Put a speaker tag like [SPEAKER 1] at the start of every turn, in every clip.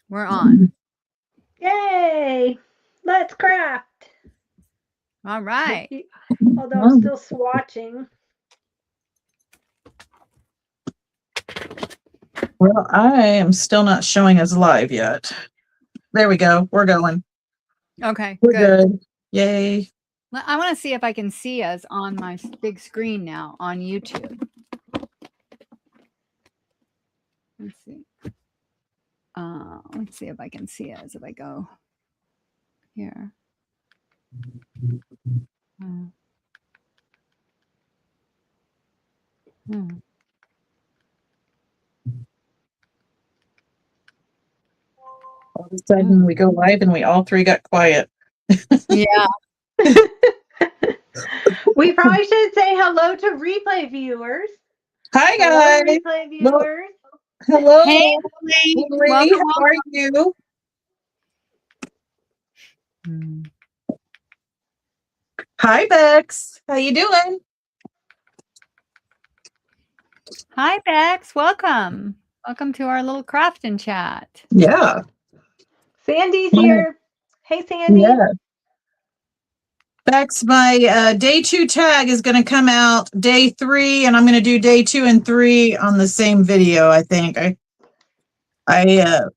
[SPEAKER 1] We're on.
[SPEAKER 2] Yay! Let's craft.
[SPEAKER 1] All right.
[SPEAKER 2] Although I'm still swatching.
[SPEAKER 3] Well, I am still not showing as live yet. There we go. We're going.
[SPEAKER 1] Okay,
[SPEAKER 3] We're good. Yay.
[SPEAKER 1] I want to see if I can see us on my big screen now on YouTube. Let's see. Let's see if I can see us if I go here.
[SPEAKER 3] All of a sudden we go live and we all three got quiet.
[SPEAKER 1] Yeah.
[SPEAKER 2] We probably should say hello to replay viewers.
[SPEAKER 3] Hi guys.
[SPEAKER 2] Hello, replay viewers.
[SPEAKER 3] Hello.
[SPEAKER 1] Hey,
[SPEAKER 3] Henry, how are you? Hi Bex. How you doing?
[SPEAKER 1] Hi Bex. Welcome. Welcome to our little crafting chat.
[SPEAKER 3] Yeah.
[SPEAKER 2] Sandy's here. Hey Sandy.
[SPEAKER 3] Yeah. Bex, my day 2 tag is going to come out day 3, and I'm going to do day 2 and 3 on the same video. I think I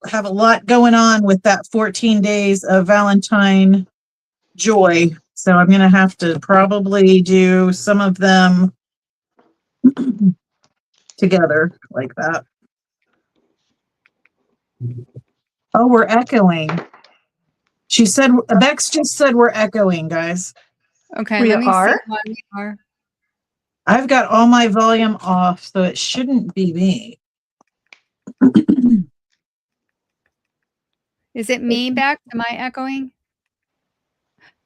[SPEAKER 3] have a lot going on with that 14 days of Valentine joy, so I'm going to have to probably do some of them together like that. Oh, we're echoing. She said, Bex just said we're echoing, guys.
[SPEAKER 1] Okay,
[SPEAKER 2] We
[SPEAKER 1] let me
[SPEAKER 2] are?
[SPEAKER 1] see what we are.
[SPEAKER 3] I've got all my volume off, so it shouldn't be me.
[SPEAKER 1] Is it me, Bex? Am I echoing?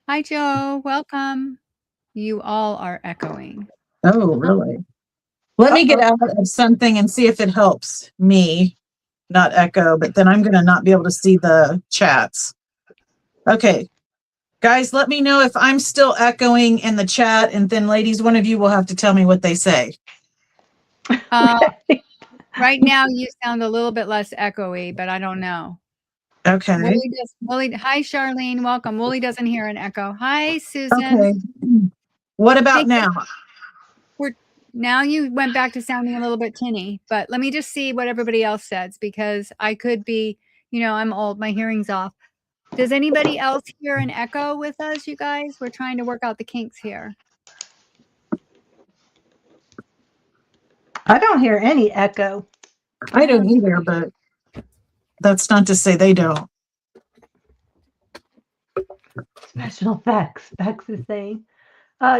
[SPEAKER 1] Hi, Joe. Welcome. You all are echoing.
[SPEAKER 3] Oh, really? Let me get out of something and see if it helps me not echo, but then I'm going to not be able to see the chats. Okay. Guys, let me know if I'm still echoing in the chat, and then ladies, one of you will have to tell me what they say.
[SPEAKER 1] Right now, you sound a little bit less echoey, but I don't know.
[SPEAKER 3] Okay.
[SPEAKER 1] Wooly, hi, Charlene. Welcome. Wooly doesn't hear an echo. Hi, Susan.
[SPEAKER 3] Okay. What about now?
[SPEAKER 1] Now you went back to sounding a little bit tinny, but let me just see what everybody else says, because I could be, I'm old. My hearing's off. Does anybody else hear an echo with us, you guys? We're trying to work out the kinks here.
[SPEAKER 2] I don't hear any echo.
[SPEAKER 3] I don't either, but that's not to say they don't.
[SPEAKER 2] Special effects. Bex is saying.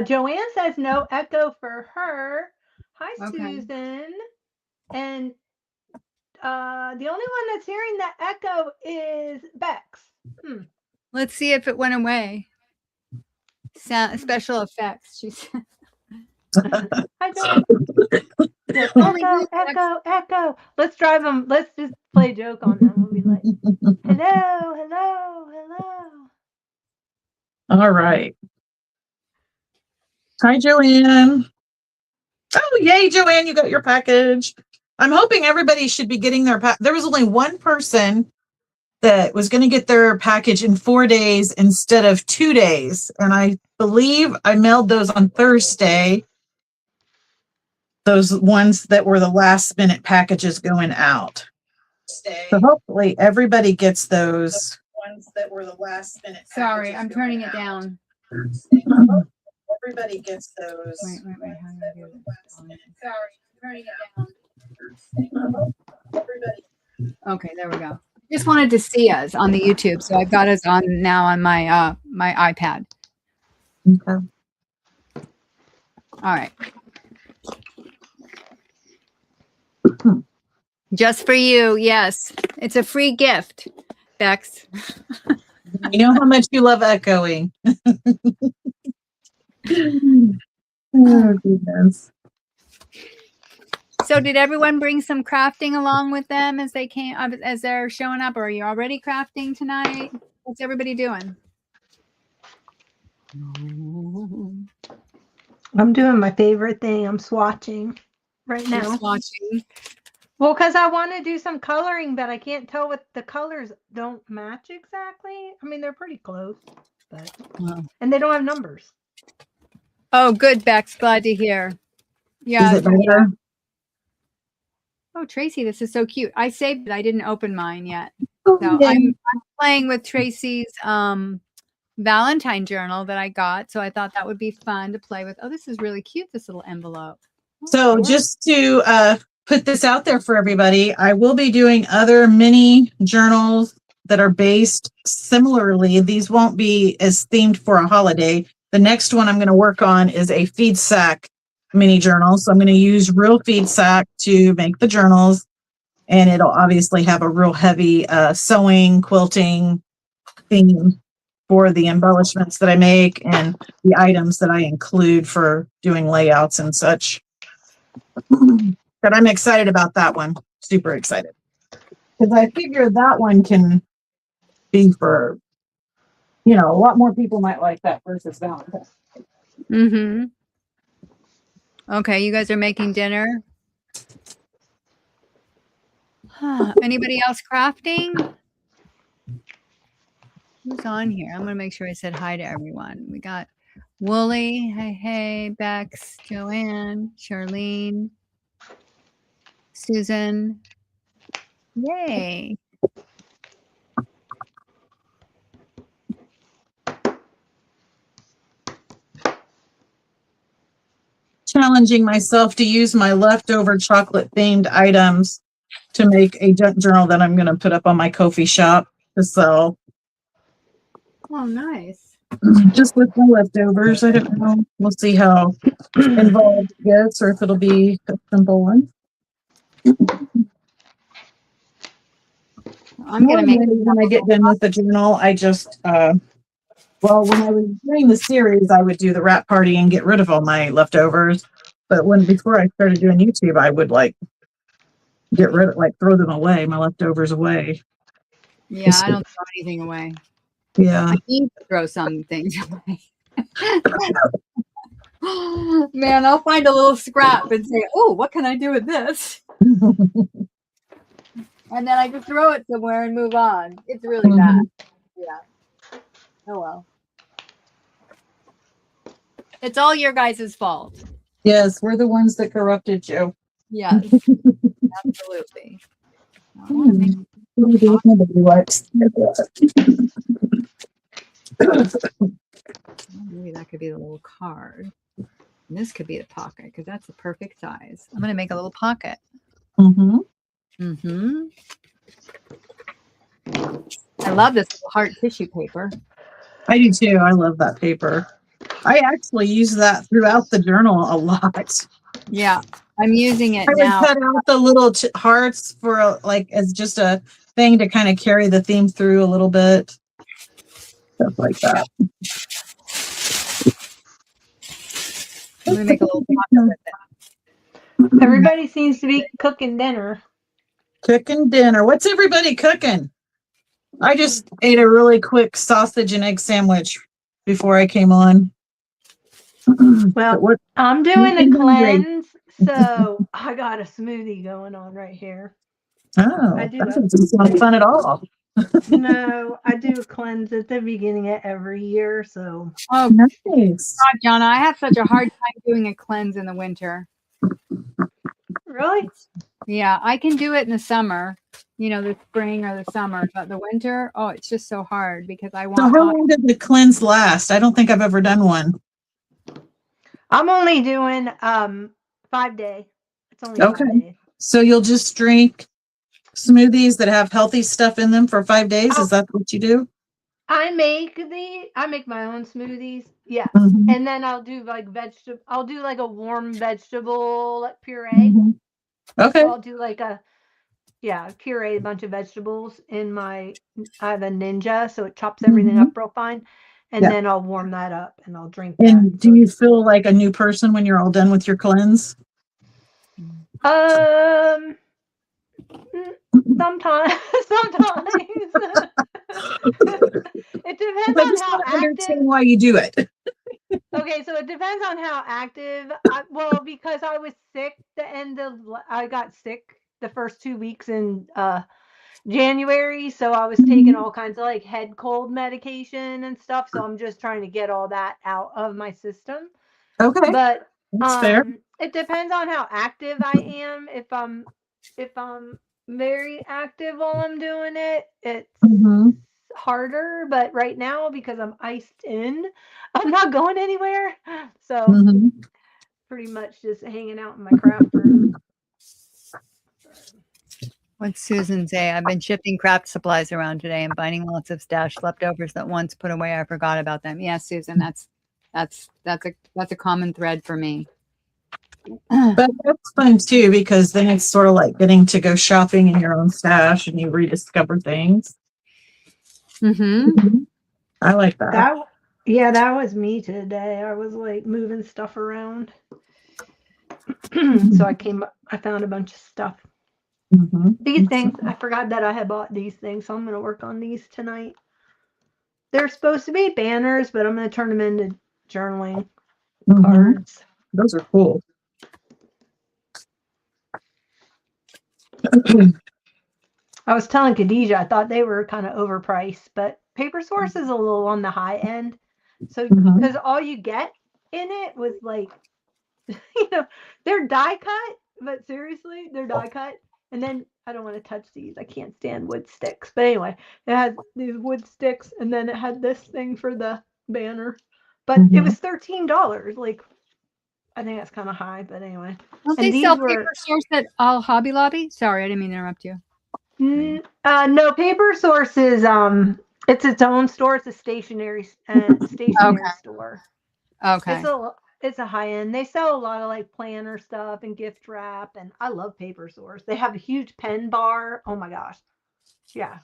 [SPEAKER 2] Joanne says no echo for her. Hi, Susan. And the only one that's hearing that echo is Bex.
[SPEAKER 1] Let's see if it went away. Special effects, she said.
[SPEAKER 2] Echo. Let's drive them. Let's just play a joke on them. We'll be like, hello.
[SPEAKER 3] All right. Hi, Joanne. Oh, yay, Joanne, you got your package. I'm hoping everybody should be getting their package. There was only one person that was going to get their package in 4 days instead of 2 days. And I believe I mailed those on Thursday. Those ones that were the last minute packages going out. So hopefully everybody gets those. Ones that were the last minute.
[SPEAKER 1] Sorry, I'm turning it down.
[SPEAKER 3] Everybody gets those.
[SPEAKER 1] Wait. How do I do it? Sorry, I'm turning it down. Okay, there we go. Just wanted to see us on the YouTube, so I've got us on now on my my iPad.
[SPEAKER 3] Okay.
[SPEAKER 1] All right. Just for you, yes. It's a free gift, Bex.
[SPEAKER 3] You know how much you love echoing. Oh, goodness.
[SPEAKER 1] So did everyone bring some crafting along with them as they came, as they're showing up, or are you already crafting tonight? What's everybody doing?
[SPEAKER 2] I'm doing my favorite thing. I'm swatching right now.
[SPEAKER 1] You're swatching.
[SPEAKER 2] Well, because I want to do some coloring, but I can't tell what the colors don't match exactly. I mean, they're pretty close, but and they don't have numbers.
[SPEAKER 1] Oh, good, Bex. Glad to hear. Yeah.
[SPEAKER 3] Is it better?
[SPEAKER 1] Oh, Tracy, this is so cute. I saved it. I didn't open mine yet. So I'm playing with Tracy's Valentine journal that I got. So I thought that would be fun to play with. Oh, this is really cute, this little envelope.
[SPEAKER 3] So just to put this out there for everybody, I will be doing other mini journals that are based similarly. These won't be as themed for a holiday. The next one I'm going to work on is a feed sack mini journal. So I'm going to use real feed sack to make the journals. And it'll obviously have a real heavy sewing, quilting theme for the embellishments that I make and the items that I include for doing layouts and such. But I'm excited about that one. Super excited. Because I figure that one can be for, a lot more people might like that versus Valentine's.
[SPEAKER 1] Mm-hmm. Okay, you guys are making dinner. Anybody else crafting? Who's on here? I'm gonna make sure I said hi to everyone. We got Wooly, hey, Bex, Joanne, Charlene, Susan. Yay.
[SPEAKER 3] Challenging myself to use my leftover chocolate themed items to make a journal that I'm going to put up on my Ko-fi shop to sell.
[SPEAKER 1] Oh, nice.
[SPEAKER 3] Just with my leftovers. I don't know. We'll see how involved it gets or if it'll be a simple one.
[SPEAKER 1] I'm going to make
[SPEAKER 3] when I get done with the journal, I just, when I was doing the series, I would do the wrap party and get rid of all my leftovers. But before I started doing YouTube, I would throw them away, my leftovers away.
[SPEAKER 1] Yeah, I don't throw anything away.
[SPEAKER 3] Yeah.
[SPEAKER 1] I need to throw some things away. Man, I'll find a little scrap and say, oh, what can I do with this? And then I just throw it somewhere and move on. It's really bad. Yeah. Oh, well. It's all your guys' fault.
[SPEAKER 3] Yes, we're the ones that corrupted you.
[SPEAKER 1] Yes. Absolutely.
[SPEAKER 3] Nobody likes
[SPEAKER 1] Maybe that could be the little card. And this could be the pocket because that's the perfect size. I'm going to make a little pocket.
[SPEAKER 3] Mm-hmm.
[SPEAKER 1] Mm-hmm. I love this little heart tissue paper.
[SPEAKER 3] I do too. I love that paper. I actually use that throughout the journal a lot.
[SPEAKER 1] Yeah, I'm using it
[SPEAKER 3] I
[SPEAKER 1] now.
[SPEAKER 3] would cut out the little hearts for as just a thing to kind of carry the theme through a little bit. Stuff like that.
[SPEAKER 1] I'm going to make a little pocket with it.
[SPEAKER 2] Everybody seems to be cooking dinner.
[SPEAKER 3] Cooking dinner. What's everybody cooking? I just ate a really quick sausage and egg sandwich before I came on.
[SPEAKER 2] Well, I'm doing a cleanse, so I got a smoothie going on right here.
[SPEAKER 3] Oh, that doesn't sound fun at all.
[SPEAKER 2] No, I do a cleanse at the beginning of every year, so.
[SPEAKER 1] Oh,
[SPEAKER 3] nice.
[SPEAKER 1] God, Jonna, I have such a hard time doing a cleanse in the winter.
[SPEAKER 2] Really?
[SPEAKER 1] Yeah, I can do it in the summer, the spring or the summer, but the winter, oh, it's just so hard because I want.
[SPEAKER 3] So how long did the cleanse last? I don't think I've ever done one.
[SPEAKER 2] I'm only doing 5 day. It's only
[SPEAKER 3] okay.
[SPEAKER 2] 5 days.
[SPEAKER 3] So you'll just drink smoothies that have healthy stuff in them for 5 days? Is that what you do?
[SPEAKER 2] I make my own smoothies. Yeah.
[SPEAKER 3] Mm-hmm.
[SPEAKER 2] And then I'll do I'll do like a warm vegetable puree.
[SPEAKER 3] Mm-hmm. Okay.
[SPEAKER 2] So I'll do puree a bunch of vegetables in I have a Ninja, so it chops everything up real fine. And then I'll warm that up and I'll drink that.
[SPEAKER 3] And do you feel like a new person when you're all done with your cleanse?
[SPEAKER 2] Sometimes. It depends on how active.
[SPEAKER 3] Why you do it.
[SPEAKER 2] Okay, so it depends on how active. Because I was sick I got sick the first 2 weeks in January, so I was taking all kinds of like head cold medication and stuff. So I'm just trying to get all that out of my system.
[SPEAKER 3] Okay.
[SPEAKER 2] But
[SPEAKER 3] That's fair.
[SPEAKER 2] it depends on how active I am. If I'm very active while I'm doing it, it's harder. But right now, because I'm iced in, I'm not going anywhere. So pretty much just hanging out in my craft room.
[SPEAKER 1] What's Susan say? I've been shifting craft supplies around today and finding lots of stashed leftovers that once put away I forgot about them. Yes, Susan, that's a common thread for me.
[SPEAKER 3] But that's fun too, because then it's sort of like getting to go shopping in your own stash and you rediscover things. I like that.
[SPEAKER 2] That was me today. I was like moving stuff around. So I found a bunch of stuff. These things, I forgot that I had bought these things, so I'm going to work on these tonight. They're supposed to be banners, but I'm going to turn them into journaling cards.
[SPEAKER 3] Those are cool.
[SPEAKER 2] I was telling Khadijah, I thought they were kind of overpriced, but Paper Source is a little on the high end. So, because all you get in it was like, they're die cut, but seriously, they're die cut. And then I don't want to touch these. I can't stand wood sticks. But anyway, it had these wood sticks, and then it had this thing for the banner. But it was $13. Like, I think that's kind of high. But anyway,
[SPEAKER 1] Don't they sell Paper Source at all Hobby Lobby? Sorry, I didn't mean to interrupt you.
[SPEAKER 2] No, Paper Source is it's its own store. It's a stationery store.
[SPEAKER 1] Okay.
[SPEAKER 2] It's a high end. They sell a lot of like planner stuff and gift wrap, and I love Paper Source. They have a huge pen bar. Oh my gosh. Yeah.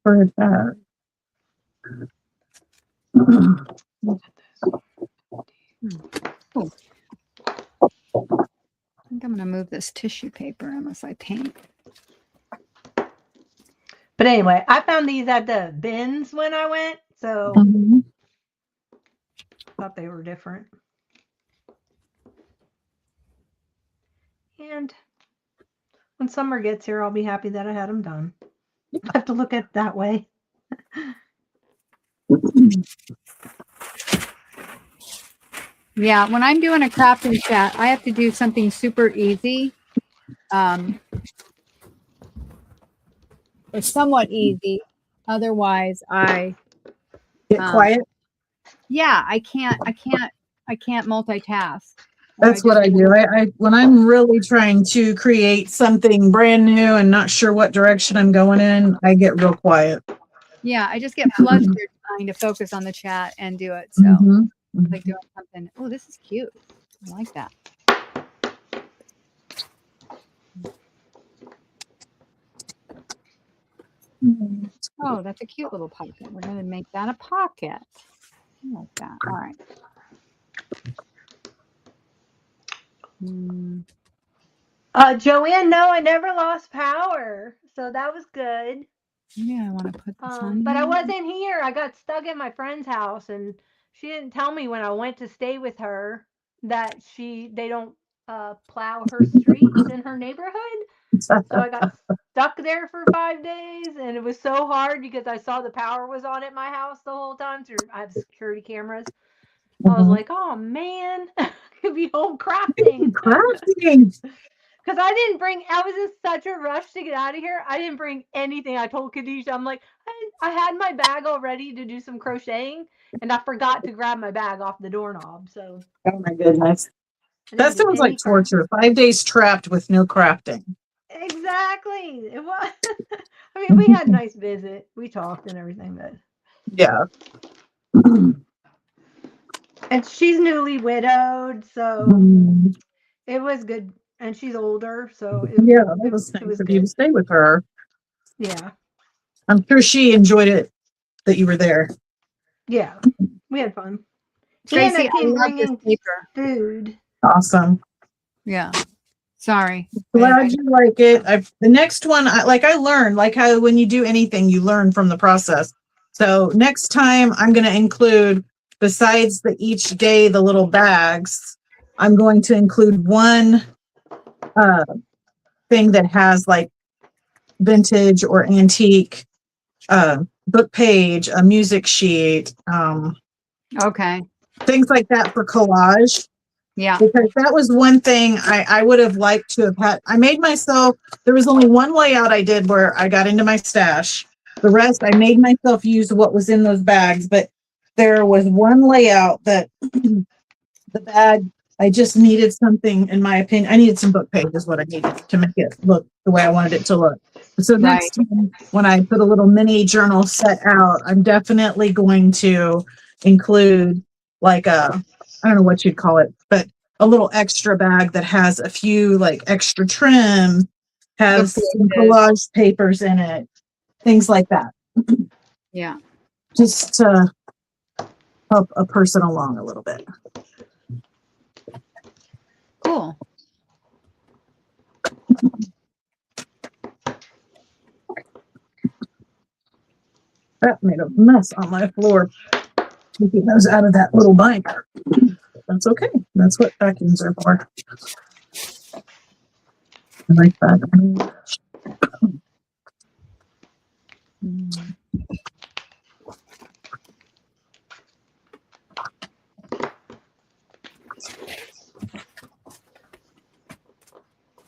[SPEAKER 3] For that.
[SPEAKER 1] Cool. I think I'm going to move this tissue paper unless I paint.
[SPEAKER 2] But anyway, I found these at the bins when I went, so thought they were different. And when summer gets here, I'll be happy that I had them done. I have to look at it that way.
[SPEAKER 1] Yeah, when I'm doing a crafting chat, I have to do something super easy. It's somewhat easy. Otherwise, I
[SPEAKER 3] get quiet.
[SPEAKER 1] Yeah, I can't multitask.
[SPEAKER 3] That's what I do. I when I'm really trying to create something brand new and not sure what direction I'm going in, I get real quiet.
[SPEAKER 1] Yeah, I just get flustered trying to focus on the chat and do it. So like doing something. Oh, this is cute. I like that. Oh, that's a cute little pocket. We're going to make that a pocket. I like that. All right.
[SPEAKER 2] Joanne, no, I never lost power. So that was good.
[SPEAKER 1] Yeah, I want to put this on.
[SPEAKER 2] But I wasn't here. I got stuck at my friend's house, and she didn't tell me when I went to stay with her that they don't plow her streets in her neighborhood. So I got stuck there for 5 days, and it was so hard because I saw the power was on at my house the whole time. I have security cameras. I was like, oh man, I could be home crafting. Because I was in such a rush to get out of here. I didn't bring anything. I told Khadijah, I'm like, I had my bag all ready to do some crocheting, and I forgot to grab my bag off the doorknob. So.
[SPEAKER 3] Oh my goodness. That sounds like torture. 5 days trapped with no crafting.
[SPEAKER 2] Exactly. It was. I mean, we had a nice visit. We talked and everything, but.
[SPEAKER 3] Yeah.
[SPEAKER 2] And she's newly widowed, so it was good. And she's older, so it was nice of you
[SPEAKER 3] to stay with her.
[SPEAKER 2] Yeah.
[SPEAKER 3] I'm sure she enjoyed it that you were there.
[SPEAKER 2] Yeah. We had fun.
[SPEAKER 1] Tracy, I love this paper.
[SPEAKER 2] Food.
[SPEAKER 3] Awesome.
[SPEAKER 1] Yeah. Sorry.
[SPEAKER 3] Glad you like it. The next one, I learned, like how when you do anything, you learn from the process. So next time I'm going to include besides each day, the little bags, I'm going to include one thing that has like vintage or antique book page, a music sheet,
[SPEAKER 1] Okay.
[SPEAKER 3] things like that for collage.
[SPEAKER 1] Yeah.
[SPEAKER 3] Because that was one thing I would have liked to have had. I made myself, there was only one layout I did where I got into my stash. The rest, I made myself use what was in those bags, but there was one layout that the bag, I just needed something, in my opinion. I needed some book pages, what I needed to make it look the way I wanted it to look. So next time when I put a little mini journal set out, I'm definitely going to include like I don't know what you'd call it, but a little extra bag that has a few like extra trim, has some collage papers in it, things like that.
[SPEAKER 1] Yeah.
[SPEAKER 3] Just to help a person along a little bit.
[SPEAKER 1] Cool.
[SPEAKER 3] That made a mess on my floor. Taking those out of that little binder. That's okay. That's what vacuums are for. I like that.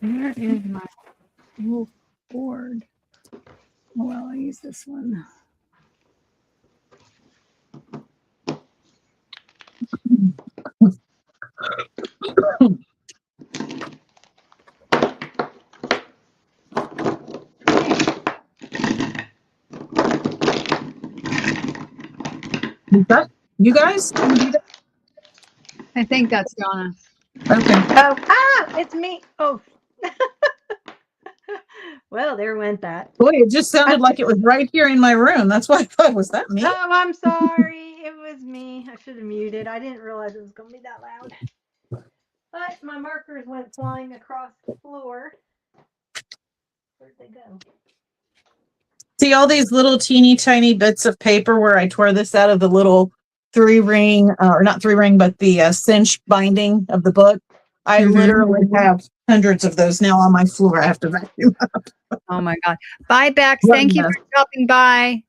[SPEAKER 1] Where is my little board? Well, I use this one.
[SPEAKER 3] You guys?
[SPEAKER 1] I think that's Donna.
[SPEAKER 3] Okay.
[SPEAKER 2] Oh, it's me. Oh. Well, there went that.
[SPEAKER 3] Boy, it just sounded like it was right here in my room. That's why I thought, was that me?
[SPEAKER 2] Oh, I'm sorry. It was me. I should have muted. I didn't realize it was going to be that loud. But my markers went flying across the floor. Where'd they go?
[SPEAKER 3] See all these little teeny tiny bits of paper where I tore this out of the little 3-ring, or not 3-ring, but the cinch binding of the book. I literally have hundreds of those now on my floor. I have to vacuum up.
[SPEAKER 1] Oh my God. Bye, Bex. Thank you for stopping by.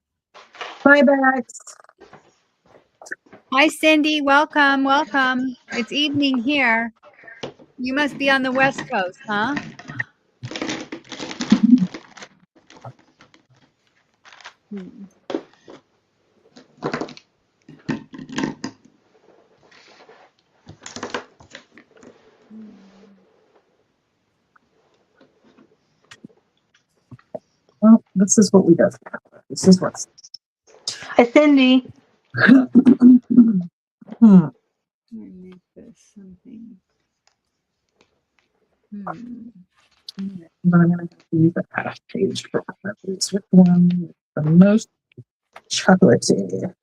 [SPEAKER 3] Bye, Bex.
[SPEAKER 1] Hi, Cindy. Welcome. Welcome. It's evening here. You must be on the West Coast, huh?
[SPEAKER 3] Well, this is what we do. This is what's.
[SPEAKER 2] Hi, Cindy.
[SPEAKER 1] Make this something.
[SPEAKER 3] I'm going to have to use a half page for this one. The most chocolatey.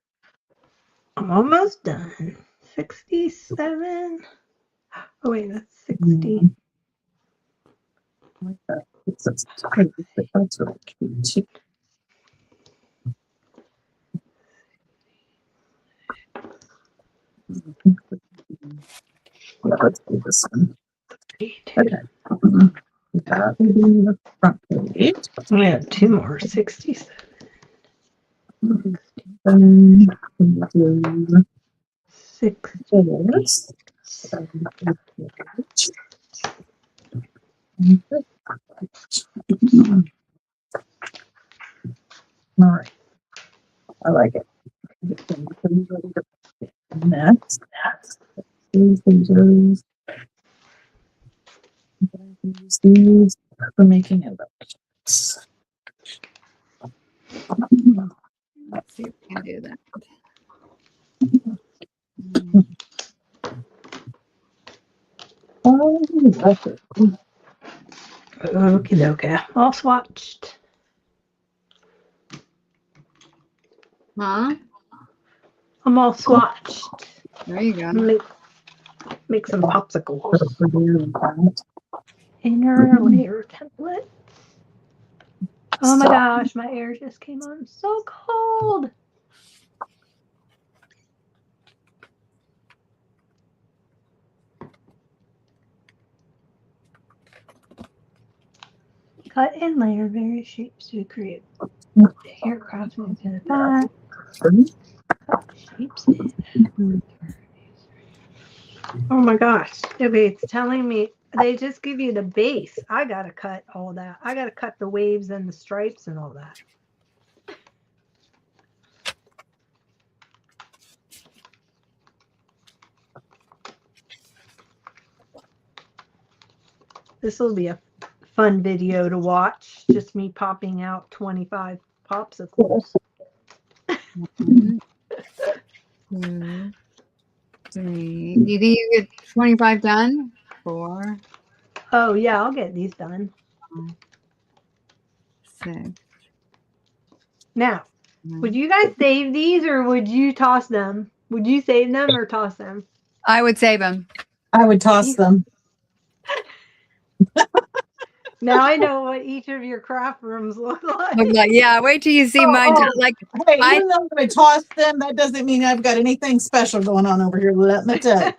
[SPEAKER 2] I'm almost done. 67. Oh, wait, that's 60.
[SPEAKER 3] Like that. It's tight, but that's really cute too. Yeah, let's do this one. Okay. That will be the front page.
[SPEAKER 2] We have 2 more. 67.
[SPEAKER 3] Then we'll do
[SPEAKER 2] 6.
[SPEAKER 3] this. All right. I like it. Next. These pages. Use these for making illustrations.
[SPEAKER 1] Let's see if we can do that.
[SPEAKER 3] Oh, that's it.
[SPEAKER 2] Okay, okay. All swatched.
[SPEAKER 1] Huh?
[SPEAKER 2] I'm all swatched.
[SPEAKER 1] There you go.
[SPEAKER 2] Make some popsicles. Inner layer template. Oh my gosh, my air just came on so cold. Cut and layer various shapes to create the hair crafting to the back. Shapes in. Oh my gosh. Okay, it's telling me they just give you the base. I gotta cut all that. I gotta cut the waves and the stripes and all that. This will be a fun video to watch. Just me popping out 25 popsicles.
[SPEAKER 1] 1, 2, 3. Do you think you get 25 done? 4,
[SPEAKER 2] Oh yeah, I'll get these done.
[SPEAKER 1] 6.
[SPEAKER 2] Now, would you guys save these or would you toss them? Would you save them or toss them?
[SPEAKER 1] I would save them.
[SPEAKER 3] I would toss them.
[SPEAKER 2] Now I know what each of your craft rooms look like.
[SPEAKER 1] Yeah, wait till you see mine. Like,
[SPEAKER 3] hey, even though I'm going to toss them, that doesn't mean I've got anything special going on over here. Let me tell you.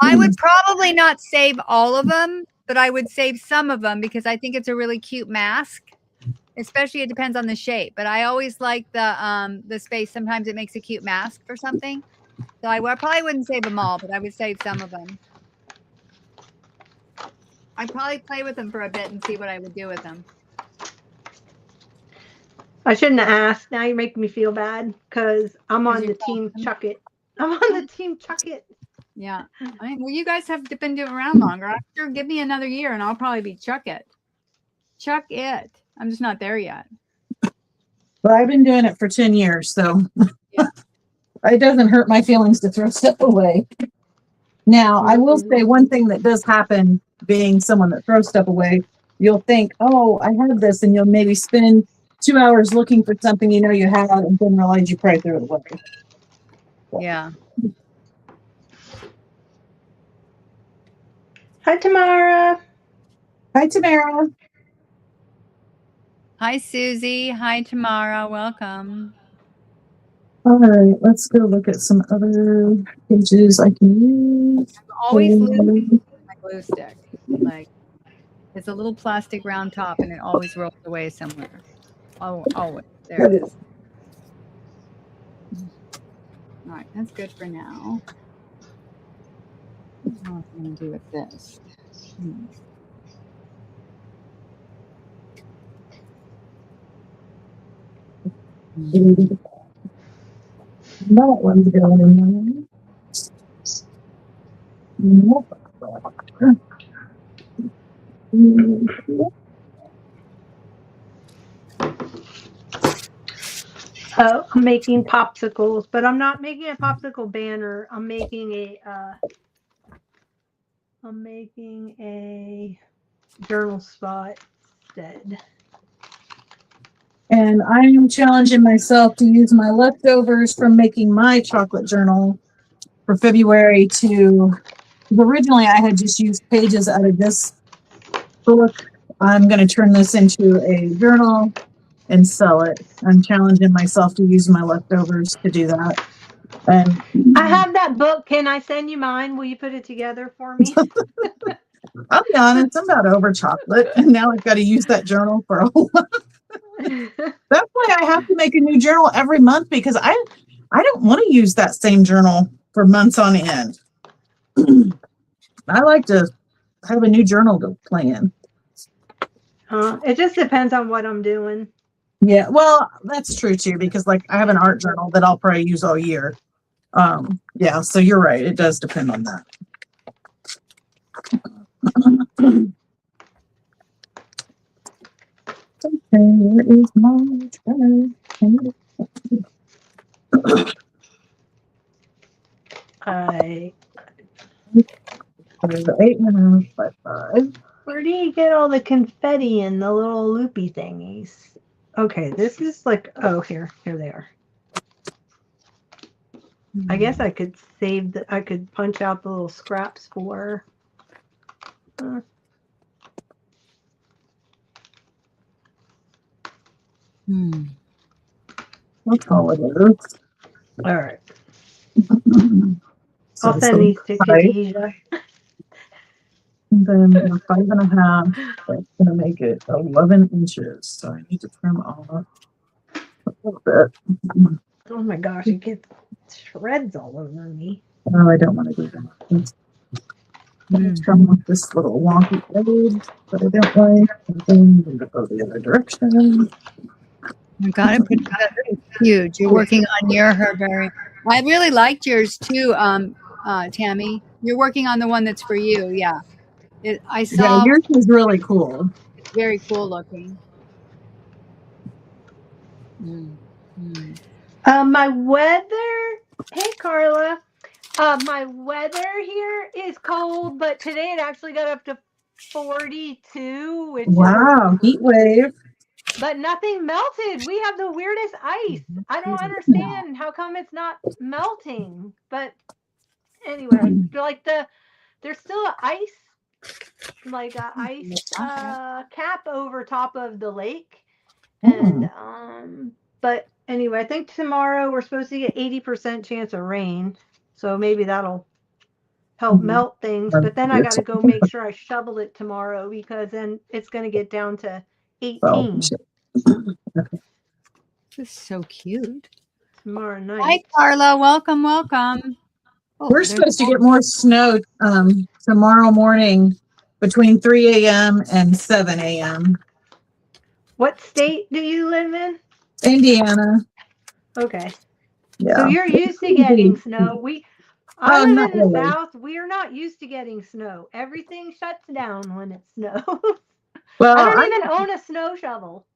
[SPEAKER 1] I would probably not save all of them, but I would save some of them because I think it's a really cute mask. Especially, it depends on the shape. But I always like the space. Sometimes it makes a cute mask for something. So I probably wouldn't save them all, but I would save some of them. I'd probably play with them for a bit and see what I would do with them.
[SPEAKER 2] I shouldn't have asked. Now you make me feel bad because I'm on the team Chuck It. I'm on the team Chuck It.
[SPEAKER 1] Yeah. I mean, well, you guys have been doing around longer. I'm sure give me another year and I'll probably be Chuck It. Chuck It. I'm just not there yet.
[SPEAKER 3] Well, I've been doing it for 10 years, so yeah. It doesn't hurt my feelings to throw stuff away. Now, I will say one thing that does happen, being someone that throws stuff away, you'll think, oh, I have this, and you'll maybe spend 2 hours looking for something you know you have and then realize you probably threw it away.
[SPEAKER 1] Yeah.
[SPEAKER 2] Hi, Tamara.
[SPEAKER 3] Hi, Tamara.
[SPEAKER 1] Hi, Susie. Hi, Tamara. Welcome.
[SPEAKER 3] All right, let's go look at some other pages I can use.
[SPEAKER 1] I'm always losing my glue stick. Like, it's a little plastic round top and it always rolls away somewhere. Oh, always. There it is. All right, that's good for now. What am I going to do with this?
[SPEAKER 3] That one's going in there.
[SPEAKER 2] Oh, I'm making popsicles, but I'm not making a popsicle banner. I'm making a journal spot instead.
[SPEAKER 3] And I am challenging myself to use my leftovers from making my chocolate journal for February to, originally I had just used pages out of this book. I'm going to turn this into a journal and sell it. I'm challenging myself to use my leftovers to do that. And
[SPEAKER 2] I have that book. Can I send you mine? Will you put it together for me?
[SPEAKER 3] I'll be honest, I'm about over chocolate, and now I've got to use that journal for a whole month. That's why I have to make a new journal every month, because I don't want to use that same journal for months on end. I like to have a new journal to plan.
[SPEAKER 2] It just depends on what I'm doing.
[SPEAKER 3] Yeah, well, that's true too, because like I have an art journal that I'll probably use all year. Yeah, so you're right. It does depend on that. Okay, where is my journal?
[SPEAKER 2] Where do you get all the confetti and the little loopy thingies? Okay, this is like, oh, here they are. I guess I could I could punch out the little scraps for.
[SPEAKER 3] That's all it is.
[SPEAKER 2] All right. I'll send these to Khadijah.
[SPEAKER 3] And then the 5.5, that's gonna make it 11 inches. So I need to trim all up a little bit.
[SPEAKER 2] Oh my gosh, it gets shreds all over me.
[SPEAKER 3] Oh, I don't want to do that. Let's trim off this little wonky edge that I don't like. And then we're gonna go the other direction.
[SPEAKER 1] You got it put together. It's huge. You're working on your herbarium. I really liked yours too, Tammy. You're working on the one that's for you. Yeah. I
[SPEAKER 3] Yeah,
[SPEAKER 1] saw
[SPEAKER 3] yours is really cool.
[SPEAKER 1] it's very cool looking.
[SPEAKER 2] My weather, hey Carla, my weather here is cold, but today it actually got up to 42, which
[SPEAKER 3] Wow, heat wave.
[SPEAKER 2] but nothing melted. We have the weirdest ice. I don't understand how come it's not melting. But anyway, like there's still an ice, like a ice cap over top of the lake, and but anyway, I think tomorrow we're supposed to get 80% chance of rain, so maybe that'll help melt things. But then I got to go make sure I shovel it tomorrow because then it's going to get down to 18
[SPEAKER 3] Okay.
[SPEAKER 1] This is so cute.
[SPEAKER 2] tomorrow night.
[SPEAKER 1] Hi, Carla. Welcome, welcome. Oh,
[SPEAKER 3] We're supposed to get more snow tomorrow morning between 3 a.m. and 7 a.m.
[SPEAKER 2] What state do you live in?
[SPEAKER 3] Indiana.
[SPEAKER 2] Okay.
[SPEAKER 3] Yeah.
[SPEAKER 2] So you're used to getting snow. I live
[SPEAKER 3] not
[SPEAKER 2] in the
[SPEAKER 3] really.
[SPEAKER 2] South. We are not used to getting snow. Everything shuts down when it snows.
[SPEAKER 3] Well,
[SPEAKER 2] I don't even own a snow shovel.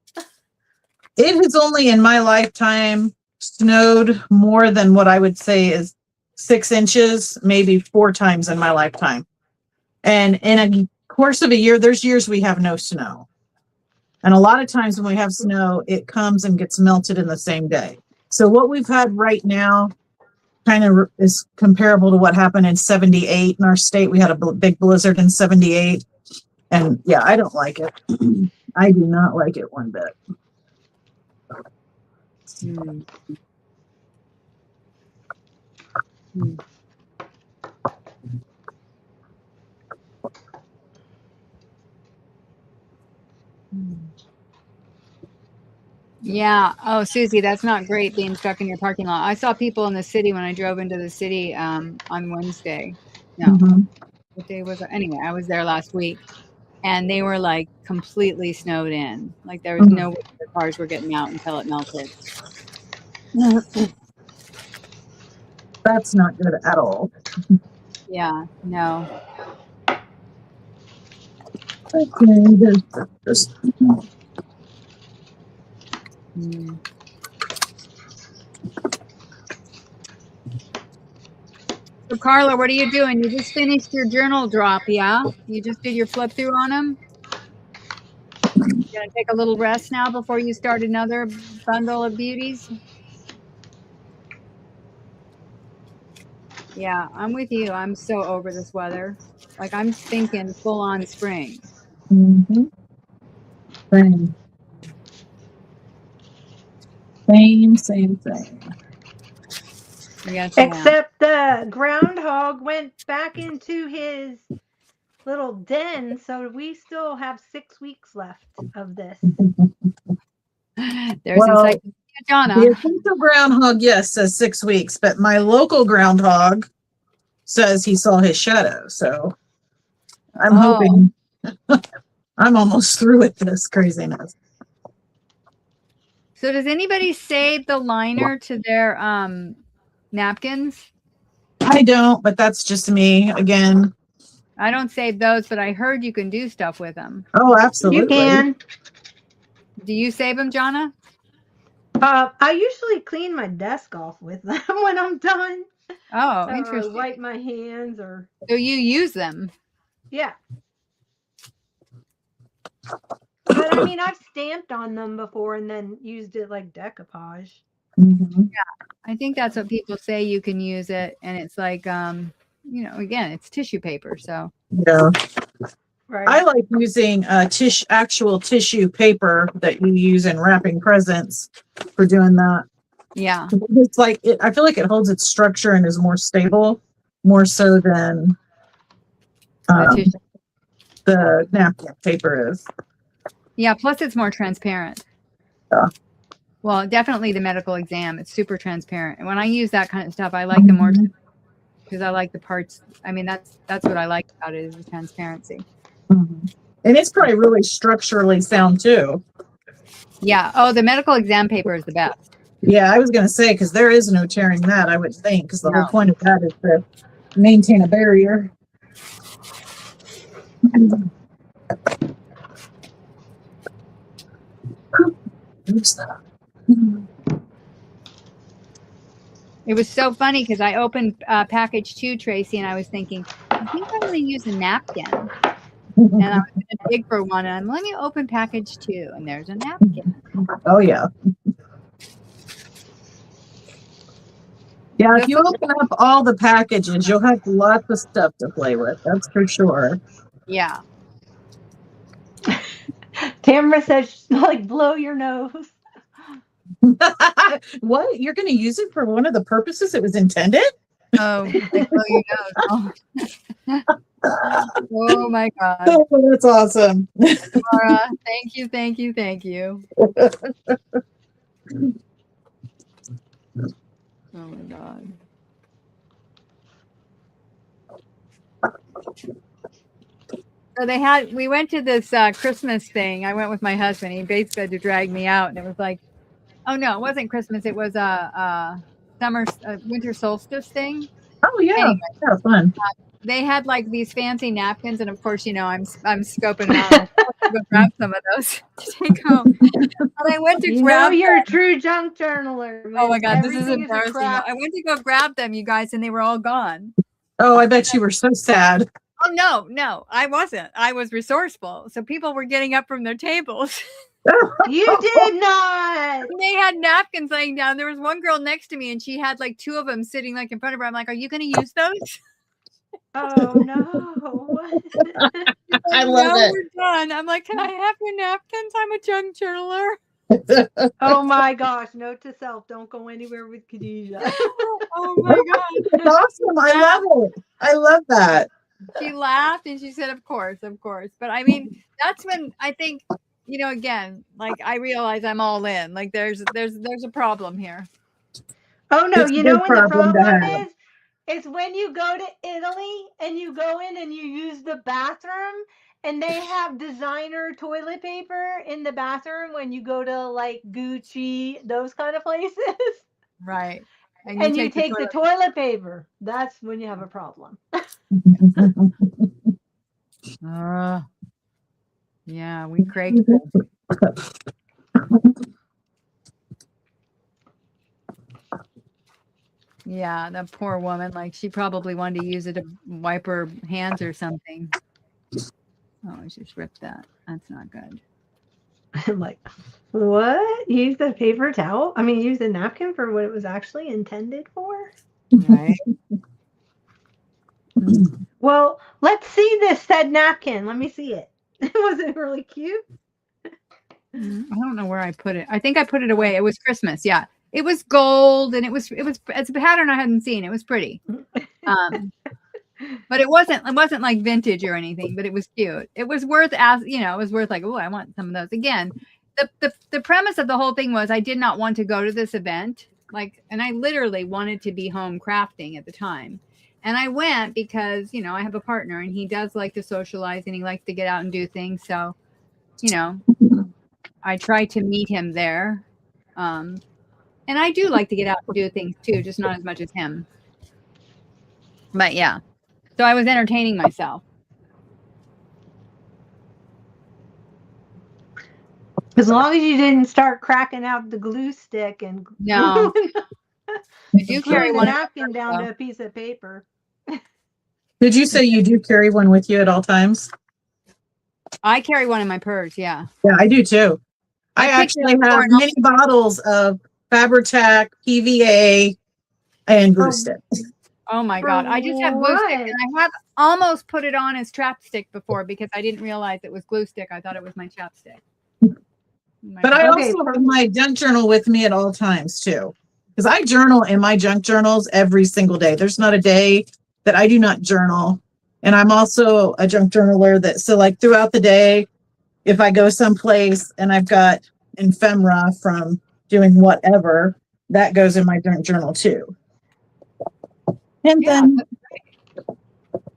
[SPEAKER 3] it has only in my lifetime snowed more than what I would say is 6 inches, maybe 4 times in my lifetime. And in a course of a year, there's years we have no snow. And a lot of times when we have snow, it comes and gets melted in the same day. So what we've had right now kind of is comparable to what happened in 78 in our state. We had a big blizzard in 78. And yeah, I don't like it. I do not like it one bit.
[SPEAKER 1] Yeah. Oh, Susie, that's not great being stuck in your parking lot. I saw people in the city when I drove into the city on Wednesday. No, what day was it? Anyway, I was there last week and they were like completely snowed in. Like there was no way the cars were getting out until it melted.
[SPEAKER 3] That's not good at all.
[SPEAKER 1] Yeah, no.
[SPEAKER 3] Okay, there's
[SPEAKER 1] So Carla, what are you doing? You just finished your journal drop, yeah? You just did your flip through on them? You gonna take a little rest now before you start another bundle of beauties? Yeah, I'm with you. I'm so over this weather. Like I'm thinking full on spring.
[SPEAKER 3] Same. Same thing.
[SPEAKER 1] Yes,
[SPEAKER 2] Except the groundhog went back into his little den, so we still have 6 weeks left of this.
[SPEAKER 1] There's Encyclopedia Donna.
[SPEAKER 3] The official groundhog, yes, says 6 weeks, but my local groundhog says he saw his shadow. So I'm hoping I'm almost through with this craziness.
[SPEAKER 1] So does anybody save the liner to their napkins?
[SPEAKER 3] I don't, but that's just me again.
[SPEAKER 1] I don't save those, but I heard you can do stuff with them.
[SPEAKER 3] Oh, absolutely.
[SPEAKER 2] You can.
[SPEAKER 1] Do you save them, Jonna?
[SPEAKER 2] I usually clean my desk off with them when I'm done.
[SPEAKER 1] Oh, interesting.
[SPEAKER 2] Or wipe my hands or.
[SPEAKER 1] So you use them?
[SPEAKER 2] Yeah. But I mean, I've stamped on them before and then used it like decoupage.
[SPEAKER 1] Yeah, I think that's what people say. You can use it, and it's like, you know, again, it's tissue paper. So
[SPEAKER 3] yeah,
[SPEAKER 2] right.
[SPEAKER 3] I like using actual tissue paper that you use in wrapping presents for doing that.
[SPEAKER 1] Yeah,
[SPEAKER 3] it's like I feel like it holds its structure and is more stable, more so than. the napkin paper is.
[SPEAKER 1] Yeah, plus it's more transparent.
[SPEAKER 3] Yeah.
[SPEAKER 1] Well, definitely the medical exam. It's super transparent. And when I use that kind of stuff, I like the more because I like the parts. I mean, that's what I like about it is the transparency.
[SPEAKER 3] And it's probably really structurally sound too.
[SPEAKER 1] Yeah. Oh, the medical exam paper is the best.
[SPEAKER 3] Yeah, I was going to say, because there is no tearing that, I would think, because the whole
[SPEAKER 1] No.
[SPEAKER 3] point of that is to maintain a barrier. Oops.
[SPEAKER 1] It was so funny because I opened package 2, Tracy, and I was thinking, I think I'm going to use a napkin. And I was going to dig for one, and let me open package 2, and there's a napkin.
[SPEAKER 3] Oh, yeah. Yeah, if you open up all the packages, you'll have lots of stuff to play with. That's for sure.
[SPEAKER 1] Yeah.
[SPEAKER 2] Tamara says, like, blow your nose.
[SPEAKER 3] What? You're going to use it for one of the purposes it was intended?
[SPEAKER 1] Oh, like blow your nose. Oh. Oh my God.
[SPEAKER 3] Oh, that's awesome.
[SPEAKER 1] Laura, thank you, thank you, thank you. Oh my God. So we went to this Christmas thing. I went with my husband. He basically had to drag me out, and it was like, oh no, it wasn't Christmas. It was a winter solstice thing.
[SPEAKER 3] Oh yeah,
[SPEAKER 1] anyway,
[SPEAKER 3] yeah, fun.
[SPEAKER 1] They had like these fancy napkins, and of course, you know, I'm scoping out. I'm go grab some of those to take home. And I went to grab.
[SPEAKER 2] You're a true junk journaler.
[SPEAKER 1] Oh my God, this is
[SPEAKER 2] Everything
[SPEAKER 1] embarrassing.
[SPEAKER 2] a
[SPEAKER 1] I went to go grab them, you guys, and they were all gone.
[SPEAKER 3] Oh, I bet you were so sad.
[SPEAKER 1] Oh no, I wasn't. I was resourceful. So people were getting up from their tables.
[SPEAKER 2] You did not.
[SPEAKER 1] They had napkins laying down. There was one girl next to me, and she had like 2 of them sitting like in front of her. I'm like, "Are you going to use those?"
[SPEAKER 2] Oh no!
[SPEAKER 3] I love it.
[SPEAKER 1] We're done. I'm like, "Can I have your napkins? I'm a junk journaler."
[SPEAKER 2] Oh my gosh! Note to self: don't go anywhere with Khadijah.
[SPEAKER 1] Oh my God,
[SPEAKER 3] that's awesome! I love it. I love that.
[SPEAKER 1] She laughed and she said, "Of course, of course." But I mean, that's when I think, you know, again, like I realize I'm all in. Like there's a problem here.
[SPEAKER 2] Oh no!
[SPEAKER 3] It's
[SPEAKER 2] you
[SPEAKER 3] a
[SPEAKER 2] know
[SPEAKER 3] big
[SPEAKER 2] when the
[SPEAKER 3] problem to
[SPEAKER 2] problem
[SPEAKER 3] have.
[SPEAKER 2] is? It's when you go to Italy and you go in and you use the bathroom and they have designer toilet paper in the bathroom when you go to like Gucci, those kind of places.
[SPEAKER 1] Right.
[SPEAKER 2] And you take the toilet paper. That's when you have a problem.
[SPEAKER 1] Yeah, we craked. Yeah, that poor woman. Like she probably wanted to use it to wipe her hands or something. Oh, I just ripped that. That's not good.
[SPEAKER 2] I'm like, what? Use the paper towel? I mean, use the napkin for what it was actually intended for?
[SPEAKER 1] Right.
[SPEAKER 2] Well, let's see this said napkin. Let me see it. Was it really cute?
[SPEAKER 1] I don't know where I put it. I think I put it away. It was Christmas. Yeah. It was gold and it's a pattern I hadn't seen. It was pretty. But it wasn't like vintage or anything, but it was cute. It was worth it was worth like, oh, I want some of those. Again, the premise of the whole thing was I did not want to go to this event. And I literally wanted to be home crafting at the time. And I went because, you know, I have a partner and he does like to socialize and he likes to get out and do things. So, you know, I try to meet him there. And I do like to get out and do things too, just not as much as him. But yeah. So I was entertaining myself.
[SPEAKER 2] As long as you didn't start cracking out the glue stick and
[SPEAKER 1] no. I do carry one
[SPEAKER 2] napkin down to a piece of paper.
[SPEAKER 3] Did you say you do carry one with you at all times?
[SPEAKER 1] I carry one in my purse, yeah.
[SPEAKER 3] Yeah, I do too. I actually have many bottles of Fabri-Tac, PVA, and glue stick.
[SPEAKER 1] Oh my God. I just have glue stick and I have almost put it on as chapstick before because I didn't realize it was glue stick. I thought it was my chapstick.
[SPEAKER 3] But I also have my junk journal with me at all times too. Because I journal in my junk journals every single day. There's not a day that I do not journal And I'm also a junk journaler that, so like throughout the day, if I go someplace and I've got ephemera from doing whatever, that goes in my junk journal too. And
[SPEAKER 1] Yeah,
[SPEAKER 3] then,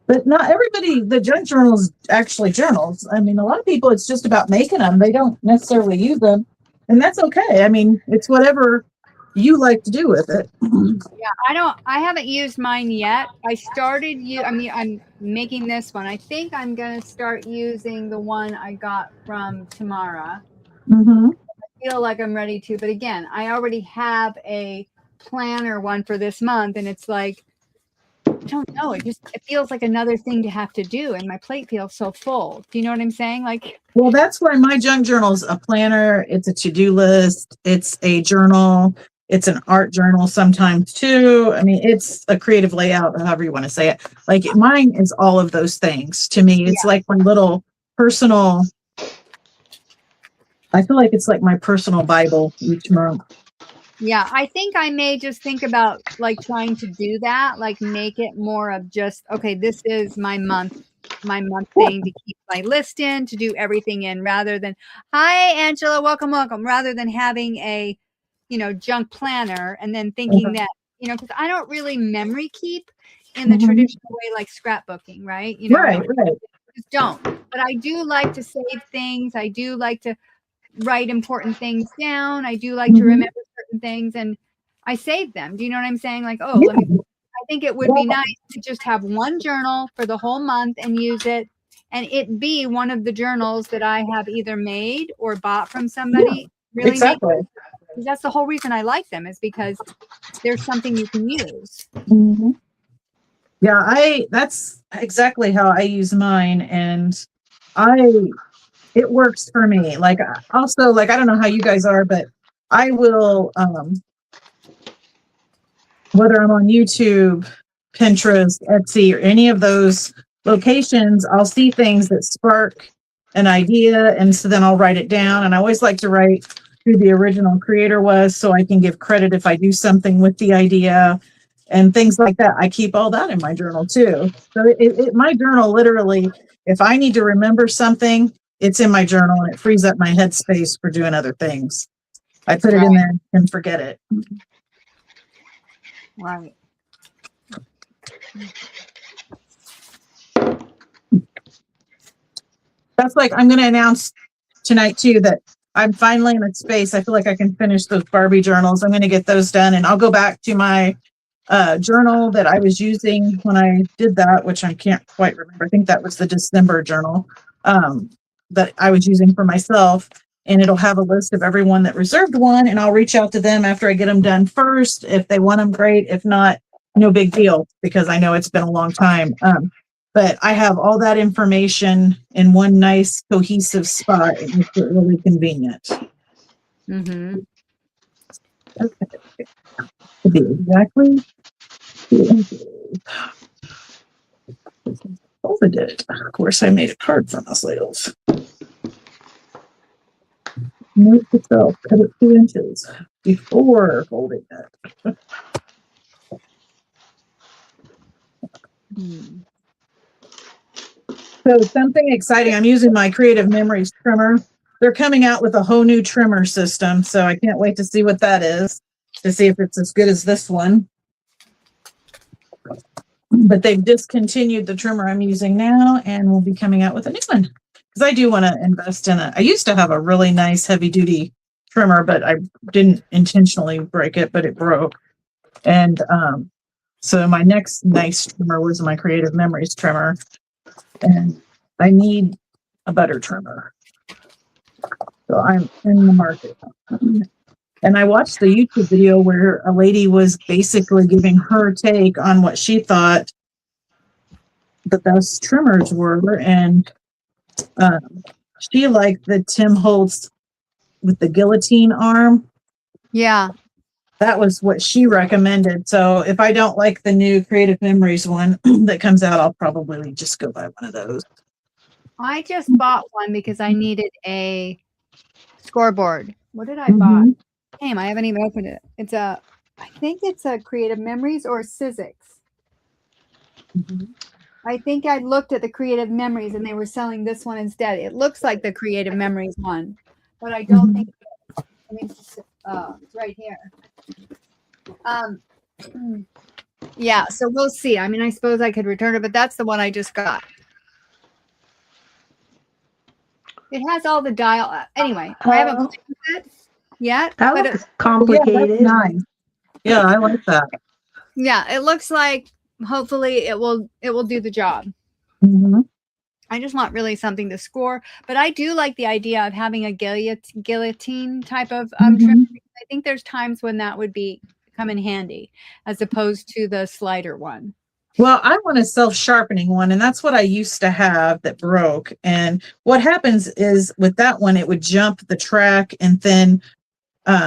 [SPEAKER 3] but not everybody, the junk journals actually journals. I mean, a lot of people, it's just about making them. They don't necessarily use them. And that's okay. I mean, it's whatever you like to do with it.
[SPEAKER 1] yeah, I haven't used mine yet. I started I'm making this one. I think I'm going to start using the one I got from Tamara.
[SPEAKER 3] Mm-hmm.
[SPEAKER 1] I feel like I'm ready to, but again, I already have a planner one for this month, and it's like, I don't know, it feels like another thing to have to do, and my plate feels so full. Do you know what I'm saying? Like,
[SPEAKER 3] well, that's why my junk journal is a planner. It's a to-do list. It's a journal. It's an art journal sometimes too. I mean, it's a creative layout, however you want to say it. Like mine is all of those things to me. It's like my little personal, I feel like it's like my personal Bible each month.
[SPEAKER 1] yeah, I think I may just think about like trying to do that, like make it more of just, okay, this is my month thing to keep my list in, to do everything in, rather than, hi, Angela, welcome, rather than having a, junk planner and then thinking that, because I don't really memory keep in the traditional way, like scrapbooking, right?
[SPEAKER 3] Right.
[SPEAKER 1] Just don't. But I do like to save things. I do like to write important things down. I do like to remember certain things, and I save them. Do you know what I'm saying? Like, oh, I think it would be nice to just have one journal for the whole month and use it, and it be one of the journals that I have either made or bought from somebody. Really,
[SPEAKER 3] exactly.
[SPEAKER 1] Because that's the whole reason I like them, is because there's something you can use.
[SPEAKER 3] Yeah, that's exactly how I use mine, and it works for me. Like also, like I don't know how you guys are, but I will whether I'm on YouTube, Pinterest, Etsy, or any of those locations, I'll see things that spark an idea, and so then I'll write it down. And I always like to write who the original creator was, so I can give credit if I do something with the idea and things like that. I keep all that in my journal too. So my journal, literally, if I need to remember something, it's in my journal, and it frees up my headspace for doing other things. I put it in there and forget it.
[SPEAKER 1] Right.
[SPEAKER 3] That's like, I'm going to announce tonight too that I'm finally in a space. I feel like I can finish those Barbie journals. I'm going to get those done, and I'll go back to my journal that I was using when I did that, which I can't quite remember. I think that was the December journal that I was using for myself. And it'll have a list of everyone that reserved one, and I'll reach out to them after I get them done first. If they want them, great. If not, no big deal, because I know it's been a long time. But I have all that information in one nice cohesive spot. It makes it really convenient. Okay. To be exactly folded it. Of course, I made it hard for myself. Note to self, cut it 2 inches before folding it. So something exciting. I'm using my Creative Memories trimmer. They're coming out with a whole new trimmer system, so I can't wait to see what that is, to see if it's as good as this one. But they've discontinued the trimmer I'm using now, and we'll be coming out with a new one, because I do want to invest in it. I used to have a really nice heavy duty trimmer, but I didn't intentionally break it, but it broke. And so my next nice trimmer was my Creative Memories trimmer, and I need a better trimmer. So I'm in the market. And I watched the YouTube video where a lady was basically giving her take on what she thought the best trimmers were. And she liked the Tim Holtz with the guillotine arm.
[SPEAKER 1] Yeah.
[SPEAKER 3] That was what she recommended. So if I don't like the new Creative Memories one that comes out, I'll probably just go buy one of those.
[SPEAKER 1] I just bought one because I needed a scoreboard. What did I buy? Damn, I haven't even opened it. I think it's a Creative Memories or Sizzix. I think I looked at the Creative Memories and they were selling this one instead. It looks like the Creative Memories one, but I don't think. I mean, it's right here. Yeah, so we'll see. I mean, I suppose I could return it, but that's the one I just got. It has all the dial. Anyway, I haven't played with it yet.
[SPEAKER 2] That
[SPEAKER 1] but
[SPEAKER 2] looks complicated.
[SPEAKER 3] Yeah, that's nice. Yeah, I like that.
[SPEAKER 1] Yeah, it looks like hopefully it will do the job.
[SPEAKER 3] Mm-hmm.
[SPEAKER 1] I just want really something to score, but I do like the idea of having a guillotine type of trim. I think there's times when that would come in handy as opposed to the slider one.
[SPEAKER 3] Well, I want a self-sharpening one, and that's what I used to have that broke. And what happens is with that one, it would jump the track, and then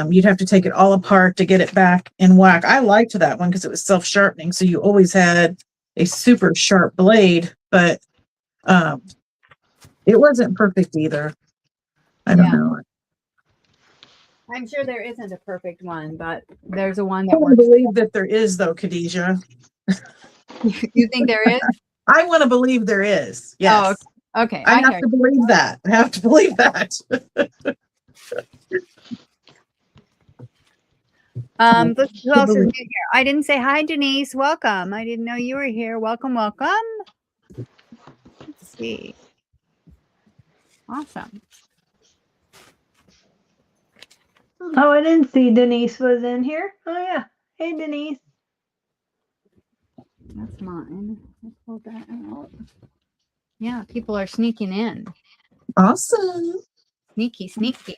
[SPEAKER 3] you'd have to take it all apart to get it back in whack. I liked that one because it was self-sharpening, so you always had a super sharp blade, but it wasn't perfect either. I don't know.
[SPEAKER 1] I'm sure there isn't a perfect one, but there's a one that
[SPEAKER 3] I
[SPEAKER 1] works.
[SPEAKER 3] believe that there is, though, Khadijah.
[SPEAKER 1] You think there is?
[SPEAKER 3] I want to believe there is. Yes.
[SPEAKER 1] Oh, okay.
[SPEAKER 3] I have to believe that. I have to believe that.
[SPEAKER 1] Who else is new here? I didn't say hi, Denise. Welcome. I didn't know you were here. Welcome, welcome. Let's see. Awesome.
[SPEAKER 2] Oh, I didn't see Denise was in here. Oh yeah. Hey, Denise.
[SPEAKER 1] That's mine. Let's pull that out. Yeah, people are sneaking in.
[SPEAKER 3] Awesome.
[SPEAKER 1] Sneaky, sneaky.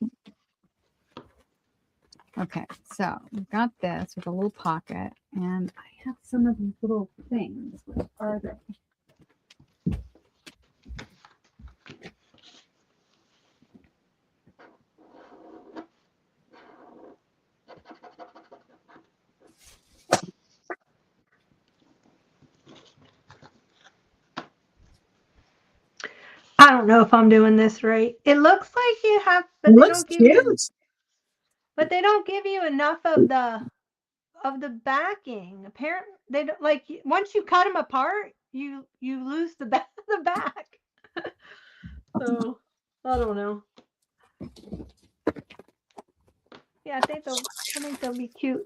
[SPEAKER 1] Okay, so we've got this with a little pocket, and I have some of these little things. What are they?
[SPEAKER 2] I don't know if I'm doing this right. It looks like you have, but
[SPEAKER 3] It
[SPEAKER 2] they
[SPEAKER 3] looks
[SPEAKER 2] don't give you.
[SPEAKER 3] cute.
[SPEAKER 2] But they don't give you enough of the backing. Apparently, they don't, like once you cut them apart, you lose the back. So I don't know. Yeah, I think they'll be cute.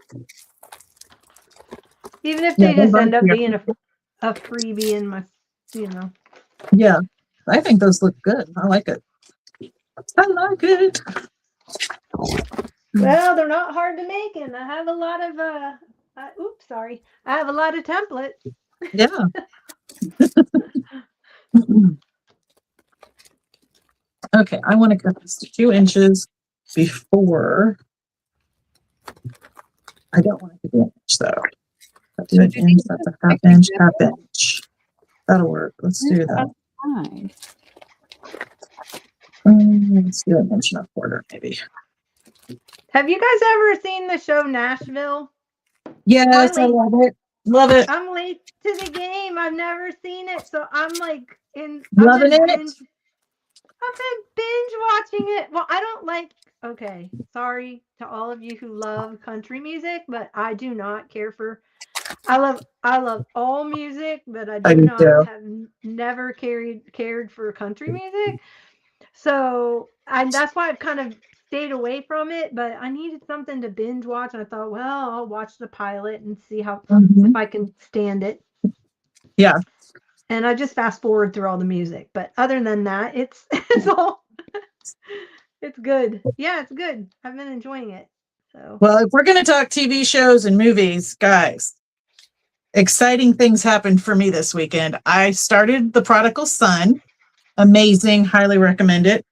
[SPEAKER 2] Even if they just end up being a freebie in my,
[SPEAKER 3] Yeah, I think those look good. I like it. I like it.
[SPEAKER 2] Well, they're not hard to make, and I have a lot of I have a lot of templates.
[SPEAKER 3] Yeah. Okay, I want to cut this to 2 inches before. I don't want it to be an inch though. That's an inch, that's a half inch. That'll work. Let's do that. Let's do 1.25 inches maybe.
[SPEAKER 2] Have you guys ever seen the show Nashville?
[SPEAKER 3] Yes, I love it. Love it.
[SPEAKER 2] I'm late to the game. I've never seen it, so I'm like
[SPEAKER 3] loving it.
[SPEAKER 2] I've been binge watching it. Well, I don't like. Okay, sorry to all of you who love country music, but I do not care for. I love all music, but I do not have never cared for country music. So that's why I've kind of stayed away from it. But I needed something to binge watch, and I thought, well, I'll watch the pilot and see how if I can stand it.
[SPEAKER 3] Yeah.
[SPEAKER 2] And I just fast forward through all the music, but other than that, it's all it's good. Yeah, it's good. I've been enjoying it. So
[SPEAKER 3] well, if we're gonna talk TV shows and movies, guys, exciting things happened for me this weekend. I started The Prodigal Son. Amazing, highly recommend it.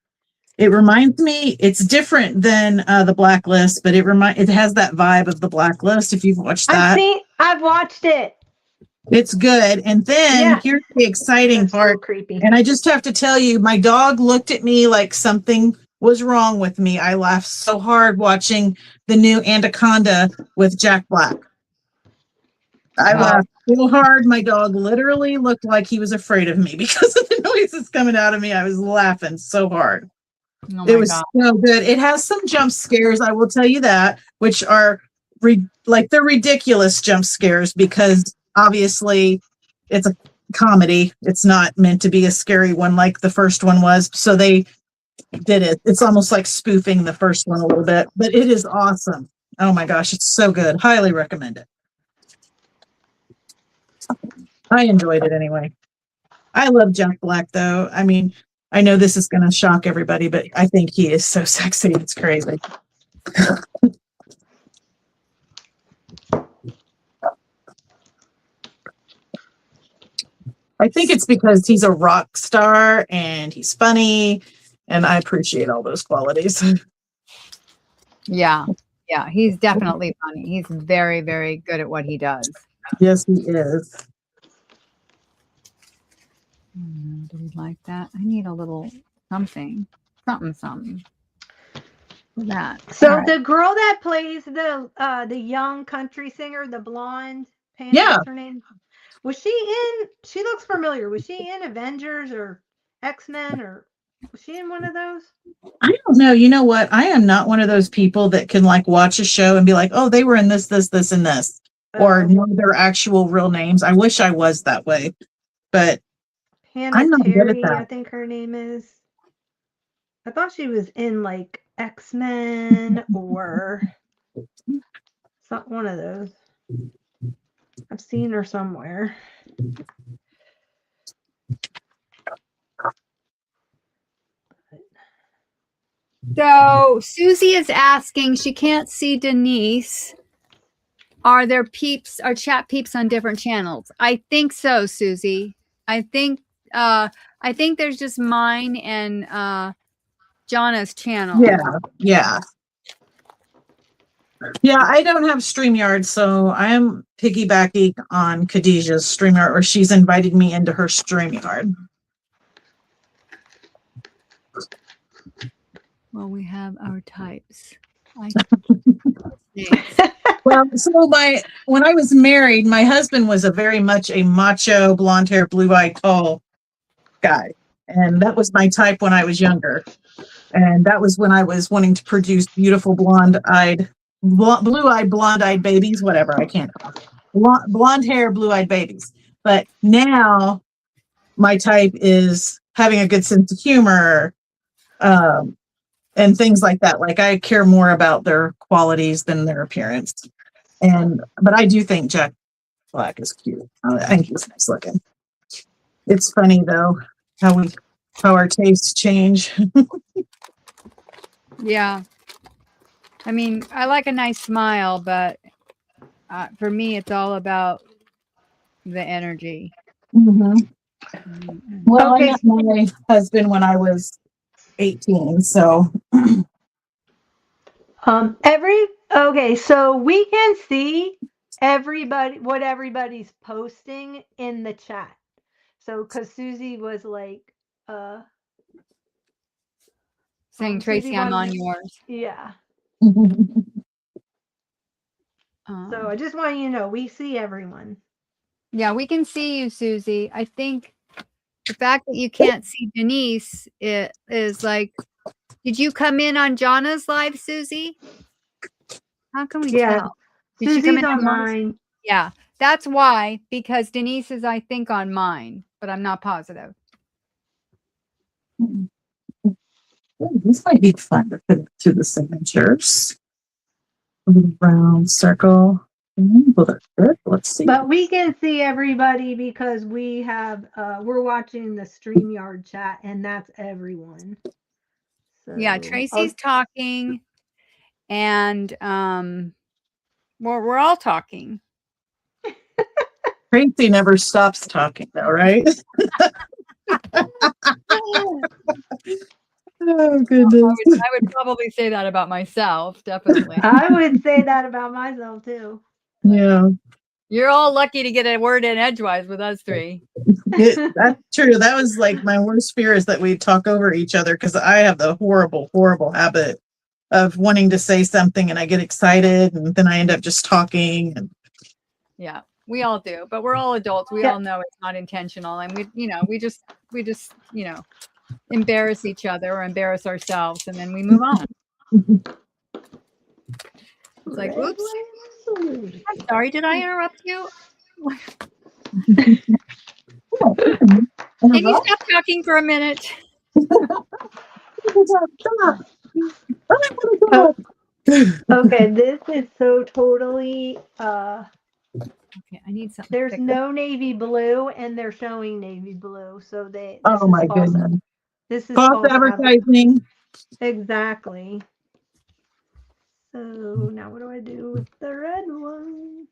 [SPEAKER 3] It reminds me, it's different than The Blacklist, but it has that vibe of The Blacklist. If you've watched that,
[SPEAKER 2] I've watched it.
[SPEAKER 3] It's good. And then here's the exciting part.
[SPEAKER 2] Creepy.
[SPEAKER 3] And I just have to tell you, my dog looked at me like something was wrong with me. I laughed so hard watching the new Anaconda with Jack Black. I laughed so hard. My dog literally looked like he was afraid of me because of the noises coming out of me. I was laughing so hard. It was so good. It has some jump scares, I will tell you that, which are they're ridiculous jump scares because obviously it's a comedy. It's not meant to be a scary one like the first one was. So they did it. It's almost like spoofing the first one a little bit, but it is awesome. Oh my gosh, it's so good. Highly recommend it. I enjoyed it anyway. I love Jack Black though. I mean, I know this is going to shock everybody, but I think he is so sexy. It's crazy. I think it's because he's a rock star and he's funny, and I appreciate all those qualities.
[SPEAKER 1] Yeah. Yeah. He's definitely funny. He's very, very good at what he does.
[SPEAKER 3] Yes, he is.
[SPEAKER 1] Do we like that? I need a little something. Something. For that.
[SPEAKER 2] So
[SPEAKER 1] All right.
[SPEAKER 2] the girl that plays the young country singer, the blonde, Pam,
[SPEAKER 3] Yeah.
[SPEAKER 2] what's her name? Was she in? She looks familiar. Was she in Avengers or X-Men, or was she in one of those?
[SPEAKER 3] I don't know. You know what? I am not one of those people that can like watch a show and be like, oh, they were in this, and this, or know their actual real names. I wish I was that way, but
[SPEAKER 2] Hannah
[SPEAKER 3] I'm not good at
[SPEAKER 2] Terry,
[SPEAKER 3] that.
[SPEAKER 2] I think her name is. I thought she was in like X-Men or one of those. I've seen her somewhere.
[SPEAKER 1] So Susie is asking, she can't see Denise. Are there peeps, are chat peeps on different channels? I think so, Susie. I think there's just mine and Jonna's channel.
[SPEAKER 3] Yeah. I don't have StreamYard, so I am piggybacking on Khadijah's StreamYard, or she's invited me into her StreamYard.
[SPEAKER 1] Well, we have our types.
[SPEAKER 3] Well, so when I was married, my husband was a very much a macho, blonde hair, blue eyed, tall guy. And that was my type when I was younger. And that was when I was wanting to produce beautiful blue-eyed, blonde-eyed babies, whatever, I can't talk. Blonde hair, blue-eyed babies. But now my type is having a good sense of humor, and things like that. Like I care more about their qualities than their appearance. But I do think Jack Black is cute. I think he's nice looking. It's funny though how our tastes change.
[SPEAKER 1] Yeah. I mean, I like a nice smile, but for me, it's all about the energy.
[SPEAKER 3] Mm-hmm. Well, okay. I met my husband when I was 18, so.
[SPEAKER 2] So we can see what everybody's posting in the chat. So, because Susie was like,
[SPEAKER 1] saying, Tracy, I'm on yours.
[SPEAKER 2] Yeah. So I just want you to know, we see everyone.
[SPEAKER 1] Yeah, we can see you, Susie. I think the fact that you can't see Denise is like, did you come in on Jonna's live, Susie? How can we tell? Did
[SPEAKER 2] Susie's
[SPEAKER 1] she come in
[SPEAKER 2] on mine?
[SPEAKER 1] Yeah, that's why, because Denise is, I think, on mine, but I'm not positive.
[SPEAKER 3] This might be fun to put to the signatures. A little round circle. Let's see.
[SPEAKER 2] But we can see everybody because we have we're watching the StreamYard chat, and that's everyone. So,
[SPEAKER 1] yeah, Tracy's talking, and we're all talking.
[SPEAKER 3] Tracy never stops talking, though, right? Oh goodness!
[SPEAKER 1] I would probably say that about myself, definitely.
[SPEAKER 2] I would say that about myself too.
[SPEAKER 3] Yeah.
[SPEAKER 1] You're all lucky to get a word in edgewise with us three.
[SPEAKER 3] That's true. That was like my worst fear, is that we talk over each other, because I have the horrible, horrible habit of wanting to say something and I get excited and then I end up just talking.
[SPEAKER 1] Yeah, we all do, but we're all adults. We all know it's not intentional, and we just embarrass each other or embarrass ourselves, and then we move on. It's like, oops. I'm sorry, did I interrupt you? Can you stop talking for a minute?
[SPEAKER 2] Okay, this is so totally
[SPEAKER 1] Okay, I need something.
[SPEAKER 2] there's
[SPEAKER 1] thicker.
[SPEAKER 2] no navy blue and they're showing navy blue. So this
[SPEAKER 3] Oh
[SPEAKER 2] is
[SPEAKER 3] my
[SPEAKER 2] false.
[SPEAKER 3] goodness.
[SPEAKER 2] This is
[SPEAKER 3] False
[SPEAKER 2] false
[SPEAKER 3] advertising.
[SPEAKER 2] Exactly. So now what do I do with the red one?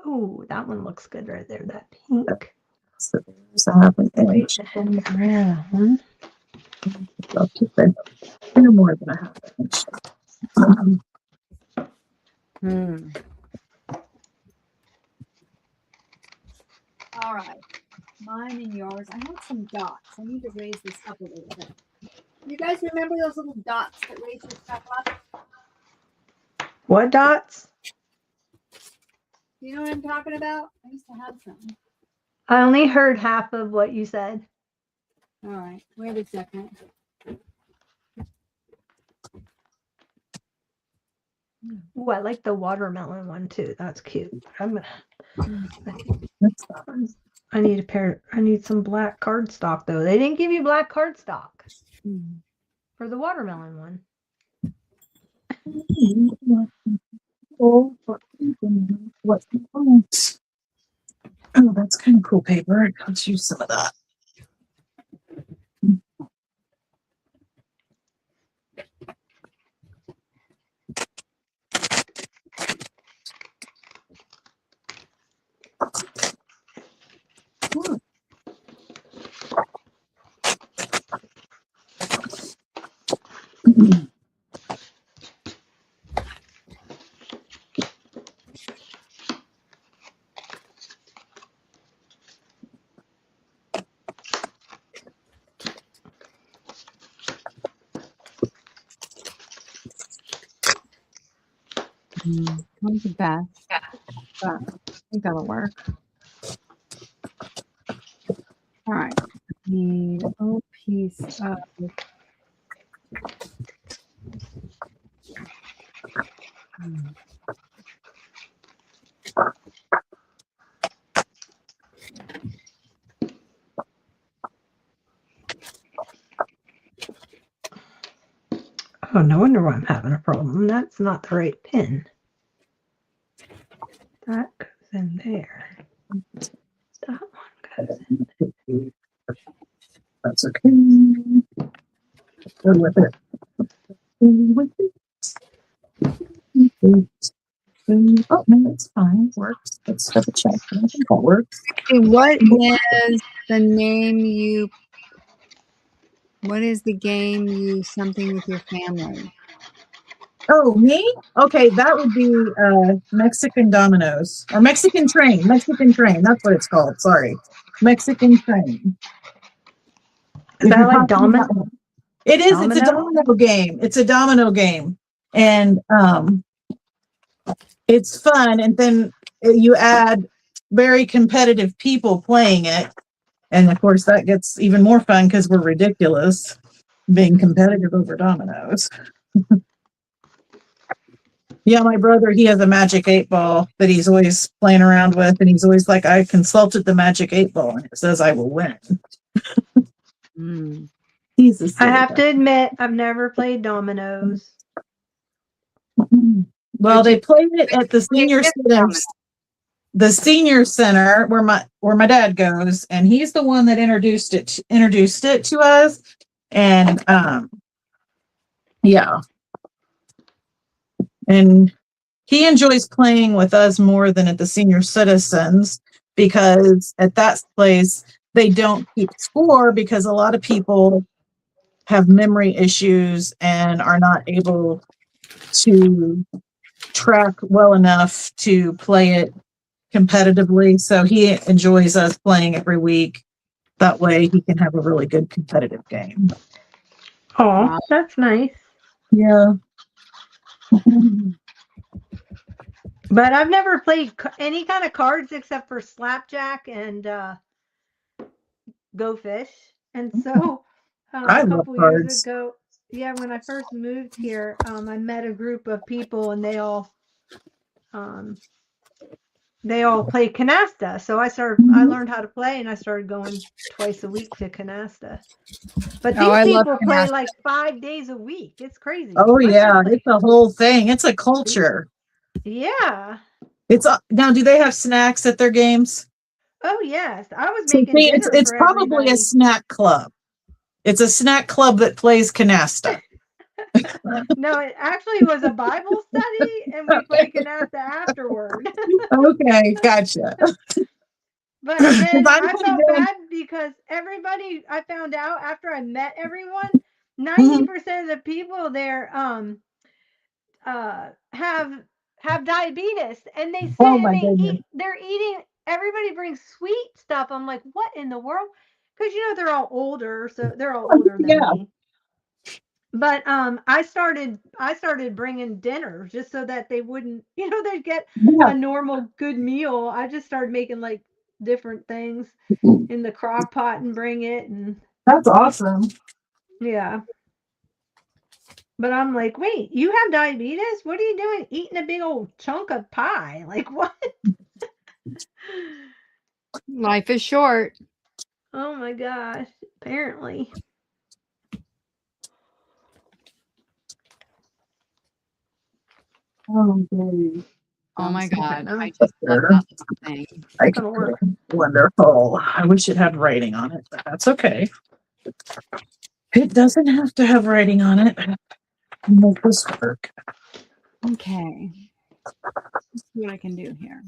[SPEAKER 2] Oh, that one looks good right there, that pink.
[SPEAKER 3] So there's a half an
[SPEAKER 2] Wait,
[SPEAKER 3] inch.
[SPEAKER 2] red one.
[SPEAKER 3] I'll keep it. No more than a half inch.
[SPEAKER 1] All right. Mine and yours. I want some dots. I need to raise this up a little bit. You guys remember those little dots that raise your stuff up?
[SPEAKER 2] What dots?
[SPEAKER 1] You know what I'm talking about? I used to have some.
[SPEAKER 2] I only heard half of what you said.
[SPEAKER 1] All right. Wait a second.
[SPEAKER 2] Oh, I like the watermelon one too. That's cute. I'm gonna.
[SPEAKER 3] That's fine.
[SPEAKER 2] I need a pair. I need some black cardstock though. They didn't give you black cardstock for the watermelon one.
[SPEAKER 3] Oh, that's kind of cool paper. Let's use some of that.
[SPEAKER 1] Comes the best. But I think that'll work. All right. I need a little piece of.
[SPEAKER 2] Oh, no wonder why I'm having a problem. That's not the right pin. That goes in there. That one goes in.
[SPEAKER 3] That's okay. Go with it. With it. Oh, no, it's fine. It works. Let's double check. I think that works.
[SPEAKER 1] Okay, what is the name you? What is the game you something with your family?
[SPEAKER 3] Oh, me? Okay, that would be Mexican Dominoes or Mexican Train. Mexican Train. That's what it's called. Sorry, Mexican Train.
[SPEAKER 2] Is that like domino?
[SPEAKER 3] It is. It's a domino game. It's a domino game, and it's fun. And then you add very competitive people playing it, and of course that gets even more fun because we're ridiculous being competitive over dominoes. Yeah, my brother, he has a magic 8-ball that he's always playing around with, and he's always like, I consulted the magic 8-ball, and it says I will win. He's a
[SPEAKER 2] I have to admit, I've never played dominoes.
[SPEAKER 3] Well, they played it at the senior center where my dad goes, and he's the one that introduced it to us. And yeah. And he enjoys playing with us more than at the senior citizens, because at that place they don't keep score because a lot of people have memory issues and are not able to track well enough to play it competitively. So he enjoys us playing every week. That way he can have a really good competitive game.
[SPEAKER 2] Oh, that's nice.
[SPEAKER 3] Yeah.
[SPEAKER 2] But I've never played any kind of cards except for slapjack and Go Fish. And so a couple years ago, yeah, when I first moved here, I met a group of people and they all they all play canasta. So I learned how to play, and I started going twice a week to canasta. But these
[SPEAKER 1] I love
[SPEAKER 2] people play
[SPEAKER 1] canasta.
[SPEAKER 2] like 5 days a week. It's crazy.
[SPEAKER 3] Oh
[SPEAKER 2] My son
[SPEAKER 3] yeah,
[SPEAKER 2] plays-
[SPEAKER 3] it's a whole thing. It's a culture.
[SPEAKER 2] Yeah.
[SPEAKER 3] Now, do they have snacks at their games?
[SPEAKER 2] Oh yes. I was
[SPEAKER 3] So
[SPEAKER 2] making
[SPEAKER 3] see,
[SPEAKER 2] dinner
[SPEAKER 3] it's
[SPEAKER 2] for
[SPEAKER 3] probably a
[SPEAKER 2] everybody.
[SPEAKER 3] snack club. It's a snack club that plays canasta.
[SPEAKER 2] No, it actually was a Bible study, and we played canasta afterward.
[SPEAKER 3] Okay, gotcha.
[SPEAKER 2] But then
[SPEAKER 3] I'm
[SPEAKER 2] I
[SPEAKER 3] pretty
[SPEAKER 2] felt
[SPEAKER 3] good.
[SPEAKER 2] bad because everybody, I found out after I met everyone,
[SPEAKER 3] Mhm.
[SPEAKER 2] 90% of the people there have diabetes, and they sit
[SPEAKER 3] Oh
[SPEAKER 2] and
[SPEAKER 3] my goodness.
[SPEAKER 2] they're eating, everybody brings sweet stuff. I'm like, what in the world? Because they're all older, so they're all older than
[SPEAKER 3] Yeah.
[SPEAKER 2] me. But I started bringing dinner just so that they wouldn't, they'd get
[SPEAKER 3] Yeah.
[SPEAKER 2] a normal good meal. I just started making like different things in the crock pot and bring it, and
[SPEAKER 3] That's awesome.
[SPEAKER 2] yeah. But I'm like, wait, you have diabetes? What are you doing eating a big old chunk of pie? Like, what?
[SPEAKER 1] Life is short.
[SPEAKER 2] Oh my gosh, apparently.
[SPEAKER 1] Oh my God.
[SPEAKER 2] I'm
[SPEAKER 1] I just love
[SPEAKER 3] Sure.
[SPEAKER 1] that little thing.
[SPEAKER 3] I
[SPEAKER 2] gonna work.
[SPEAKER 3] Wonderful. I wish it had writing on it, but that's okay. It doesn't have to have writing on it. Make this work.
[SPEAKER 1] Okay. Let's see what I can do here.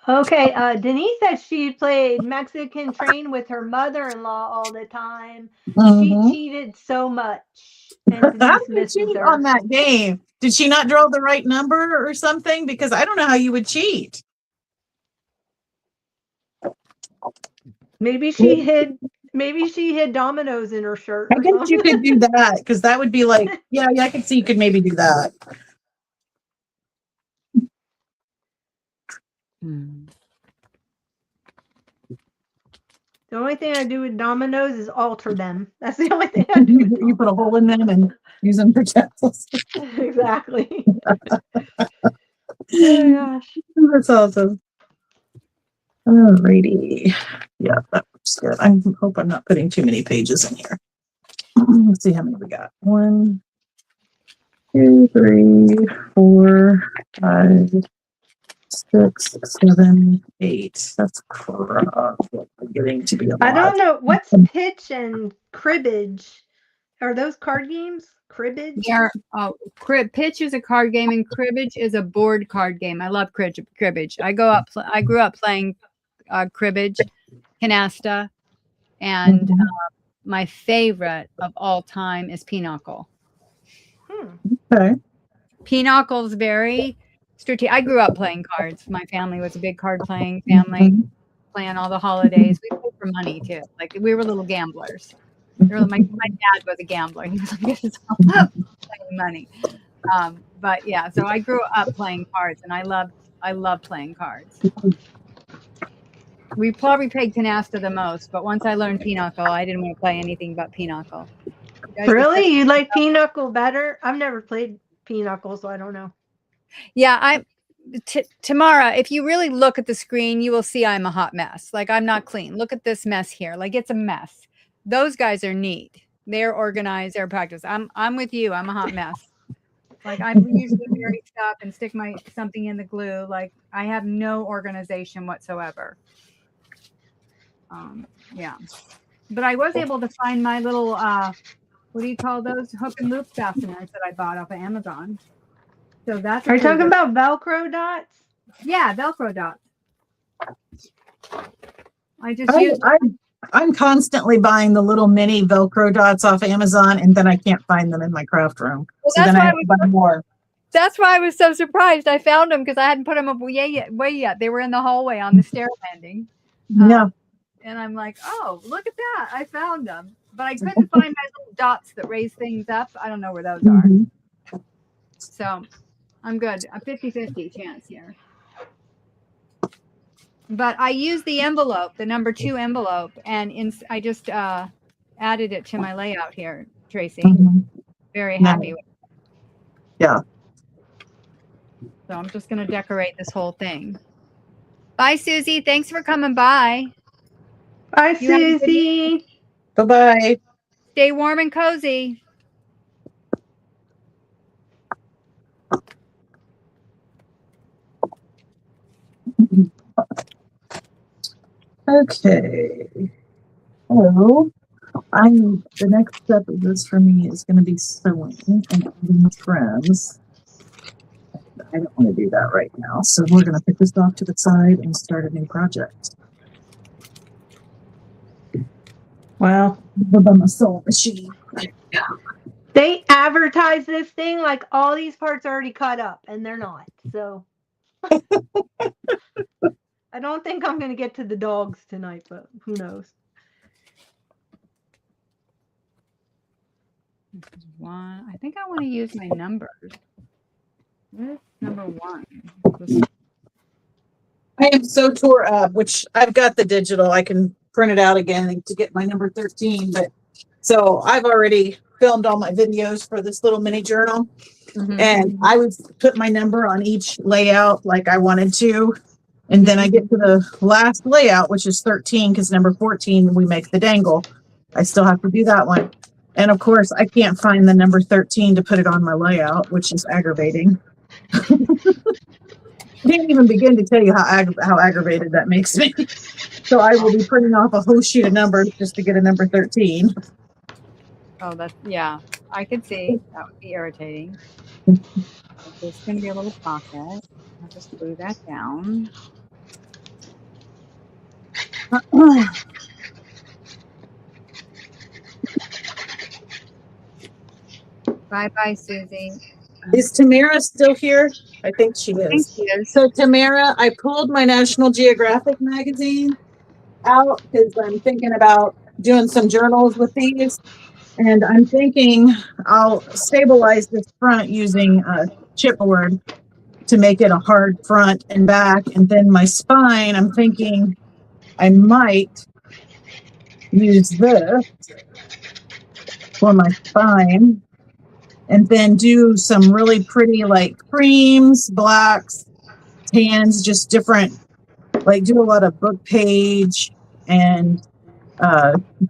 [SPEAKER 2] Okay, Denise said she played Mexican Train with her mother-in-law all the time. She
[SPEAKER 3] Mhm.
[SPEAKER 2] cheated so much, and
[SPEAKER 3] How
[SPEAKER 2] Denise
[SPEAKER 3] did you
[SPEAKER 2] misses
[SPEAKER 3] cheat
[SPEAKER 2] her.
[SPEAKER 3] on that game? Did she not draw the right number or something? Because I don't know how you would cheat.
[SPEAKER 2] Maybe she hid dominoes in her shirt
[SPEAKER 3] I
[SPEAKER 2] or
[SPEAKER 3] guess you
[SPEAKER 2] something.
[SPEAKER 3] could do that because that would be like, yeah, I could see you could maybe do that.
[SPEAKER 2] The only thing I do with dominoes is alter them. That's the only thing I do.
[SPEAKER 3] You put a hole in them and use them for tassels.
[SPEAKER 2] Exactly. Oh gosh.
[SPEAKER 3] That's awesome. Alrighty. Yeah, that looks good. I hope I'm not putting too many pages in here. Let's see how many we got. 1, 2, 3, 4, 5, 6, 7, 8. That's getting to be a lot.
[SPEAKER 2] I don't know what's pitch and cribbage. Are those card games? Cribbage?
[SPEAKER 1] Pitch is a card game, and cribbage is a board card game. I love cribbage. I grew up playing cribbage, canasta, and my favorite of all time is pinochle.
[SPEAKER 3] Okay.
[SPEAKER 1] Pinocchle's very strategic. I grew up playing cards. My family was a big card playing family, playing all the holidays. We played for money too. Like we were little gamblers. My dad was a gambler. He was like, this is all playing money. But yeah, so I grew up playing cards, and I love playing cards. We probably played canasta the most, but once I learned pinochle, I didn't want to play anything but pinochle.
[SPEAKER 2] Really? You like pinochle better? I've never played pinochle, so I don't know.
[SPEAKER 1] Yeah, Tamara, if you really look at the screen, you will see I'm a hot mess. Like I'm not clean. Look at this mess here. Like it's a mess. Those guys are neat. They're organized. They're practiced. I'm with you. I'm a hot mess. Like I usually bury stuff and stick something in the glue. Like I have no organization whatsoever. Yeah, but I was able to find my little what do you call those hook and loop fasteners that I bought off of Amazon. So that's.
[SPEAKER 2] Are you talking about Velcro dots?
[SPEAKER 1] Yeah, Velcro dots.
[SPEAKER 3] I'm constantly buying the little mini Velcro dots off Amazon, and then I can't find them in my craft room.
[SPEAKER 1] Well,
[SPEAKER 3] so then I have to buy more.
[SPEAKER 1] That's why I was so surprised. I found them because I hadn't put them away yet. They were in the hallway on the stair landing.
[SPEAKER 3] Yeah.
[SPEAKER 1] And I'm like, oh, look at that. I found them. But I couldn't find my little dots that raise things up. I don't know where those are. So I'm good. A 50-50 chance here. But I used the envelope, the number 2 envelope, and I just added it to my layout here, Tracy. Very happy with it.
[SPEAKER 3] Yeah.
[SPEAKER 1] So I'm just going to decorate this whole thing. Bye, Susie. Thanks for coming by.
[SPEAKER 2] Bye,
[SPEAKER 1] You have a good
[SPEAKER 2] Susie.
[SPEAKER 3] Bye-bye.
[SPEAKER 1] Stay warm and cozy.
[SPEAKER 3] Okay. So the next step of this for me is going to be sewing and adding trims. I don't want to do that right now, so we're going to put this off to the side and start a new project.
[SPEAKER 2] Well,
[SPEAKER 3] On the sewing machine.
[SPEAKER 2] they advertise this thing like all these parts are already cut up, and they're not. So I don't think I'm going to get to the dogs tonight, but who knows?
[SPEAKER 1] One. I think I want to use my numbers. Where's number 1?
[SPEAKER 3] I am so tore up, which I've got the digital. I can print it out again to get my number 13. But so I've already filmed all my videos for this little mini journal. And I would put my number on each layout like I wanted to. And then I get to the last layout, which is 13, because number 14, we make the dangle. I still have to do that one. And of course, I can't find the number 13 to put it on my layout, which is aggravating. I can't even begin to tell you how aggravated that makes me. So I will be printing off a whole sheet of numbers just to get a number 13.
[SPEAKER 1] Oh, that's, yeah, I could see. That would be irritating. There's going to be a little pocket. I'll just glue that down. Bye-bye, Susie.
[SPEAKER 3] Is Tamara still here? I think she
[SPEAKER 1] I think
[SPEAKER 3] is.
[SPEAKER 1] she is.
[SPEAKER 3] So Tamara, I pulled my National Geographic magazine out because I'm thinking about doing some journals with these. And I'm thinking I'll stabilize this front using chipboard to make it a hard front and back. And then my spine, I'm thinking I might use this for my spine. And then do some really pretty like creams, blacks, tans, just different, like do a lot of book page and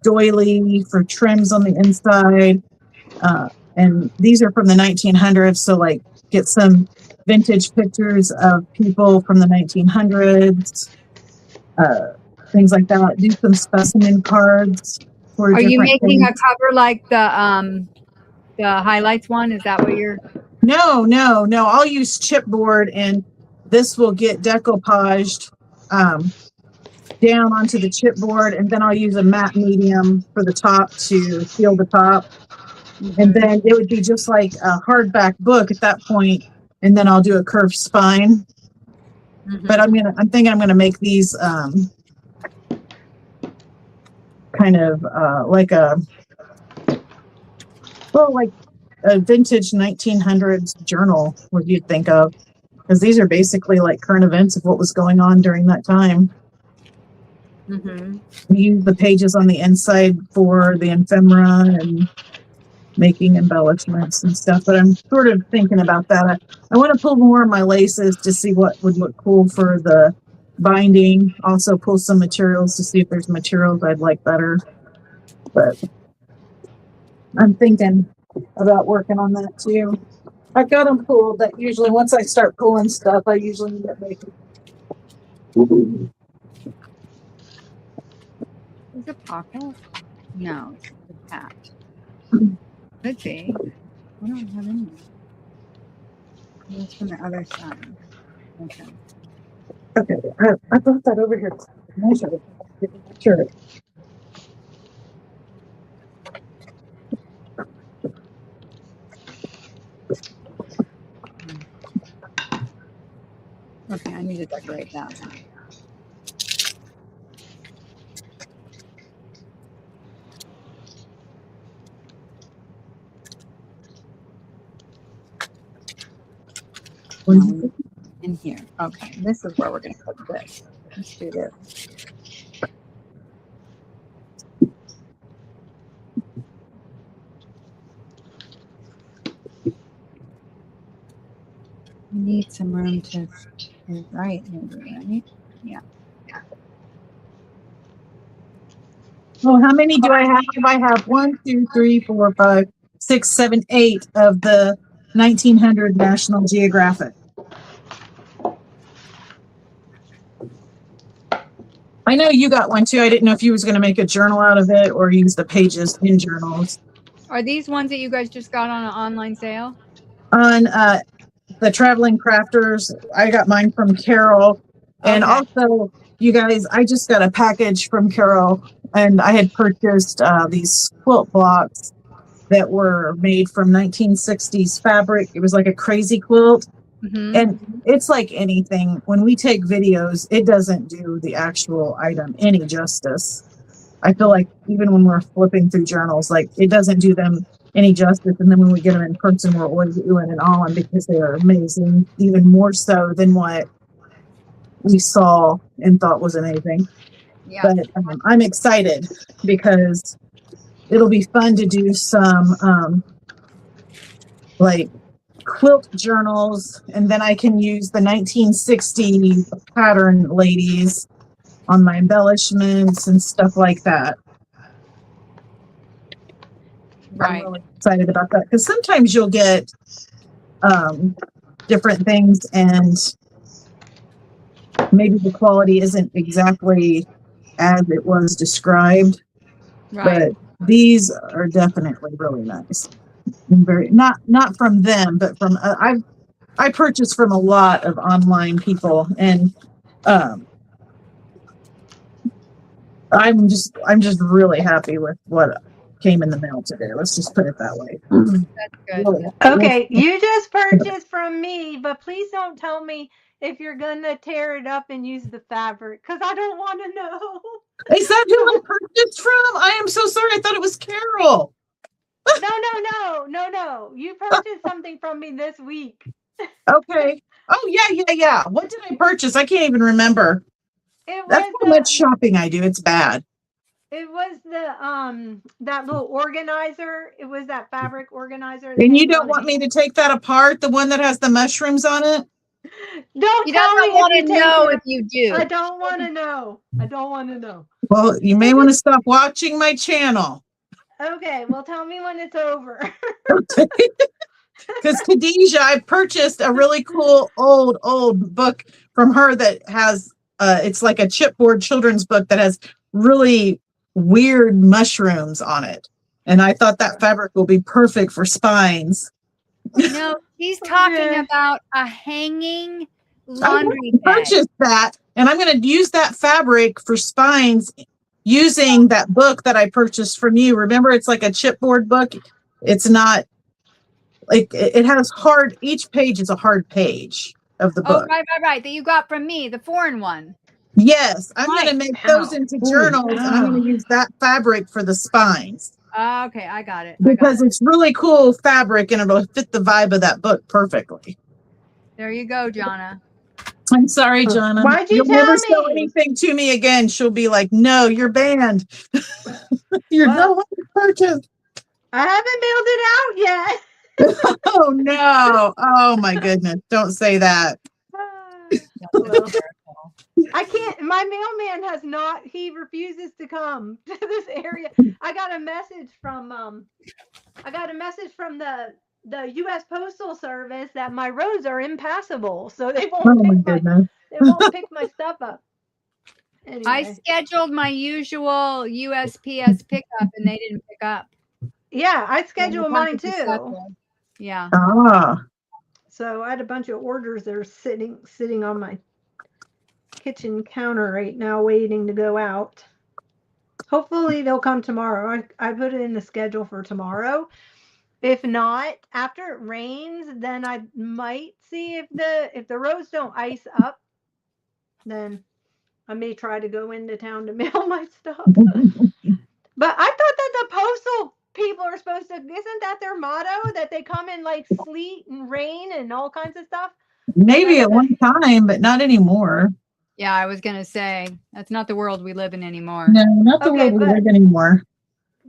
[SPEAKER 3] doily for trims on the inside. And these are from the 1900s. So like get some vintage pictures of people from the 1900s, things like that. Do some specimen cards for
[SPEAKER 1] Are you
[SPEAKER 3] different
[SPEAKER 1] making
[SPEAKER 3] things.
[SPEAKER 1] a cover like the highlights one? Is that what you're?
[SPEAKER 3] No. I'll use chipboard, and this will get decoupaged down onto the chipboard, and then I'll use a matte medium for the top to seal the top. And then it would be just like a hardback book at that point, and then I'll do a curved spine. But I'm thinking I'm gonna make these kind of like a vintage 1900s journal, what you'd think of, because these are basically like current events of what was going on during that time. We use the pages on the inside for the ephemera and making embellishments and stuff, but I'm sort of thinking about that. I want to pull more of my laces to see what would look cool for the binding. Also pull some materials to see if there's materials I'd like better. But I'm thinking about working on that too. I've got them pulled, that usually once I start pulling stuff, I usually end up making.
[SPEAKER 1] Is it pocket? No, it's attached. Could be. I don't have any. It's from the other side. Okay.
[SPEAKER 3] Okay, I brought that over here. Sure.
[SPEAKER 1] Okay, I need to decorate that. No, in here. Okay, this is where we're going to put this. Let's do this. I need some room to write, maybe, right? Yeah.
[SPEAKER 3] Well, how many do I have? I have 1, 2, 3, 4, 5, 6, 7, 8 of the 1900 National Geographic. I know you got one too. I didn't know if you was going to make a journal out of it or use the pages in journals.
[SPEAKER 1] Are these ones that you guys just got on an online sale?
[SPEAKER 3] On the Traveling Crafters, I got mine from Carol. And
[SPEAKER 1] Okay.
[SPEAKER 3] also, you guys, I just got a package from Carol, and I had purchased these quilt blocks that were made from 1960s fabric. It was like a crazy quilt.
[SPEAKER 1] Mm-hmm.
[SPEAKER 3] And it's like anything. When we take videos, it doesn't do the actual item any justice. I feel like even when we're flipping through journals, like it doesn't do them any justice. And then when we get them in person, we're always doing it all on because they are amazing, even more so than what we saw and thought was amazing.
[SPEAKER 1] Yeah.
[SPEAKER 3] But I'm excited because it'll be fun to do some like quilt journals, and then I can use the 1960 pattern ladies on my embellishments and stuff like that.
[SPEAKER 1] Right.
[SPEAKER 3] I'm really excited about that because sometimes you'll get different things and maybe the quality isn't exactly as it was described,
[SPEAKER 1] Right.
[SPEAKER 3] but these are definitely really nice. And very not from them, but from I purchased from a lot of online people, and I'm just really happy with what came in the mail today. Let's just put it that way.
[SPEAKER 1] That's good.
[SPEAKER 3] Really.
[SPEAKER 2] Okay, you just purchased from me, but please don't tell me if you're gonna tear it up and use the fabric, because I don't want to know.
[SPEAKER 3] Is that who I purchased from? I am so sorry. I thought it was Carol.
[SPEAKER 2] No. You purchased something from me this week.
[SPEAKER 3] Okay. Oh yeah. What did I purchase? I can't even remember. That's how much shopping I do. It's bad.
[SPEAKER 2] It was the that little organizer. It was that fabric organizer.
[SPEAKER 3] And you don't want me to take that apart, the one that has the mushrooms on it?
[SPEAKER 2] Don't
[SPEAKER 1] He
[SPEAKER 2] tell me
[SPEAKER 1] doesn't want
[SPEAKER 2] if
[SPEAKER 1] to
[SPEAKER 2] you
[SPEAKER 1] know
[SPEAKER 2] take
[SPEAKER 1] if you do.
[SPEAKER 2] I don't want to know. I don't want to know.
[SPEAKER 3] Well, you may want to stop watching my channel.
[SPEAKER 2] Okay, well, tell me when it's over.
[SPEAKER 3] Because Khadijah, I purchased a really cool old book from her that has it's like a chipboard children's book that has really weird mushrooms on it. And I thought that fabric will be perfect for spines.
[SPEAKER 1] No, he's talking
[SPEAKER 2] Okay.
[SPEAKER 1] about a hanging laundry bag.
[SPEAKER 3] Purchased that, and I'm going to use that fabric for spines using that book that I purchased from you. Remember, it's like a chipboard book. It's not like it has hard, each page is a hard page of the book.
[SPEAKER 1] Oh, right. That you got from me, the foreign one.
[SPEAKER 3] Yes, I'm going to
[SPEAKER 1] Right.
[SPEAKER 3] make those into journals, and I'm going to use that fabric for the spines.
[SPEAKER 1] Okay, I got it.
[SPEAKER 3] Because it's really cool fabric and it'll fit the vibe of that book perfectly.
[SPEAKER 1] There you go, Jonna.
[SPEAKER 3] I'm sorry, Jonna.
[SPEAKER 2] Why'd you
[SPEAKER 3] You'll
[SPEAKER 2] tell
[SPEAKER 3] never
[SPEAKER 2] me?
[SPEAKER 3] sell anything to me again. She'll be like, no, you're banned. You're
[SPEAKER 2] Well,
[SPEAKER 3] no longer purchased.
[SPEAKER 2] I haven't mailed it out yet.
[SPEAKER 3] Oh, no. Oh, my goodness. Don't say that.
[SPEAKER 2] Well, I can't. My mailman has not. He refuses to come to this area. I got a message from the U.S. Postal Service that my roads are impassable, so they
[SPEAKER 3] Oh,
[SPEAKER 2] won't
[SPEAKER 3] my
[SPEAKER 2] pick
[SPEAKER 3] goodness.
[SPEAKER 2] they won't pick my stuff up. Anyway.
[SPEAKER 1] I scheduled my usual USPS pickup and they didn't pick up.
[SPEAKER 2] Yeah, I
[SPEAKER 1] So
[SPEAKER 2] scheduled
[SPEAKER 1] we'll
[SPEAKER 2] mine
[SPEAKER 1] have to
[SPEAKER 2] too.
[SPEAKER 1] schedule. Yeah.
[SPEAKER 3] Ah,
[SPEAKER 2] So I had a bunch of orders that are sitting on my kitchen counter right now, waiting to go out. Hopefully they'll come tomorrow. I put it in the schedule for tomorrow. If not, after it rains, then I might see if the roads don't ice up, then I may try to go into town to mail my stuff. But I thought that the postal people are supposed to, isn't that their motto, that they come in like sleet and rain and all kinds of stuff?
[SPEAKER 3] maybe at one time, but not anymore.
[SPEAKER 1] Yeah, I was going to say, that's not the world we live in anymore.
[SPEAKER 3] No, not the
[SPEAKER 2] Okay,
[SPEAKER 3] world we
[SPEAKER 2] but
[SPEAKER 3] live anymore.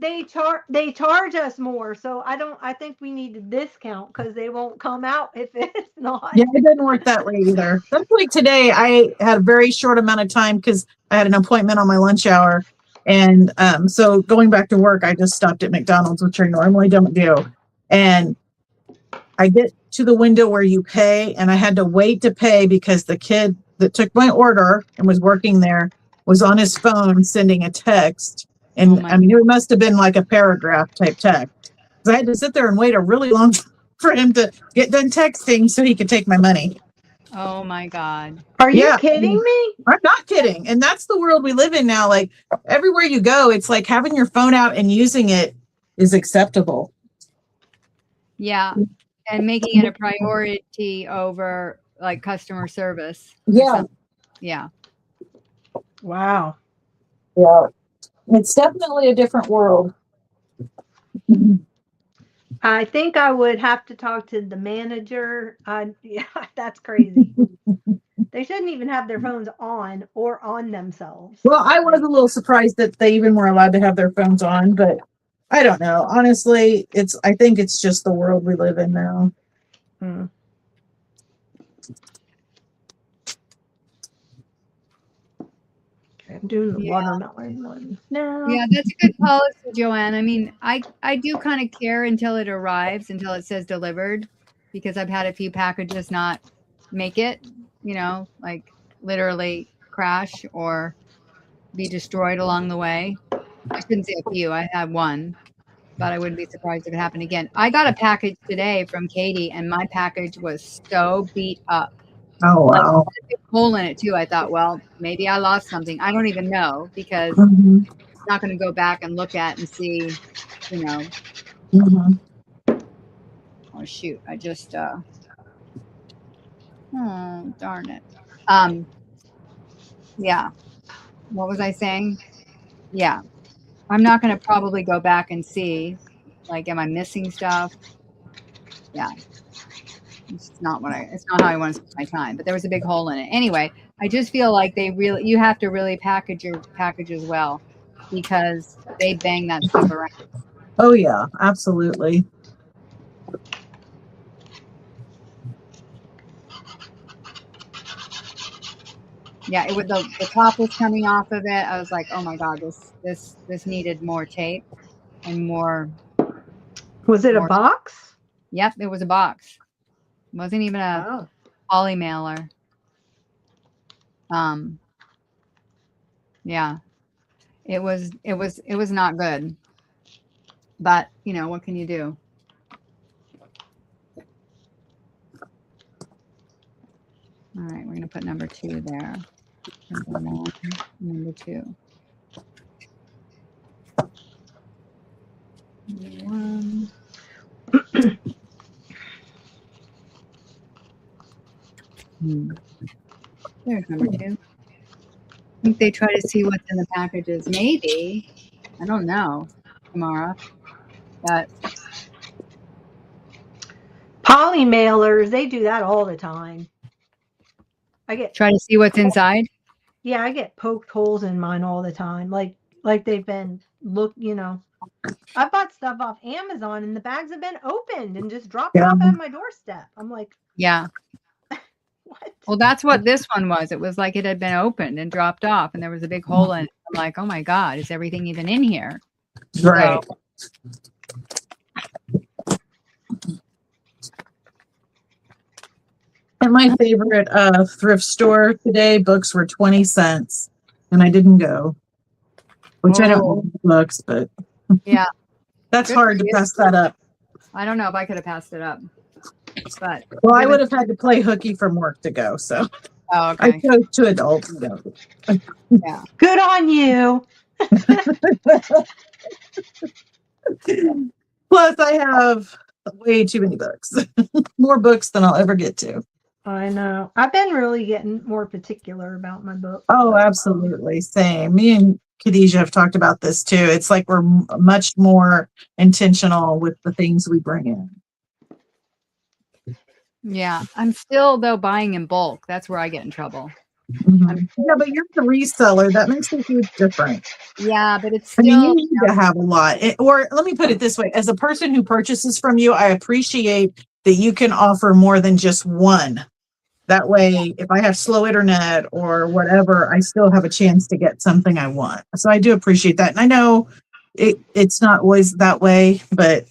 [SPEAKER 2] they charge us more, so I think we need a discount because they won't come out if it's not.
[SPEAKER 3] Yeah, it doesn't work that way either. That's like today. I had a very short amount of time because I had an appointment on my lunch hour, and so going back to work, I just stopped at McDonald's, which I normally don't do, and I get to the window where you pay, and I had to wait to pay because the kid that took my order and was working there was on his phone sending a text. And I mean, it must have been like a paragraph type text. So I had to sit there and wait a really long time for him to get done texting so he could take my money.
[SPEAKER 1] Oh my God.
[SPEAKER 2] Are you kidding me?
[SPEAKER 3] I'm not kidding. And that's the world we live in now. Like everywhere you go, it's like having your phone out and using it is acceptable.
[SPEAKER 1] Yeah. And making it a priority over like customer service.
[SPEAKER 3] Yeah.
[SPEAKER 1] Yeah.
[SPEAKER 2] Wow.
[SPEAKER 3] Yeah. It's definitely a different world.
[SPEAKER 2] I think I would have to talk to the manager. Yeah, that's crazy. They shouldn't even have their phones on or on themselves.
[SPEAKER 3] Well, I was a little surprised that they even were allowed to have their phones on, but I don't know. Honestly, I think it's just the world we live in now.
[SPEAKER 2] Hmm. I'm doing the watermelon one now.
[SPEAKER 1] Yeah, that's a good policy, Joanne. I mean, I do kind of care until it arrives, until it says delivered, because I've had a few packages not make it, like literally crash or be destroyed along the way. I shouldn't say a few. I had one, but I wouldn't be surprised if it happened again. I got a package today from Katie, and my package was so beat up.
[SPEAKER 3] Oh, wow.
[SPEAKER 1] Like, a big hole in it too. I thought, well, maybe I lost something. I don't even know because
[SPEAKER 3] Mhm.
[SPEAKER 1] I'm not going to go back and look at and see,
[SPEAKER 3] Mhm.
[SPEAKER 1] Oh shoot! I just oh darn it. Yeah. What was I saying? Yeah. I'm not going to probably go back and see, like, am I missing stuff? Yeah. It's not how I want to spend my time, but there was a big hole in it. Anyway, I just feel like you have to really package your packages well because they bang that stuff around.
[SPEAKER 3] Oh, yeah, absolutely.
[SPEAKER 1] Yeah, it would the top was coming off of it. I was like, oh my God, this needed more tape and more.
[SPEAKER 2] Was it a box?
[SPEAKER 1] Yep, it was a box. It wasn't even a poly mailer. Yeah. It was not good. But, what can you do? All right, we're going to put number 2 there. Number 2. 1. There's number 2. I think they try to see what's in the packages. Maybe. I don't know, Tamara. But
[SPEAKER 2] poly mailers, they do that all the time.
[SPEAKER 1] Try to see what's inside?
[SPEAKER 2] Yeah, I get poked holes in mine all the time. Like they've been I bought stuff off Amazon and the bags have been opened and just dropped off at my doorstep. I'm like,
[SPEAKER 1] yeah.
[SPEAKER 2] What?
[SPEAKER 1] Well, that's what this one was. It was like it had been opened and dropped off, and there was a big hole in it. I'm like, oh my God, is everything even in here?
[SPEAKER 3] Right.
[SPEAKER 1] So,
[SPEAKER 3] at my favorite thrift store today, books were 20 cents, and I didn't go, which I don't like books, but
[SPEAKER 1] yeah,
[SPEAKER 3] that's hard to pass that up.
[SPEAKER 1] I don't know if I could have passed it up, but
[SPEAKER 3] I would have had to play hooky from work to go, so
[SPEAKER 1] okay.
[SPEAKER 3] I chose to adults.
[SPEAKER 1] Yeah,
[SPEAKER 2] good on you.
[SPEAKER 3] Plus, I have way too many books, more books than I'll ever get to.
[SPEAKER 2] I know. I've been really getting more particular about my books.
[SPEAKER 3] Oh, absolutely. Same. Me and Khadijah have talked about this too. It's like we're much more intentional with the things we bring in.
[SPEAKER 1] Yeah, I'm still though buying in bulk. That's where I get in trouble.
[SPEAKER 3] Mhm. Yeah, but you're the reseller. That makes a huge difference.
[SPEAKER 1] Yeah, but it's
[SPEAKER 3] I mean,
[SPEAKER 1] still,
[SPEAKER 3] you need to have a lot. Or let me put it this way. As a person who purchases from you, I appreciate that you can offer more than just one. That way, if I have slow internet or whatever, I still have a chance to get something I want. So I do appreciate that. And I know it's not always that way, but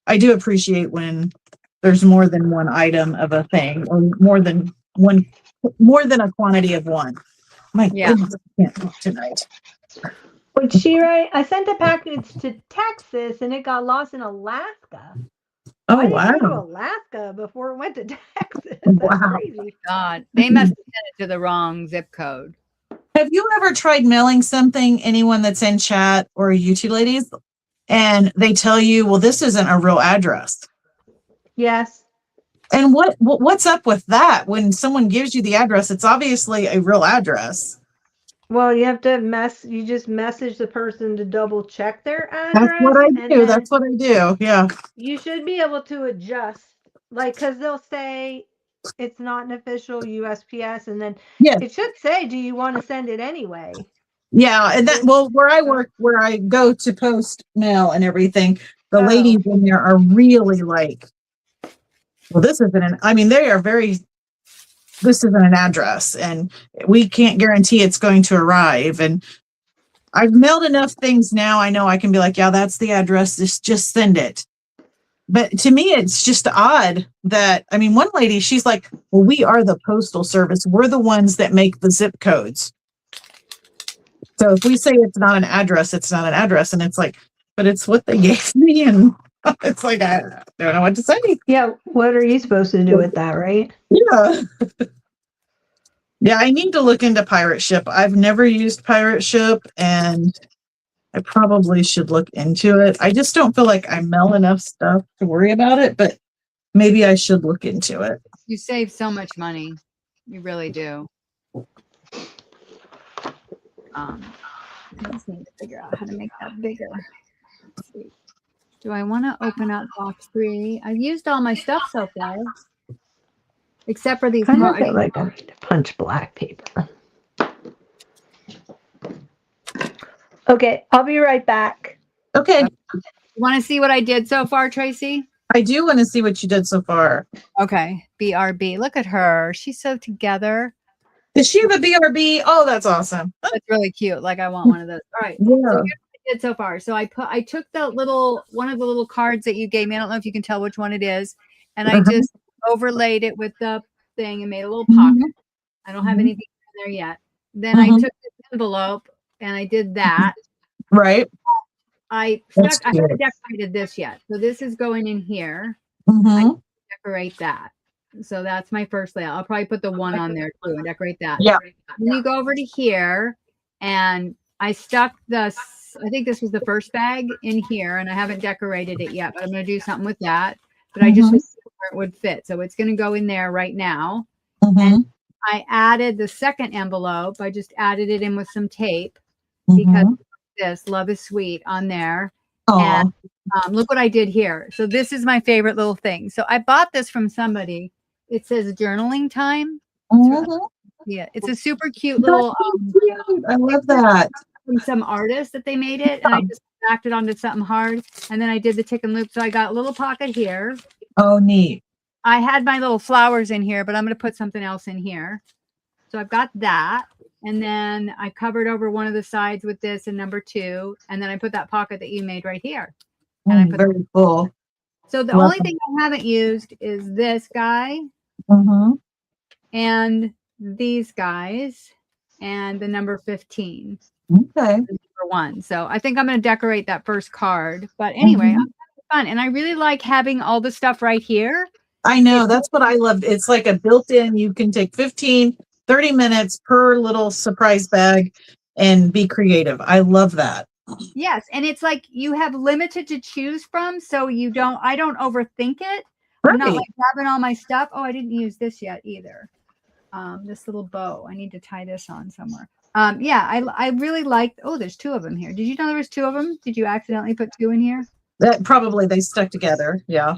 [SPEAKER 3] I do appreciate when there's more than one item of a thing or more than a quantity of one. My
[SPEAKER 1] Yeah.
[SPEAKER 3] goodness, I can't talk tonight.
[SPEAKER 2] Would she write? I sent a package to Texas and it got lost in Alaska.
[SPEAKER 3] Oh,
[SPEAKER 2] Why did it go to
[SPEAKER 3] wow.
[SPEAKER 2] Alaska before it went to Texas? That's
[SPEAKER 3] Wow.
[SPEAKER 2] crazy.
[SPEAKER 1] God, they must have sent it to the wrong zip code.
[SPEAKER 3] Have you ever tried mailing something, anyone that's in chat or you two ladies, and they tell you, well, this isn't a real address?
[SPEAKER 2] Yes.
[SPEAKER 3] And what's up with that? When someone gives you the address, it's obviously a real address.
[SPEAKER 2] Well, you have to you just message the person to double check their
[SPEAKER 3] That's
[SPEAKER 2] address.
[SPEAKER 3] what I
[SPEAKER 2] and
[SPEAKER 3] do.
[SPEAKER 2] then
[SPEAKER 3] That's what I do. Yeah.
[SPEAKER 2] you should be able to adjust, like, because they'll say it's not an official USPS, and then
[SPEAKER 3] Yes.
[SPEAKER 2] it should say, do you want to send it anyway?
[SPEAKER 3] Yeah. And that, well, where I work, where I go to post mail and everything, the ladies in there are really like, well, this isn't I mean, they are very, this isn't an address and we can't guarantee it's going to arrive. And I've mailed enough things now. I know I can be like, yeah, that's the address. Just send it. But to me, it's just odd that, I mean, one lady, she's like, well, we are the postal service. We're the ones that make the zip codes. So if we say it's not an address, it's not an address. And it's like, but it's what they gave me. And it's like, I don't know what to say.
[SPEAKER 2] Yeah. What are you supposed to do with that, right?
[SPEAKER 3] Yeah. Yeah, I need to look into Pirate Ship. I've never used Pirate Ship and I probably should look into it. I just don't feel like I mail enough stuff to worry about it, but maybe I should look into it.
[SPEAKER 1] You save so much money. You really do. I just need to figure out how to make that bigger. Let's see. Do I want to open up box 3? I've used all my stuff so far. Except for these
[SPEAKER 2] I
[SPEAKER 1] cards.
[SPEAKER 2] feel like I need to punch black paper. Okay, I'll be right back.
[SPEAKER 3] Okay.
[SPEAKER 1] You want to see what I did so far, Tracy?
[SPEAKER 3] I do want to see what you did so far.
[SPEAKER 1] Okay. BRB. Look at her. She's so together.
[SPEAKER 3] Does she have a BRB? Oh, that's awesome.
[SPEAKER 1] That's really cute. Like I want one of those. All right.
[SPEAKER 3] Yeah.
[SPEAKER 1] So here's what I did so far. So I took the one of the little cards that you gave me. I don't know if you can tell which one it is. And I just overlaid it with the thing and made a little pocket. I don't have anything in there yet. Then I took this envelope and I did that.
[SPEAKER 3] Right.
[SPEAKER 1] I haven't decorated this yet. So this is going in here. I decorate that. So that's my first layout. I'll probably put the one on there too and decorate that.
[SPEAKER 3] Yeah.
[SPEAKER 1] Then you go over to here and I stuck I think this was the first bag in here and I haven't decorated it yet, but I'm going to do something with that. But I just was where it would fit. So it's going to go in there right now. And I added the second envelope. I just added it in with some tape because this Love is Sweet on there. And look what I did here. So this is my favorite little thing. So I bought this from somebody. It says journaling time. Yeah, it's a super cute little.
[SPEAKER 3] I love that.
[SPEAKER 1] From some artist that they made it, and I just backed it onto something hard, and then I did the tick and loop. So I got a little pocket here.
[SPEAKER 3] Oh, neat.
[SPEAKER 1] I had my little flowers in here, but I'm going to put something else in here. So I've got that. And then I covered over one of the sides with this and number 2. And then I put that pocket that you made right here. And I put
[SPEAKER 3] very cool.
[SPEAKER 1] So the only thing I haven't used is this guy and these guys and the number 15.
[SPEAKER 3] Okay.
[SPEAKER 1] Number 1. So I think I'm going to decorate that first card. But anyway, I'm having fun. And I really like having all the stuff right here.
[SPEAKER 3] I know. That's what I love. It's like a built-in, you can take 15, 30 minutes per little surprise bag and be creative. I love that.
[SPEAKER 1] Yes. And it's like you have limited to choose from. So I don't overthink it.
[SPEAKER 3] Right.
[SPEAKER 1] I'm not like grabbing all my stuff. Oh, I didn't use this yet either. This little bow. I need to tie this on somewhere. Yeah, I really liked, there's 2 of them here. Did you know there was 2 of them? Did you accidentally put 2 in here?
[SPEAKER 3] That probably they stuck together. Yeah.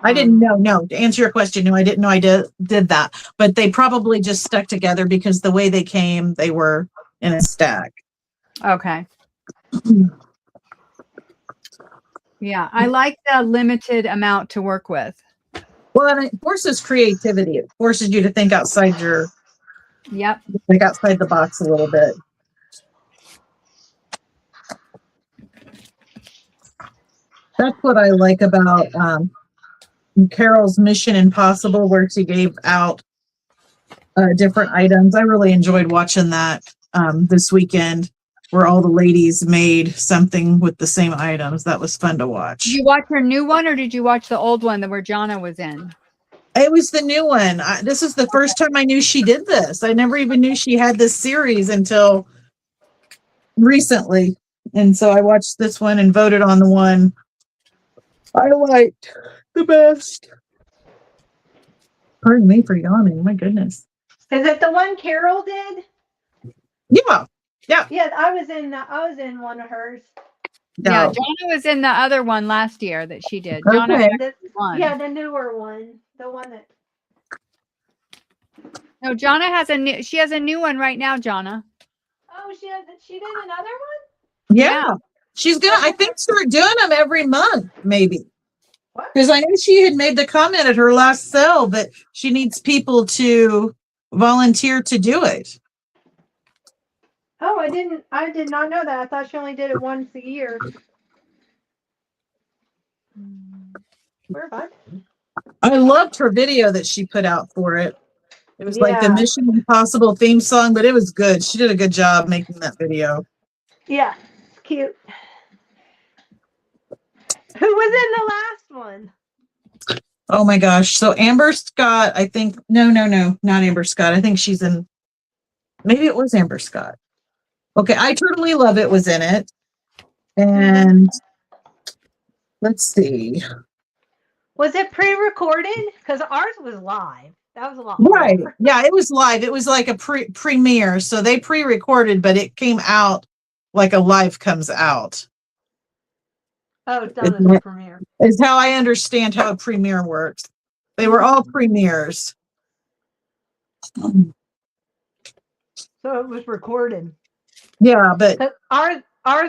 [SPEAKER 3] I didn't know. No, to answer your question, no, I didn't know I did that. But they probably just stuck together because the way they came, they were in a stack.
[SPEAKER 1] Okay. Yeah, I like the limited amount to work with.
[SPEAKER 3] Well, and it forces creativity. It forces you to think outside
[SPEAKER 1] Yep.
[SPEAKER 3] like outside the box a little bit. That's what I like about Carol's Mission Impossible, where she gave out different items. I really enjoyed watching that this weekend, where all the ladies made something with the same items. That was fun to watch.
[SPEAKER 1] Did you watch her new one, or did you watch the old one that where Jonna was in?
[SPEAKER 3] It was the new one. This is the first time I knew she did this. I never even knew she had this series until recently. And so I watched this one and voted on the one I liked the best. Pardon me for yawning. My goodness.
[SPEAKER 2] Is it the one Carol did?
[SPEAKER 3] Yeah. Yeah.
[SPEAKER 2] Yeah, I was in one of hers.
[SPEAKER 3] No.
[SPEAKER 1] Yeah, Jonna was in the other one last year that she did.
[SPEAKER 3] Okay.
[SPEAKER 1] Jonna won.
[SPEAKER 2] Yeah, the newer one. The one that.
[SPEAKER 1] No, Jonna has a new. She has a new one right now, Jonna.
[SPEAKER 2] Oh, she did another one?
[SPEAKER 3] Yeah. She's gonna, I think, start doing them every month, maybe.
[SPEAKER 2] What?
[SPEAKER 3] Because I know she had made the comment at her last sale that she needs people to volunteer to do it.
[SPEAKER 2] Oh, I did not know that. I thought she only did it once a year. Where am I?
[SPEAKER 3] I loved her video that she put out for it. It was like the
[SPEAKER 2] Yeah.
[SPEAKER 3] Mission Impossible theme song, but it was good. She did a good job making that video.
[SPEAKER 2] Yeah, cute. Who was in the last one?
[SPEAKER 3] Oh my gosh. So Amber Scott, I think, no, not Amber Scott. I think she's in, maybe it was Amber Scott. Okay, I Totally Love It was in it. And let's see.
[SPEAKER 2] Was it pre-recorded? Because ours was live. That was a lot.
[SPEAKER 3] Right.
[SPEAKER 2] More.
[SPEAKER 3] Yeah, it was live. It was like a premiere. So they pre-recorded, but it came out like a live comes out.
[SPEAKER 2] Oh, it's done as a premiere.
[SPEAKER 3] Is how I understand how a premiere works. They were all premieres.
[SPEAKER 2] So it was recorded.
[SPEAKER 3] Yeah, but
[SPEAKER 2] ours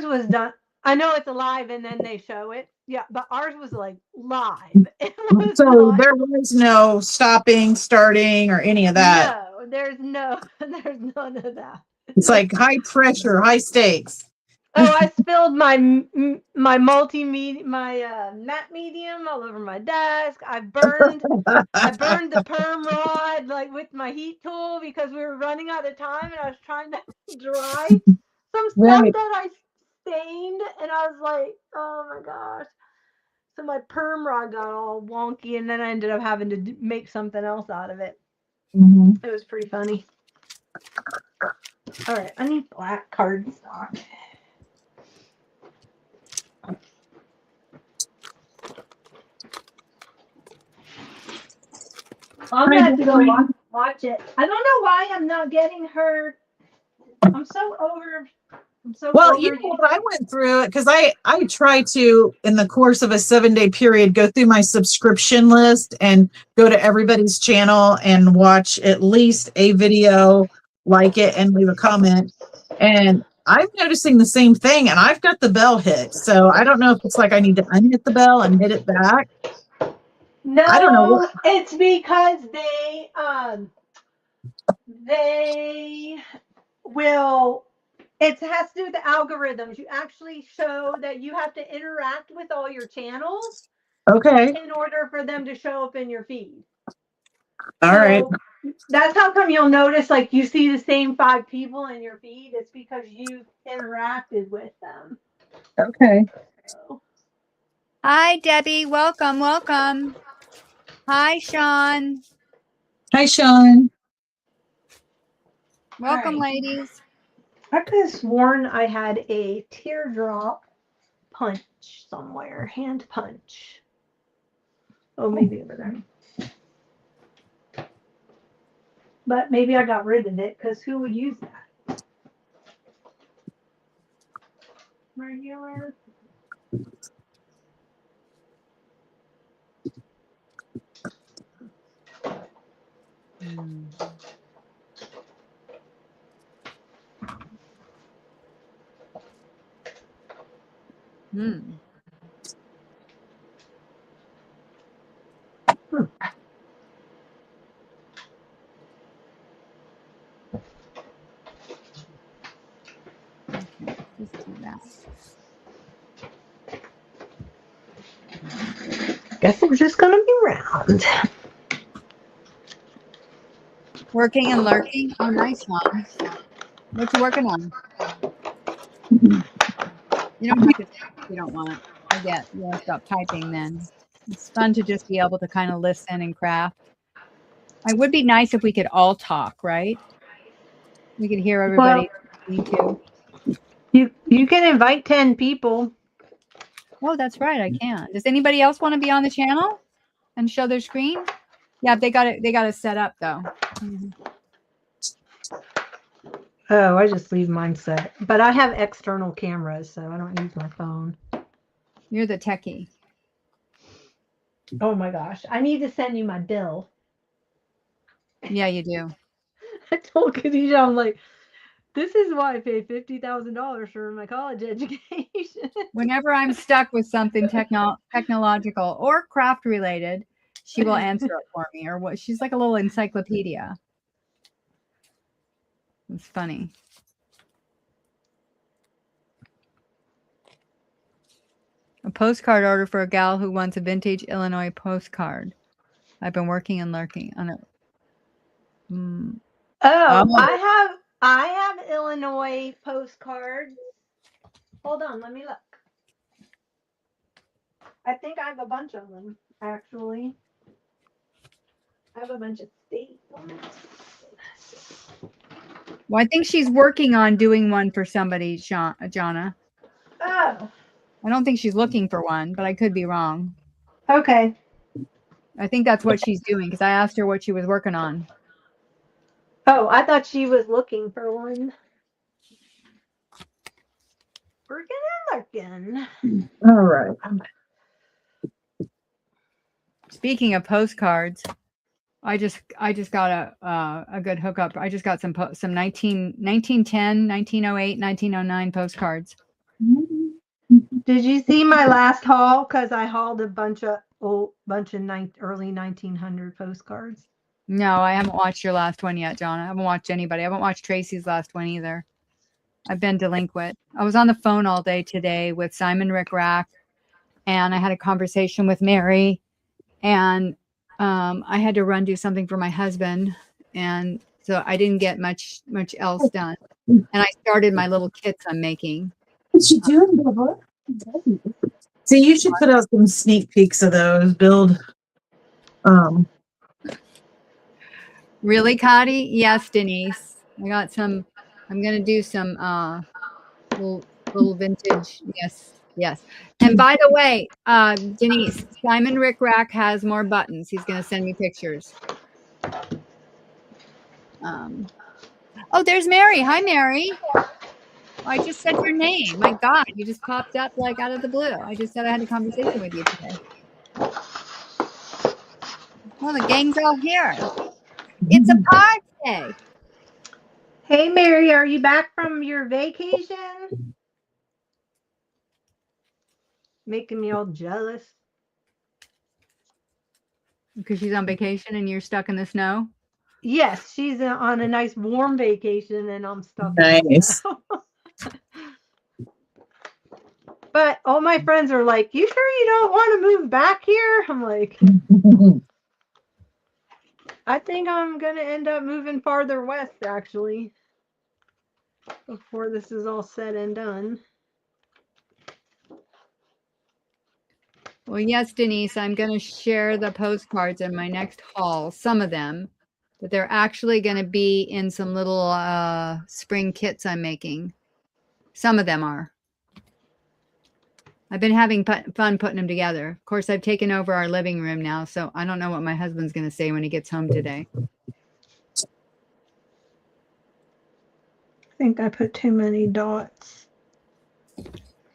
[SPEAKER 2] was done. I know it's live and then they show it. Yeah, but ours was like live.
[SPEAKER 3] So there was no stopping, starting, or any of that.
[SPEAKER 2] No, there's none of that.
[SPEAKER 3] It's like high pressure, high stakes.
[SPEAKER 2] Oh, I spilled my multimedia, my matte medium all over my desk. I burned the perm rod like with my heat tool because we were running out of time and I was trying to dry some stuff that I stained, and I was like, oh my gosh. So my perm rod got all wonky, and then I ended up having to make something else out of it.
[SPEAKER 3] Mm-hmm.
[SPEAKER 2] It was pretty funny. All right, I need black cardstock. I'm gonna have to go watch it. I don't know why I'm not getting her. I'm so over.
[SPEAKER 3] Well, you know what, I went through it because I try to, in the course of a 7-day period, go through my subscription list and go to everybody's channel and watch at least a video, like it, and leave a comment. And I'm noticing the same thing, and I've got the bell hit. So I don't know if it's like I need to unhit the bell and hit it back.
[SPEAKER 2] No,
[SPEAKER 3] I don't know.
[SPEAKER 2] It's because they will. It has to do with the algorithms. You actually show that you have to interact with all your channels.
[SPEAKER 3] Okay.
[SPEAKER 2] In order for them to show up in your feed.
[SPEAKER 3] All right.
[SPEAKER 2] That's how come you'll notice like you see the same 5 people in your feed. It's because you've interacted with them.
[SPEAKER 3] Okay.
[SPEAKER 2] So.
[SPEAKER 1] Hi, Debbie. Welcome. Hi, Sean.
[SPEAKER 3] Hi, Sean.
[SPEAKER 1] Welcome, ladies.
[SPEAKER 2] I could have sworn I had a teardrop punch somewhere, hand punch. Oh, maybe over there. But maybe I got rid of it because who would use that? Regular.
[SPEAKER 1] Hmm. Okay, let's do that.
[SPEAKER 2] Guess we're just gonna be round.
[SPEAKER 1] Working and lurking. Oh, nice one. What you working on? You don't have to type if you don't want. I get you want to stop typing then. It's fun to just be able to kind of listen and craft. It would be nice if we could all talk, right? We could hear everybody too.
[SPEAKER 2] You can invite 10 people.
[SPEAKER 1] Oh, that's right. I can. Does anybody else want to be on the channel and show their screen? Yeah, they got it. They got it set up though.
[SPEAKER 2] Oh, I just leave mine set. But I have external cameras, so I don't use my phone.
[SPEAKER 1] You're the techie.
[SPEAKER 2] Oh my gosh. I need to send you my bill.
[SPEAKER 1] Yeah, you do.
[SPEAKER 2] I told Khadijah, I'm like, this is why I paid $50,000 for my college education.
[SPEAKER 1] Whenever I'm stuck with something technological or craft related, she will answer it for me, or what? She's like a little encyclopedia. It's funny. A postcard order for a gal who wants a vintage Illinois postcard. I've been working and lurking on it.
[SPEAKER 2] I have Illinois postcards. Hold on, let me look. I think I have a bunch of them, actually. I have a bunch of state ones.
[SPEAKER 1] Well, I think she's working on doing one for somebody, Jonna.
[SPEAKER 2] Oh.
[SPEAKER 1] I don't think she's looking for one, but I could be wrong.
[SPEAKER 2] Okay.
[SPEAKER 1] I think that's what she's doing because I asked her what she was working on.
[SPEAKER 2] Oh, I thought she was looking for one. Working and looking.
[SPEAKER 3] All right.
[SPEAKER 1] Speaking of postcards, I just got a good hookup. I just got some 1910, 1908, 1909 postcards.
[SPEAKER 2] Did you see my last haul? Because I hauled a bunch of early 1900 postcards.
[SPEAKER 1] No, I haven't watched your last one yet, John. I haven't watched anybody. I haven't watched Tracy's last one either. I've been delinquent. I was on the phone all day today with Simon Rick Rack, and I had a conversation with Mary, and I had to run do something for my husband, and so I didn't get much else done. And I started my little kits I'm making.
[SPEAKER 3] What you doing, Bubba? See, you should put out some sneak peeks of those. Build.
[SPEAKER 1] Really, Chatty? Yes, Denise. I got some. I'm gonna do some little vintage. Yes. And by the way, Denise, Simon Rick Rack has more buttons. He's gonna send me pictures. Oh, there's Mary. Hi, Mary. I just said your name. My God, you just popped up like out of the blue. I just said I had a conversation with you today. Well, the gang's all here. It's a party.
[SPEAKER 2] Hey, Mary, are you back from your vacation? Making me all jealous.
[SPEAKER 1] Because she's on vacation and you're stuck in the snow?
[SPEAKER 2] Yes, she's on a nice warm vacation and I'm stuck.
[SPEAKER 3] Nice.
[SPEAKER 2] But all my friends are like, you sure you don't want to move back here? I'm like, I think I'm going to end up moving farther west, actually, before this is all said and done.
[SPEAKER 1] Well, yes, Denise, I'm going to share the postcards in my next haul, some of them, but they're actually going to be in some little spring kits I'm making. Some of them are. I've been having fun putting them together. Of course, I've taken over our living room now, so I don't know what my husband's going to say when he gets home today.
[SPEAKER 2] I think I put too many dots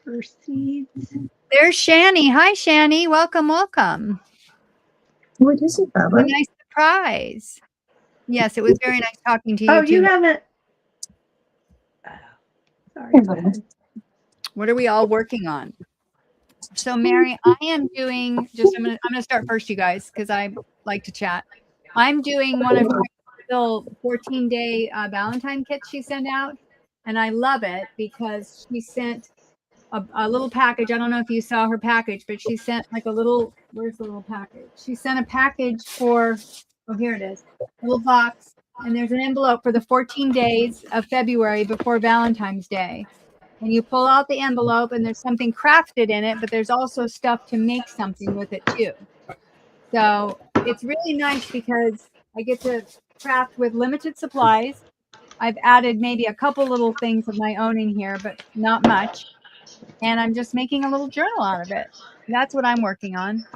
[SPEAKER 2] for seeds.
[SPEAKER 1] There's Shani. Hi, Shani. Welcome, welcome.
[SPEAKER 3] What is it, Bubba?
[SPEAKER 1] A nice surprise. Yes, it was very nice talking to you
[SPEAKER 2] Oh,
[SPEAKER 1] too.
[SPEAKER 2] you haven't. Sorry. Go ahead.
[SPEAKER 1] What are we all working on? So Mary, I am doing I'm gonna start first, you guys, because I like to chat. I'm doing one of her little 14-day Valentine kits she sent out, and I love it because she sent a little package. I don't know if you saw her package, but she sent like a little. Where's the little package? She sent a package for. Oh, here it is. A little box, and there's an envelope for the 14 days of February before Valentine's Day. And you pull out the envelope and there's something crafted in it, but there's also stuff to make something with it too. So it's really nice because I get to craft with limited supplies. I've added maybe a couple little things of my own in here, but not much. And I'm just making a little journal out of it. That's what I'm working on.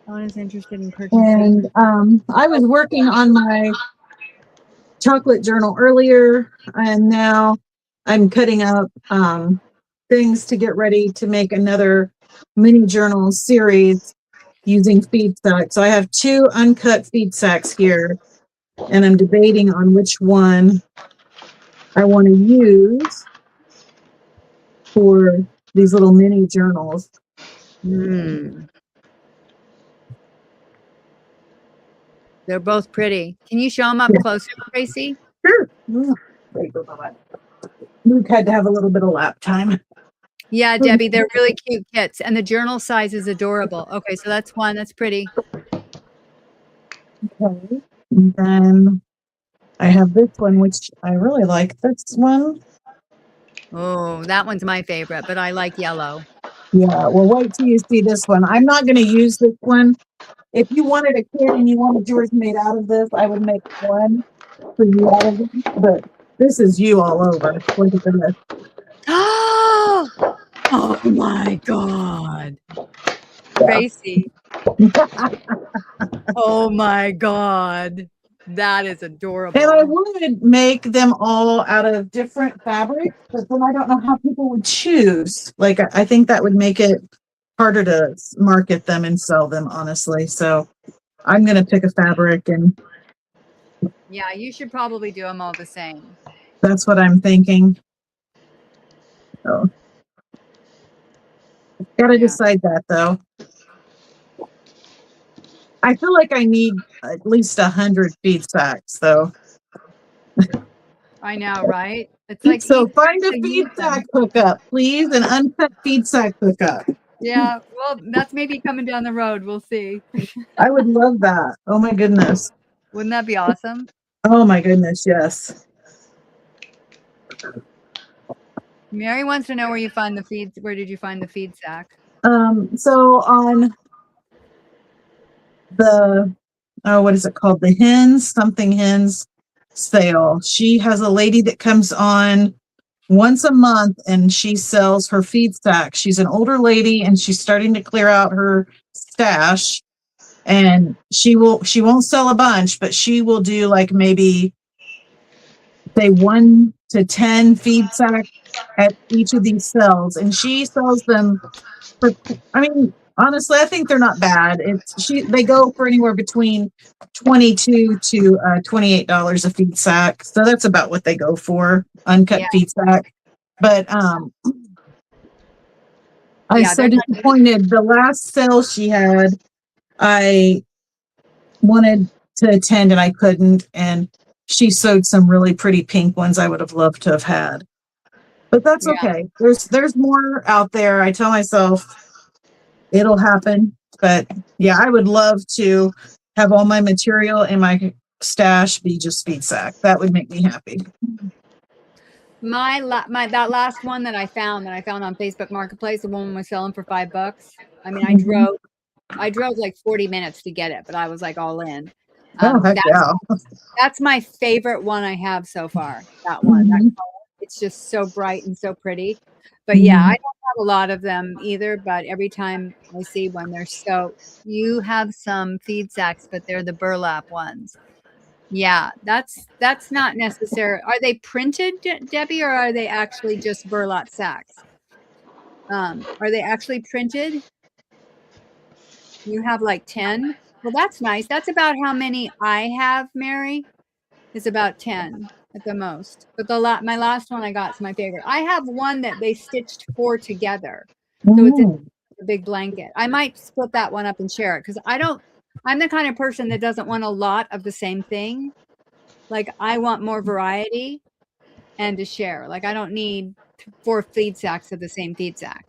[SPEAKER 1] Someone is interested in purchasing.
[SPEAKER 3] And I was working on my chocolate journal earlier, and now I'm cutting up things to get ready to make another mini journal series using feed sacks. So I have 2 uncut feed sacks here, and I'm debating on which one I want to use for these little mini journals.
[SPEAKER 1] They're both pretty. Can you show them up closer, Tracy?
[SPEAKER 3] Sure. Luke had to have a little bit of lap time.
[SPEAKER 1] Yeah, Debbie, they're really cute kits, and the journal size is adorable. Okay, so that's one. That's pretty.
[SPEAKER 3] Okay. And then I have this one, which I really like this one.
[SPEAKER 1] Oh, that one's my favorite, but I like yellow.
[SPEAKER 3] Yeah, well, wait till you see this one. I'm not going to use this one. If you wanted a kit and you wanted yours made out of this, I would make one for you out of it. But this is you all over. Look at this.
[SPEAKER 1] Oh my God. Tracy. Oh my God. That is adorable.
[SPEAKER 3] And I would make them all out of different fabrics, but then I don't know how people would choose. Like, I think that would make it harder to market them and sell them, honestly. So I'm going to pick a fabric, and
[SPEAKER 1] yeah, you should probably do them all the same.
[SPEAKER 3] that's what I'm thinking. So gotta decide that, though. I feel like I need at least 100 feed sacks, though.
[SPEAKER 1] I know, right? It's like,
[SPEAKER 3] so find a feed sack hookup, please, an uncut feed sack hookup.
[SPEAKER 1] Yeah, well, that's maybe coming down the road. We'll see.
[SPEAKER 3] I would love that. Oh my goodness.
[SPEAKER 1] Wouldn't that be awesome?
[SPEAKER 3] Oh my goodness, yes.
[SPEAKER 1] Mary wants to know where you find the feeds. Where did you find the feed sack?
[SPEAKER 3] So on the what is it called? The something hens sale. She has a lady that comes on once a month and she sells her feed sack. She's an older lady and she's starting to clear out her stash, and she won't sell a bunch, but she will do like maybe say 1 to 10 feed sacks at each of these cells, and she sells them for, I mean, honestly, I think they're not bad. They go for anywhere between $22 to $28 a feed sack. So that's about what they go for, uncut feed sack. But I'm so disappointed. The last sale she had, I wanted to attend and I couldn't. And she sewed some really pretty pink ones I would have loved to have had. But that's okay. There's more out there. I tell myself it'll happen. But yeah, I would love to have all my material in my stash be just feed sack. That would make me happy.
[SPEAKER 1] That last one that I found on Facebook Marketplace, the one was selling for $5. I mean, I drove like 40 minutes to get it, but I was like all in. That's my favorite one I have so far. That one. That color. It's just so bright and so pretty. But yeah, I don't have a lot of them either, but every time I see one, you have some feed sacks, but they're the burlap ones. Yeah, that's not necessary. Are they printed, Debbie, or are they actually just burlap sacks? Are they actually printed? You have like 10? Well, that's nice. That's about how many I have, Mary. It's about 10 at the most. But my last one I got is my favorite. I have one that they stitched 4 together. So it's a big blanket. I might split that one up and share it because I'm the kind of person that doesn't want a lot of the same thing. Like I want more variety and to share. Like I don't need 4 feed sacks of the same feed sack.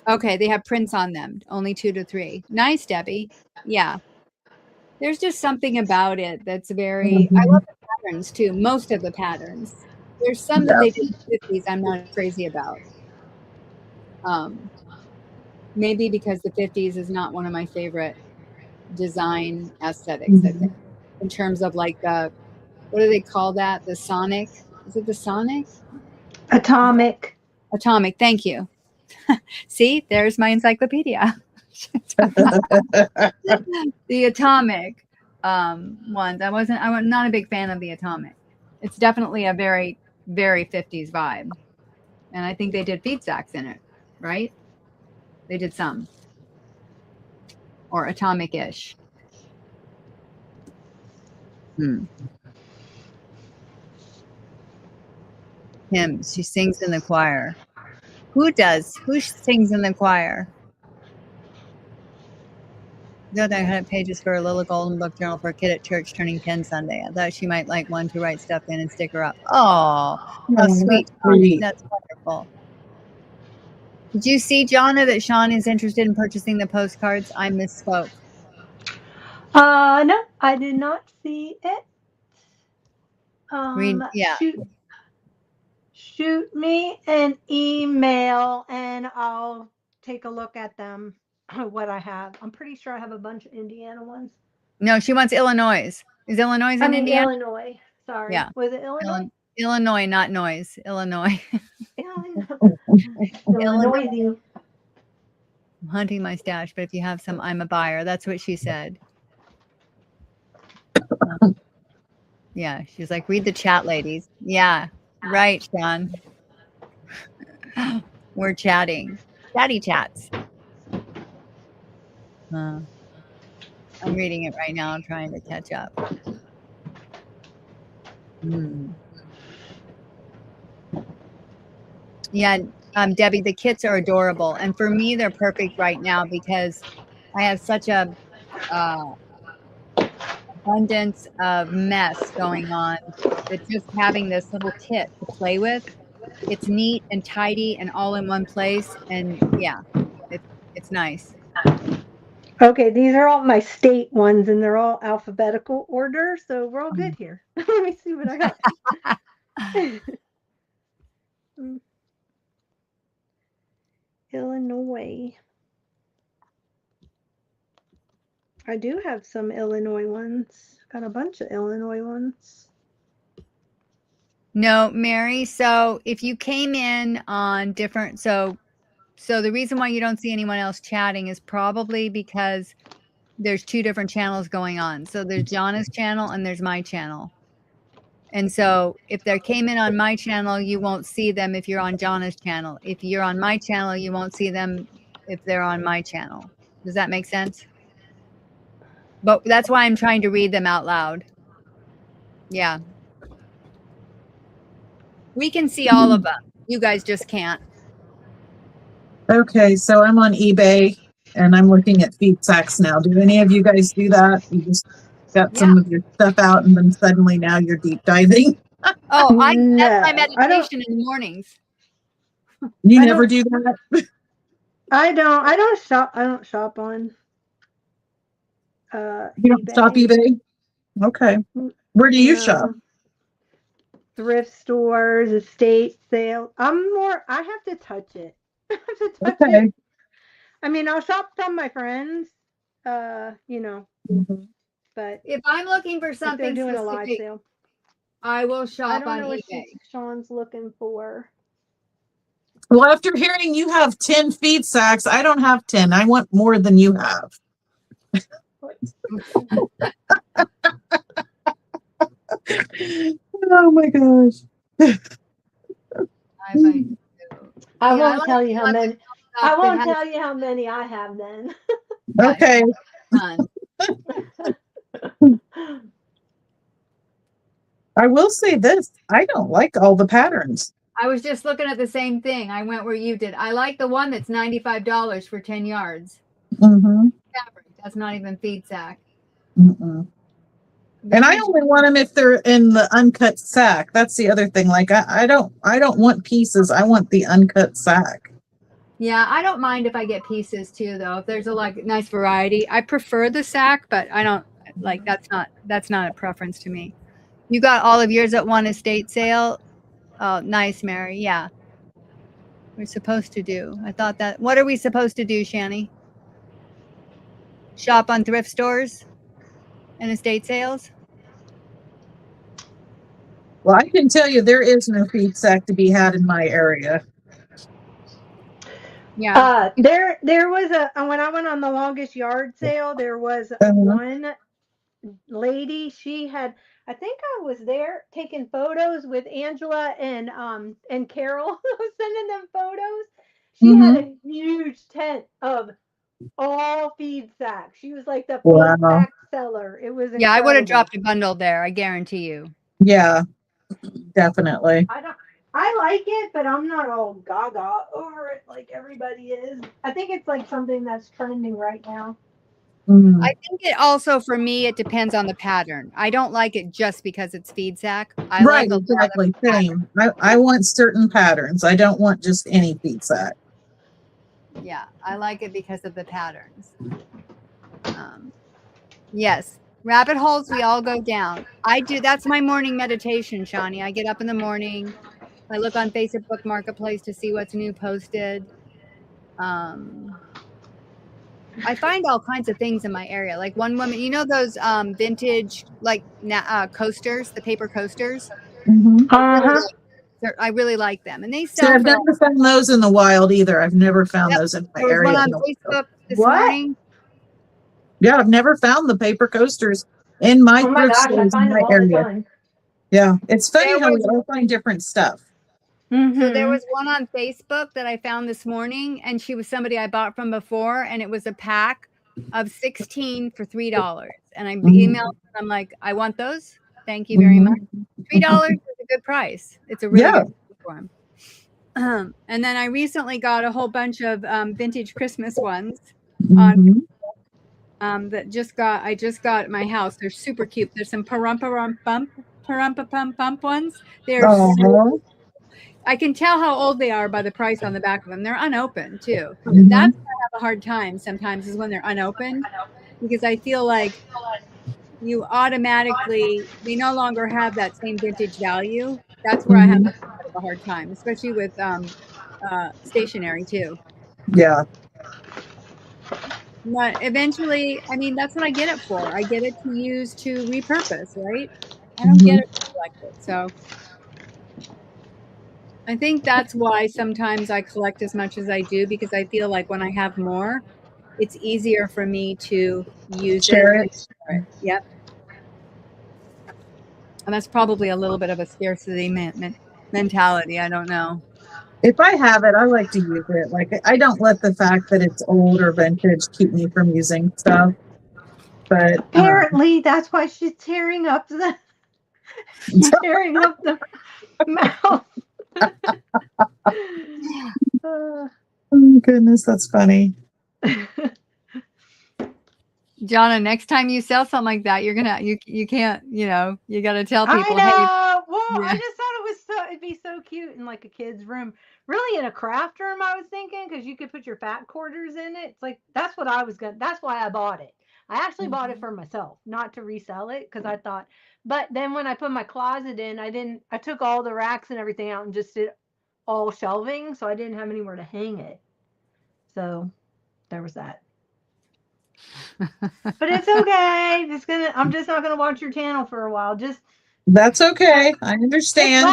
[SPEAKER 1] Okay, they have prints on them. Only 2 to 3. Nice, Debbie. Yeah. There's just something about it that's very, I love the patterns too. Most of the patterns. There's some that they did in the 50s I'm not crazy about. Maybe because the 50s is not one of my favorite design aesthetics, I think. In terms of like what do they call that? The sonic? Is it the sonic?
[SPEAKER 2] Atomic.
[SPEAKER 1] Atomic, thank you. See, there's my encyclopedia. The atomic ones. I'm not a big fan of the atomic. It's definitely a very, very 50s vibe. And I think they did feed sacks in it, right? They did some. Or atomic-ish. Hymns. She sings in the choir. Who does? Who sings in the choir? The other 100 pages for a Lila Golden Book Journal for a kid at church turning 10 Sunday. I thought she might like one to write stuff in and stick her up. Oh, how sweet. That's wonderful. Did you see, Jonna, that Sean is interested in purchasing the postcards? I misspoke.
[SPEAKER 2] No, I did not see it.
[SPEAKER 1] Yeah.
[SPEAKER 2] Shoot me an email and I'll take a look at them. What I have. I'm pretty sure I have a bunch of Indiana ones.
[SPEAKER 1] No, she wants Illinois. Is Illinois in Indiana?
[SPEAKER 2] Illinois. Sorry.
[SPEAKER 1] Yeah.
[SPEAKER 2] Was it Illinois?
[SPEAKER 1] Illinois, not noise. Illinois.
[SPEAKER 2] Illinois.
[SPEAKER 1] I'm hunting my stash, but if you have some, I'm a buyer. That's what she said. Yeah, she's like, read the chat, ladies. Yeah, right, Sean. We're chatting. Chatty chats. I'm reading it right now. I'm trying to catch up. Yeah, Debbie, the kits are adorable. And for me, they're perfect right now because I have such a abundance of mess going on that just having this little kit to play with, it's neat and tidy and all in one place. And yeah, it's nice.
[SPEAKER 2] Okay, these are all my state ones and they're all alphabetical order, so we're all good here. Let me see what I got. Illinois. I do have some Illinois ones. Got a bunch of Illinois ones.
[SPEAKER 1] No, Mary. So if you came in on different, so the reason why you don't see anyone else chatting is probably because there's 2 different channels going on. So there's Jonna's channel and there's my channel. And so if they came in on my channel, you won't see them if you're on Jonna's channel. If you're on my channel, you won't see them if they're on my channel. Does that make sense? But that's why I'm trying to read them out loud. Yeah. We can see all of them. You guys just can't.
[SPEAKER 3] Okay, so I'm on eBay and I'm looking at feed sacks now. Do any of you guys do that? You just got some of your stuff out and then suddenly now you're deep diving?
[SPEAKER 1] Oh, that's my meditation in the mornings.
[SPEAKER 3] You never do that?
[SPEAKER 2] I don't shop on
[SPEAKER 3] you don't shop eBay? Okay. Where do you shop?
[SPEAKER 2] Thrift stores, estate sales. I have to touch it. It. I mean, I'll shop from my friends, but
[SPEAKER 1] if I'm looking for something
[SPEAKER 2] doing
[SPEAKER 1] specific,
[SPEAKER 2] a live sale,
[SPEAKER 1] I will shop on
[SPEAKER 2] eBay.
[SPEAKER 1] What
[SPEAKER 2] Sean's looking for.
[SPEAKER 3] Well, after hearing you have 10 feed sacks, I don't have 10. I want more than you have. Oh my gosh.
[SPEAKER 2] I won't tell you how many. I won't tell you how many I have then.
[SPEAKER 3] Okay.
[SPEAKER 1] Done.
[SPEAKER 3] I will say this. I don't like all the patterns.
[SPEAKER 1] I was just looking at the same thing. I went where you did. I like the one that's $95 for 10 yards.
[SPEAKER 3] Mm-hmm.
[SPEAKER 1] Fabric. That's not even feed sack.
[SPEAKER 3] Mm-mm. And I only want them if they're in the uncut sack. That's the other thing. Like I don't want pieces. I want the uncut sack.
[SPEAKER 1] Yeah, I don't mind if I get pieces too, though. If there's a nice variety, I prefer the sack, but I don't like that's not a preference to me. You got all of yours at one estate sale. Oh, nice, Mary. Yeah, we're supposed to do. I thought that. What are we supposed to do, Shani? Shop on thrift stores and estate sales.
[SPEAKER 3] Well, I can tell you there is no feed sack to be had in my area.
[SPEAKER 1] Yeah.
[SPEAKER 2] There was when I went on the longest yard sale, there was one lady. She had, I think I was there taking photos with Angela and Carol. I was sending them photos. She had a huge tent of all feed sacks. She was like the feed sack seller. It was incredible.
[SPEAKER 1] I would have dropped a bundle there. I guarantee you.
[SPEAKER 3] Yeah, definitely.
[SPEAKER 2] I like it, but I'm not all gaga over it like everybody is. I think it's like something that's trending right now.
[SPEAKER 1] I think it also, for me, it depends on the pattern. I don't like it just because it's feed sack.
[SPEAKER 3] Right, exactly. Same. I want certain patterns. I don't want just any feed sack.
[SPEAKER 1] Yeah, I like it because of the patterns. Yes, rabbit holes, we all go down. I do. That's my morning meditation, Shani. I get up in the morning. I look on Facebook Marketplace to see what's new posted. I find all kinds of things in my area. Like one woman, you know those vintage coasters, the paper coasters. I really like them, and they sell.
[SPEAKER 3] I've never found those in the wild either. I've never found those in my area.
[SPEAKER 1] There was one on Facebook this morning.
[SPEAKER 3] Yeah, I've never found the paper coasters in my thrift stores in my area. Yeah, it's funny how we all find different stuff.
[SPEAKER 1] So there was one on Facebook that I found this morning, and she was somebody I bought from before, and it was a pack of 16 for $3. And I emailed her, I'm like, I want those. Thank you very much. $3 is a good price. It's a really good price for them. And then I recently got a whole bunch of vintage Christmas ones on that I just got at my house. They're super cute. There's some Parumpa-Pump ones. They're so, I can tell how old they are by the price on the back of them. They're unopened too. That's where I have a hard time sometimes, is when they're unopened, because I feel like you automatically, they no longer have that same vintage value. That's where I have a hard time, especially with stationery too.
[SPEAKER 3] Yeah.
[SPEAKER 1] But eventually, I mean, that's what I get it for. I get it to use to repurpose, right? I don't get it to collect it. So I think that's why sometimes I collect as much as I do, because I feel like when I have more, it's easier for me to use it. Yep. And that's probably a little bit of a scarcity mentality. I don't know.
[SPEAKER 3] If I have it, I like to use it. Like, I don't let the fact that it's old or vintage keep me from using stuff. But
[SPEAKER 2] apparently, that's why she's tearing up the mouth.
[SPEAKER 3] Oh goodness, that's funny.
[SPEAKER 2] Jonna,
[SPEAKER 1] next time you sell something like that, you're gonna you can't, you gotta tell people.
[SPEAKER 2] I know. Well, I just thought it'd be so cute in like a kid's room. Really, in a craft room, I was thinking, because you could put your fat quarters in it. It's like, that's what I was gonna. That's why I bought it. I actually bought it for myself, not to resell it, because I thought. But then when I put my closet in, I took all the racks and everything out and just did all shelving, so I didn't have anywhere to hang it. So there was that. But it's okay. I'm just not gonna watch your channel for a while.
[SPEAKER 3] That's okay. I understand.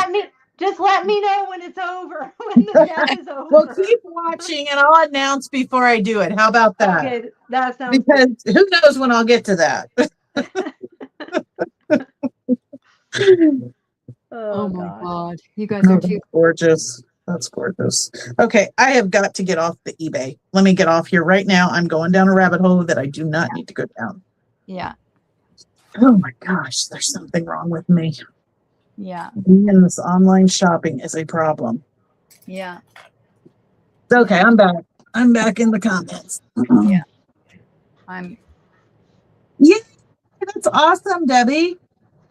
[SPEAKER 2] Just let me know when it's over. When the chat is over.
[SPEAKER 3] Well, keep watching, and I'll announce before I do it. How about that?
[SPEAKER 2] Okay, that sounds
[SPEAKER 3] because good. Who knows when I'll get to that?
[SPEAKER 1] Oh my God, you guys are too
[SPEAKER 3] gorgeous. That's gorgeous. Okay, I have got to get off the eBay. Let me get off here right now. I'm going down a rabbit hole that I do not need to go down.
[SPEAKER 1] Yeah.
[SPEAKER 3] Oh my gosh, there's something wrong with me.
[SPEAKER 1] Yeah.
[SPEAKER 3] And this online shopping is a problem.
[SPEAKER 1] Yeah.
[SPEAKER 3] Okay, I'm back. I'm back in the comments.
[SPEAKER 1] Yeah.
[SPEAKER 3] Yeah, that's awesome, Debbie.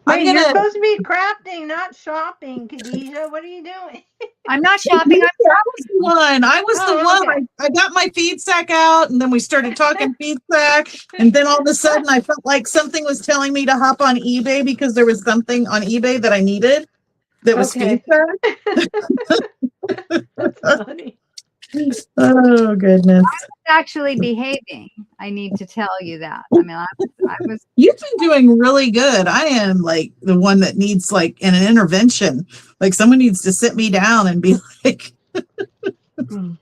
[SPEAKER 2] Wait, you're supposed to be crafting, not shopping, Khadijah. What are you doing?
[SPEAKER 1] I'm not shopping.
[SPEAKER 3] I was the one. I was the one.
[SPEAKER 2] Okay.
[SPEAKER 3] I got my feed sack out, and then we started talking feed sack, and then all of a sudden I felt like something was telling me to hop on eBay because there was something on eBay that I needed that was feed sack.
[SPEAKER 2] That's funny.
[SPEAKER 3] Oh goodness!
[SPEAKER 1] I was actually behaving. I need to tell you that. I mean, I was.
[SPEAKER 3] You've been doing really good. I am like the one that needs like an intervention. Like someone needs to sit me down and be like, "No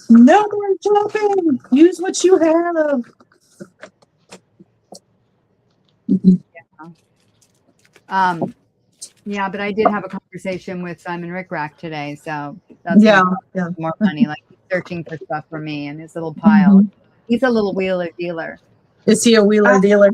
[SPEAKER 3] more shopping. Use what you have."
[SPEAKER 1] Yeah, but I did have a conversation with Simon Rickrack today, so that's more money. Like he's searching for stuff for me in his little pile. He's a little wheeler dealer.
[SPEAKER 3] Is he a wheeler dealer?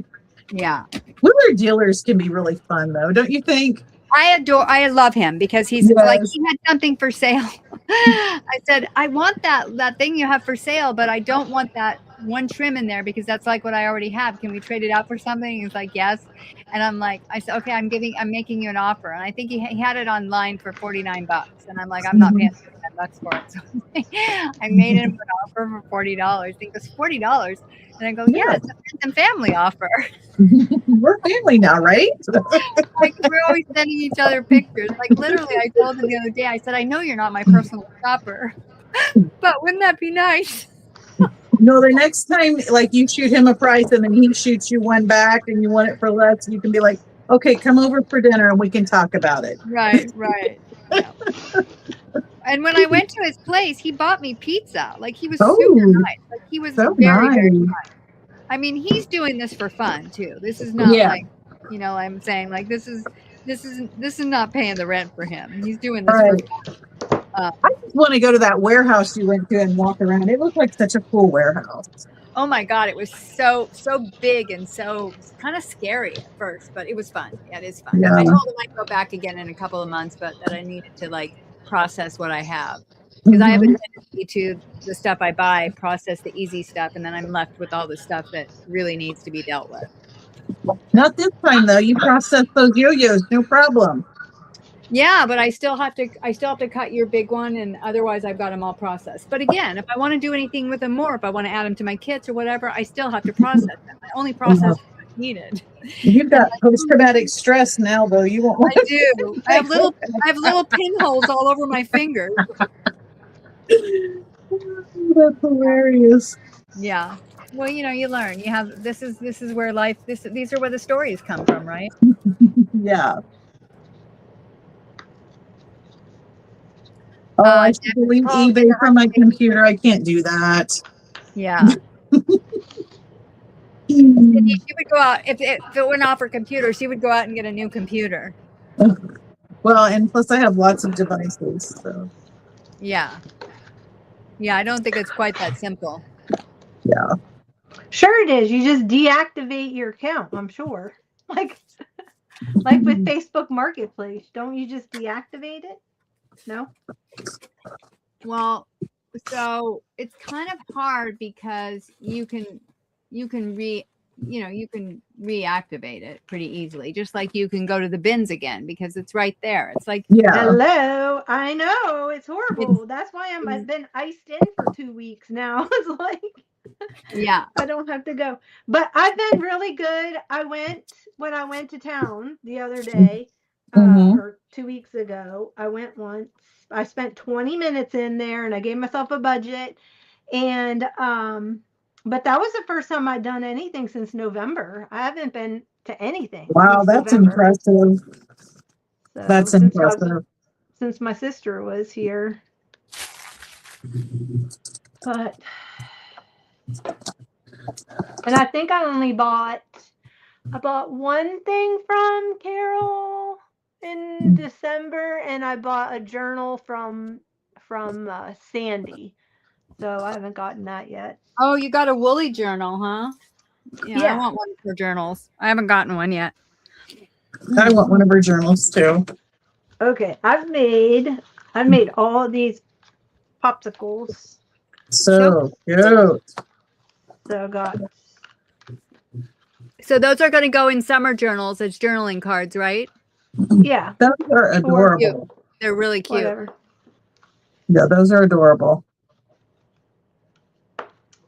[SPEAKER 1] Yeah.
[SPEAKER 3] Wheeler dealers can be really fun though, don't you think?
[SPEAKER 1] I love him because he's like, he had something for sale. I said, I want that thing you have for sale, but I don't want that one trim in there because that's like what I already have. Can we trade it out for something? He's like, yes. And I'm like, I said, okay, I'm making you an offer. And I think he had it online for $49. And I'm like, I'm not paying $49 for it. So I made him an offer for $40. I think it's $40. And I go, yeah, it's a friends and family offer.
[SPEAKER 3] We're family now, right?
[SPEAKER 1] Like we're always sending each other pictures. Like literally, I told him the other day, I said, I know you're not my personal shopper, but wouldn't that be nice?
[SPEAKER 3] No, the next time, like you shoot him a price and then he shoots you one back and you want it for less, you can be like, okay, come over for dinner and we can talk about it.
[SPEAKER 1] Right. Yeah. And when I went to his place, he bought me pizza. Like he was super nice. Like he was very nice. I mean, he's doing this for fun too. This is not like, I'm saying like this is not paying the rent for him. He's doing this for fun.
[SPEAKER 3] I just want to go to that warehouse you went to and walk around. It looked like such a cool warehouse.
[SPEAKER 1] Oh my God, it was so big and so kind of scary at first, but it was fun. Yeah, it is fun. Yeah. I told him I'd go back again in a couple of months, but that I needed to like process what I have. Because I have a tendency to the stuff I buy, process the easy stuff, and then I'm left with all the stuff that really needs to be dealt with.
[SPEAKER 3] Not this time though. You process those yo-yos, no problem.
[SPEAKER 1] Yeah, but I still have to cut your big one, and otherwise I've got them all processed. But again, if I want to do anything with them more, if I want to add them to my kits or whatever, I still have to process them. I only process what's needed.
[SPEAKER 3] You've got post-traumatic stress now, though. You won't.
[SPEAKER 1] I do. I have little pinholes all over my fingers.
[SPEAKER 3] That's hilarious.
[SPEAKER 1] Yeah. Well, you learn. You have this is where life. These are where the stories come from, right?
[SPEAKER 3] Yeah. Oh, I should delete eBay from my computer. I can't do that.
[SPEAKER 1] Yeah. She would go out if it went off her computer. She would go out and get a new computer.
[SPEAKER 3] Well, and plus I have lots of devices. So.
[SPEAKER 1] Yeah. Yeah, I don't think it's quite that simple.
[SPEAKER 3] Yeah.
[SPEAKER 2] Sure it is. You just deactivate your account, I'm sure. Like with Facebook Marketplace. Don't you just deactivate it? No?
[SPEAKER 1] Well, so it's kind of hard because you can reactivate it pretty easily. Just like you can go to the bins again because it's right there. It's like,
[SPEAKER 2] hello. I know it's horrible. That's why I've been iced in for 2 weeks now. It's like,
[SPEAKER 1] yeah,
[SPEAKER 2] I don't have to go. But I've been really good. When I went to town the other day, or 2 weeks ago, I went once. I spent 20 minutes in there and I gave myself a budget. And, but that was the first time I'd done anything since November. I haven't been to anything.
[SPEAKER 3] Wow, that's November. Impressive.
[SPEAKER 2] So,
[SPEAKER 3] that's impressive.
[SPEAKER 2] Since my sister was here. But, and I think I bought one thing from Carol in December, and I bought a journal from Sandy. So I haven't gotten that yet.
[SPEAKER 1] Oh, you got a woolly journal, huh? Yeah, I
[SPEAKER 2] Yeah.
[SPEAKER 1] want one for journals. I haven't gotten one yet.
[SPEAKER 3] I want one of her journals too.
[SPEAKER 2] Okay, I've made all these popsicles.
[SPEAKER 3] So cute.
[SPEAKER 2] So I got
[SPEAKER 1] So those are going to go in summer journals as journaling cards, right?
[SPEAKER 2] yeah,
[SPEAKER 3] Those are adorable.
[SPEAKER 1] They're really cute.
[SPEAKER 2] whatever.
[SPEAKER 3] Yeah, those are adorable.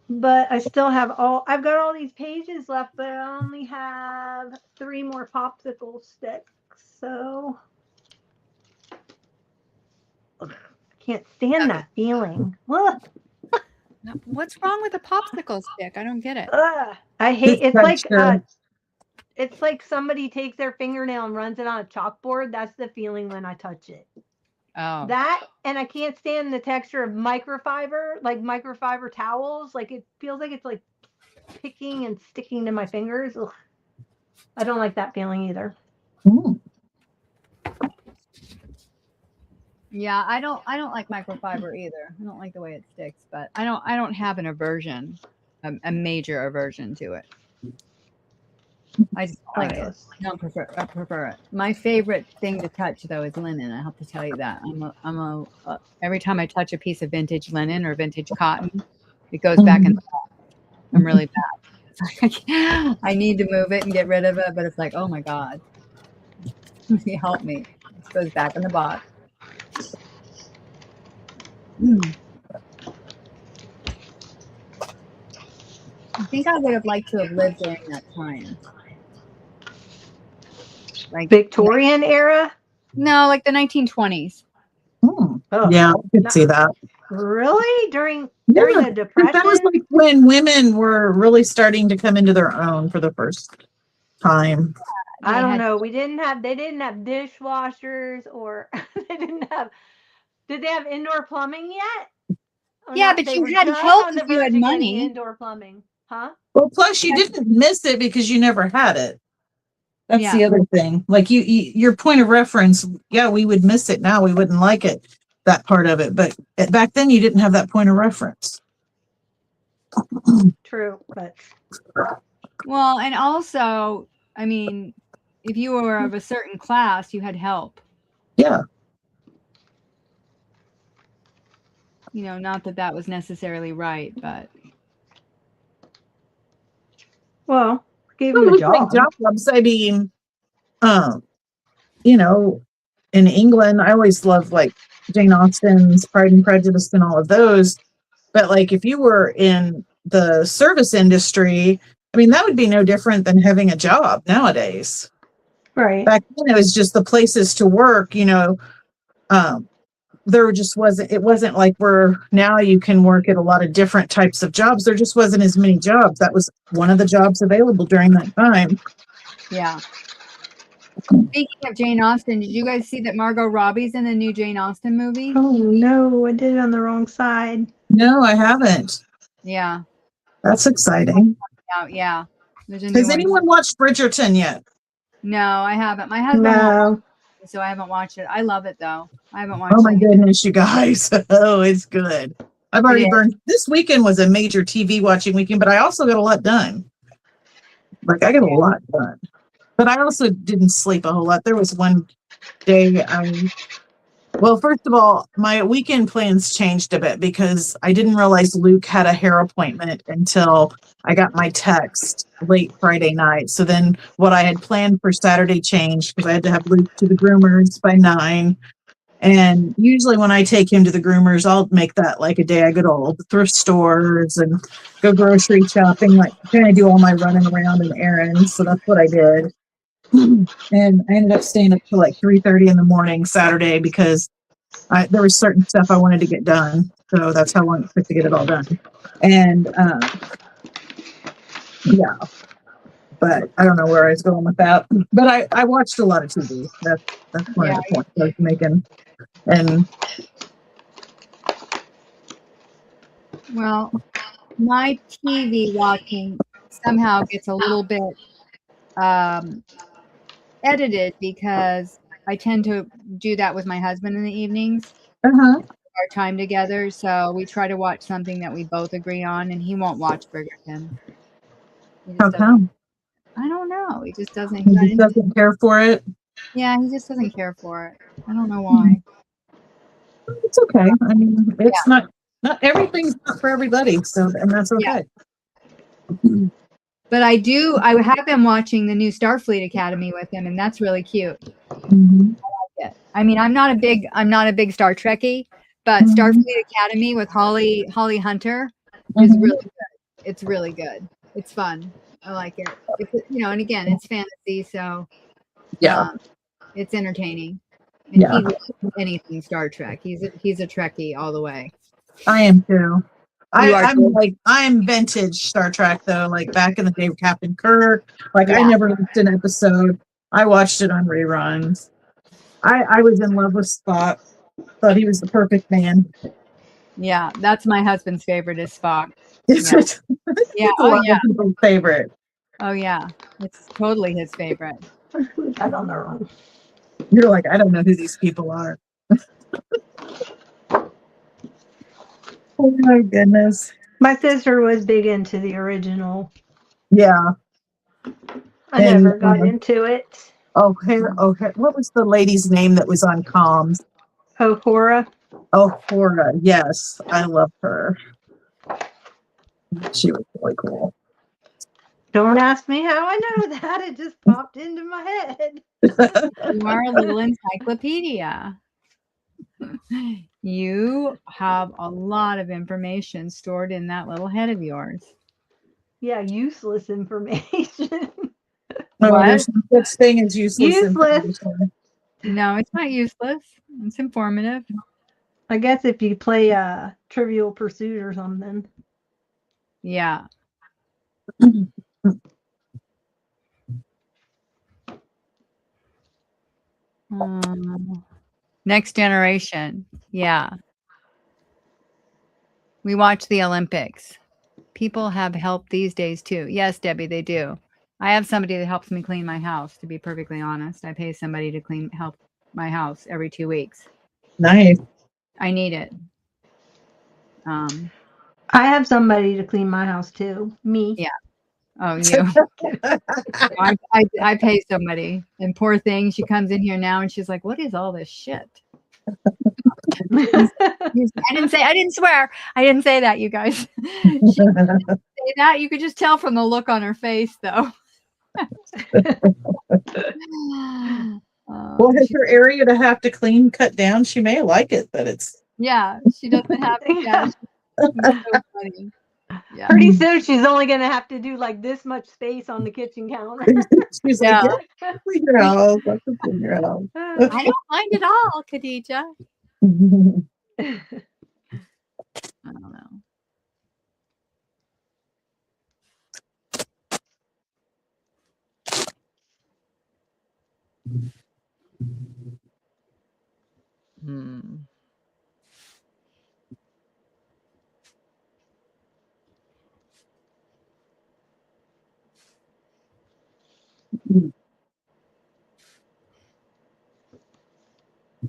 [SPEAKER 2] But I still have I've got all these pages left, but I only have 3 more popsicle sticks. So I can't stand that feeling. Ugh.
[SPEAKER 1] What's wrong with a popsicle stick? I don't get it.
[SPEAKER 2] Ugh. I hate
[SPEAKER 3] Good
[SPEAKER 2] it's like somebody takes their fingernail and runs it on a chalkboard. That's the feeling when I touch it.
[SPEAKER 1] Oh.
[SPEAKER 2] That, and I can't stand the texture of microfiber towels. Like it feels like it's like picking and sticking to my fingers. Ugh. I don't like that feeling either.
[SPEAKER 3] Mm.
[SPEAKER 1] Yeah, I don't like microfiber either. I don't like the way it sticks, but I don't have an aversion, a major aversion to it. I just don't like it. I prefer it. My favorite thing to touch though is linen. I have to tell you that. Every time I touch a piece of vintage linen or vintage cotton, it goes back in the box. I'm really bad. I need to move it and get rid of it, but it's like, oh my God. Help me. It goes back in the box. I think I would have liked to have lived during that time. Like
[SPEAKER 2] Victorian era?
[SPEAKER 1] No, like the 1920s.
[SPEAKER 3] Oh. Yeah, I could see that.
[SPEAKER 2] Really? During the Depression?
[SPEAKER 3] That was like when women were really starting to come into their own for the first time.
[SPEAKER 2] I don't know. They didn't have dishwashers, or did they have indoor plumbing yet?
[SPEAKER 1] Yeah, but you had help if you had money.
[SPEAKER 2] Indoor plumbing, huh?
[SPEAKER 3] Well, plus you didn't miss it because you never had it. That's the other thing. Like your point of reference, yeah, we would miss it now. We wouldn't like it, that part of it. But back then you didn't have that point of reference.
[SPEAKER 2] True, but.
[SPEAKER 1] Well, and also, I mean, if you were of a certain class, you had help.
[SPEAKER 3] Yeah.
[SPEAKER 1] You know, not that that was necessarily right, but.
[SPEAKER 2] Well, gave them a job.
[SPEAKER 3] Jobs. I mean, you know, in England, I always loved like Jane Austen's Pride and Prejudice and all of those. But like if you were in the service industry, I mean, that would be no different than having a job nowadays.
[SPEAKER 2] Right.
[SPEAKER 3] Back then, it was just the places to work, you know. There just wasn't, it wasn't like where now you can work at a lot of different types of jobs. There just wasn't as many jobs. That was one of the jobs available during that time.
[SPEAKER 1] Yeah. Speaking of Jane Austen, did you guys see that Margot Robbie's in the new Jane Austen movie?
[SPEAKER 2] Oh no, I did it on the wrong side.
[SPEAKER 3] No, I haven't.
[SPEAKER 1] Yeah.
[SPEAKER 3] That's exciting.
[SPEAKER 1] Yeah.
[SPEAKER 3] Has anyone watched Bridgerton yet?
[SPEAKER 1] No, I haven't. My husband won't, so I haven't watched it. I love it though. I haven't watched it.
[SPEAKER 3] Oh my goodness, you guys. Oh, it's good. I've already burned. This weekend was a major TV watching weekend, but I also got a lot done. Like I got a lot done. But I also didn't sleep a whole lot. There was one day well, first of all, my weekend plans changed a bit because I didn't realize Luke had a hair appointment until I got my text late Friday night. So then what I had planned for Saturday changed because I had to have Luke to the groomers by 9. And usually when I take him to the groomers, I'll make that like a day I go to all the thrift stores and go grocery shopping, like kind of do all my running around and errands. So that's what I did. And I ended up staying up till like 3:30 in the morning Saturday because there was certain stuff I wanted to get done. So that's how long it took to get it all done. And yeah, but I don't know where I was going with that. But I watched a lot of TV. That's one of the points I was making. And
[SPEAKER 1] well, my TV watching somehow gets a little bit edited because I tend to do that with my husband in the evenings,
[SPEAKER 3] Uh-huh.
[SPEAKER 1] our time together. So we try to watch something that we both agree on, and he won't watch Bridgerton. He
[SPEAKER 3] How
[SPEAKER 1] just doesn't.
[SPEAKER 3] come?
[SPEAKER 1] I don't know. He just doesn't.
[SPEAKER 3] He just doesn't care for it.
[SPEAKER 1] Yeah, he just doesn't care for it. I don't know why.
[SPEAKER 3] It's okay. I mean, it's not everything's not for everybody, so and that's okay.
[SPEAKER 1] But I have been watching the new Starfleet Academy with him, and that's really cute.
[SPEAKER 3] Mm-hmm.
[SPEAKER 1] I like it. I mean, I'm not a big Star Trekkie, but Starfleet Academy with Holly Hunter is really good. It's really good. It's fun. I like it. It's, and again, it's fantasy, so it's entertaining. And he loves anything Star Trek. He's a Trekkie all the way.
[SPEAKER 3] I am too. I'm vintage Star Trek though, like back in the day with Captain Kirk. Like I never missed an episode. I watched it on reruns. I was in love with Spock. Thought he was the perfect man.
[SPEAKER 1] Yeah, that's my husband's favorite is Spock.
[SPEAKER 3] Is it?
[SPEAKER 1] Yeah.
[SPEAKER 3] It's a lot of people's favorite.
[SPEAKER 1] Oh yeah, it's totally his favorite.
[SPEAKER 2] I don't know.
[SPEAKER 3] You're like, I don't know who these people are. Oh my goodness.
[SPEAKER 2] My sister was big into the original.
[SPEAKER 3] Yeah.
[SPEAKER 2] I never got into it.
[SPEAKER 3] Okay. What was the lady's name that was on comms?
[SPEAKER 2] Uhura.
[SPEAKER 3] Uhura. Yes, I love her. She was really cool.
[SPEAKER 2] Don't ask me how I know that. It just popped into my head.
[SPEAKER 1] You are a little encyclopedia. You have a lot of information stored in that little head of yours.
[SPEAKER 2] Yeah, useless information.
[SPEAKER 3] There's no such thing as useless information.
[SPEAKER 1] No, it's not useless. It's informative.
[SPEAKER 2] I guess if you play Trivial Pursuit or something.
[SPEAKER 1] Yeah. Next Generation. Yeah. We watch the Olympics. People have help these days too. Yes, Debbie, they do. I have somebody that helps me clean my house, to be perfectly honest. I pay somebody to help my house every 2 weeks.
[SPEAKER 3] Nice.
[SPEAKER 1] I need it.
[SPEAKER 2] I have somebody to clean my house too. Me.
[SPEAKER 1] Yeah. Oh, you. I pay somebody, and poor thing, she comes in here now and she's like, "What is all this shit?" I didn't swear. I didn't say that, you guys. She didn't say that. You could just tell from the look on her face, though.
[SPEAKER 3] Well, has her area to have to clean cut down? She may like it, but it's
[SPEAKER 1] she doesn't have to. Yeah, so funny. Yeah.
[SPEAKER 2] Pretty soon she's only gonna have to do like this much space on the kitchen counter.
[SPEAKER 3] She's like, clean your house. I can clean your house.
[SPEAKER 1] I don't mind at all, Khadijah. I don't know.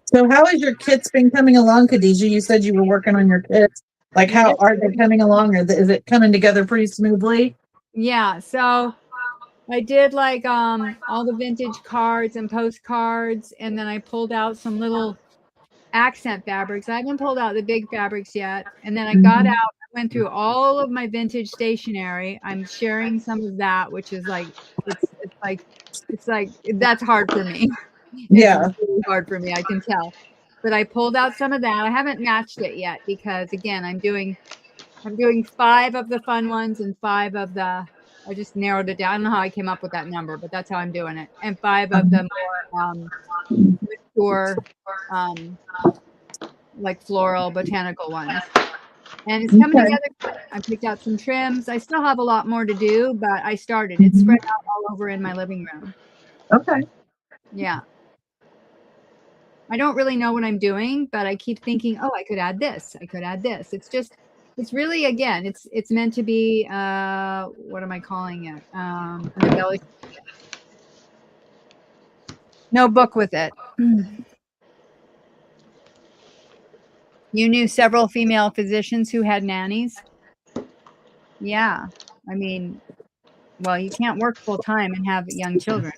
[SPEAKER 3] So how has your kits been coming along, Khadijah? You said you were working on your kits. Like, how are they coming along? Is it coming together pretty smoothly?
[SPEAKER 1] Yeah, so I did like all the vintage cards and postcards, and then I pulled out some little accent fabrics. I haven't pulled out the big fabrics yet. And then I went through all of my vintage stationery. I'm sharing some of that, which is like it's like that's hard for me. It's really hard for me, I can tell. But I pulled out some of that. I haven't matched it yet because again, I'm doing 5 of the fun ones and 5 of the, I just narrowed it down. I don't know how I came up with that number, but that's how I'm doing it. And 5 of the more mature, like floral botanical ones. And it's coming together. I picked out some trims. I still have a lot more to do, but I started. It's spread out all over in my living room.
[SPEAKER 3] Okay.
[SPEAKER 1] Yeah. I don't really know what I'm doing, but I keep thinking, oh, I could add this. I could add this. It's really, again, it's meant to be, what am I calling it? An embellishment. No book with it. You knew several female physicians who had nannies? Yeah. I mean, well, you can't work full time and have young children,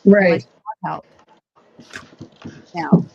[SPEAKER 1] right? Unless you have help. Now.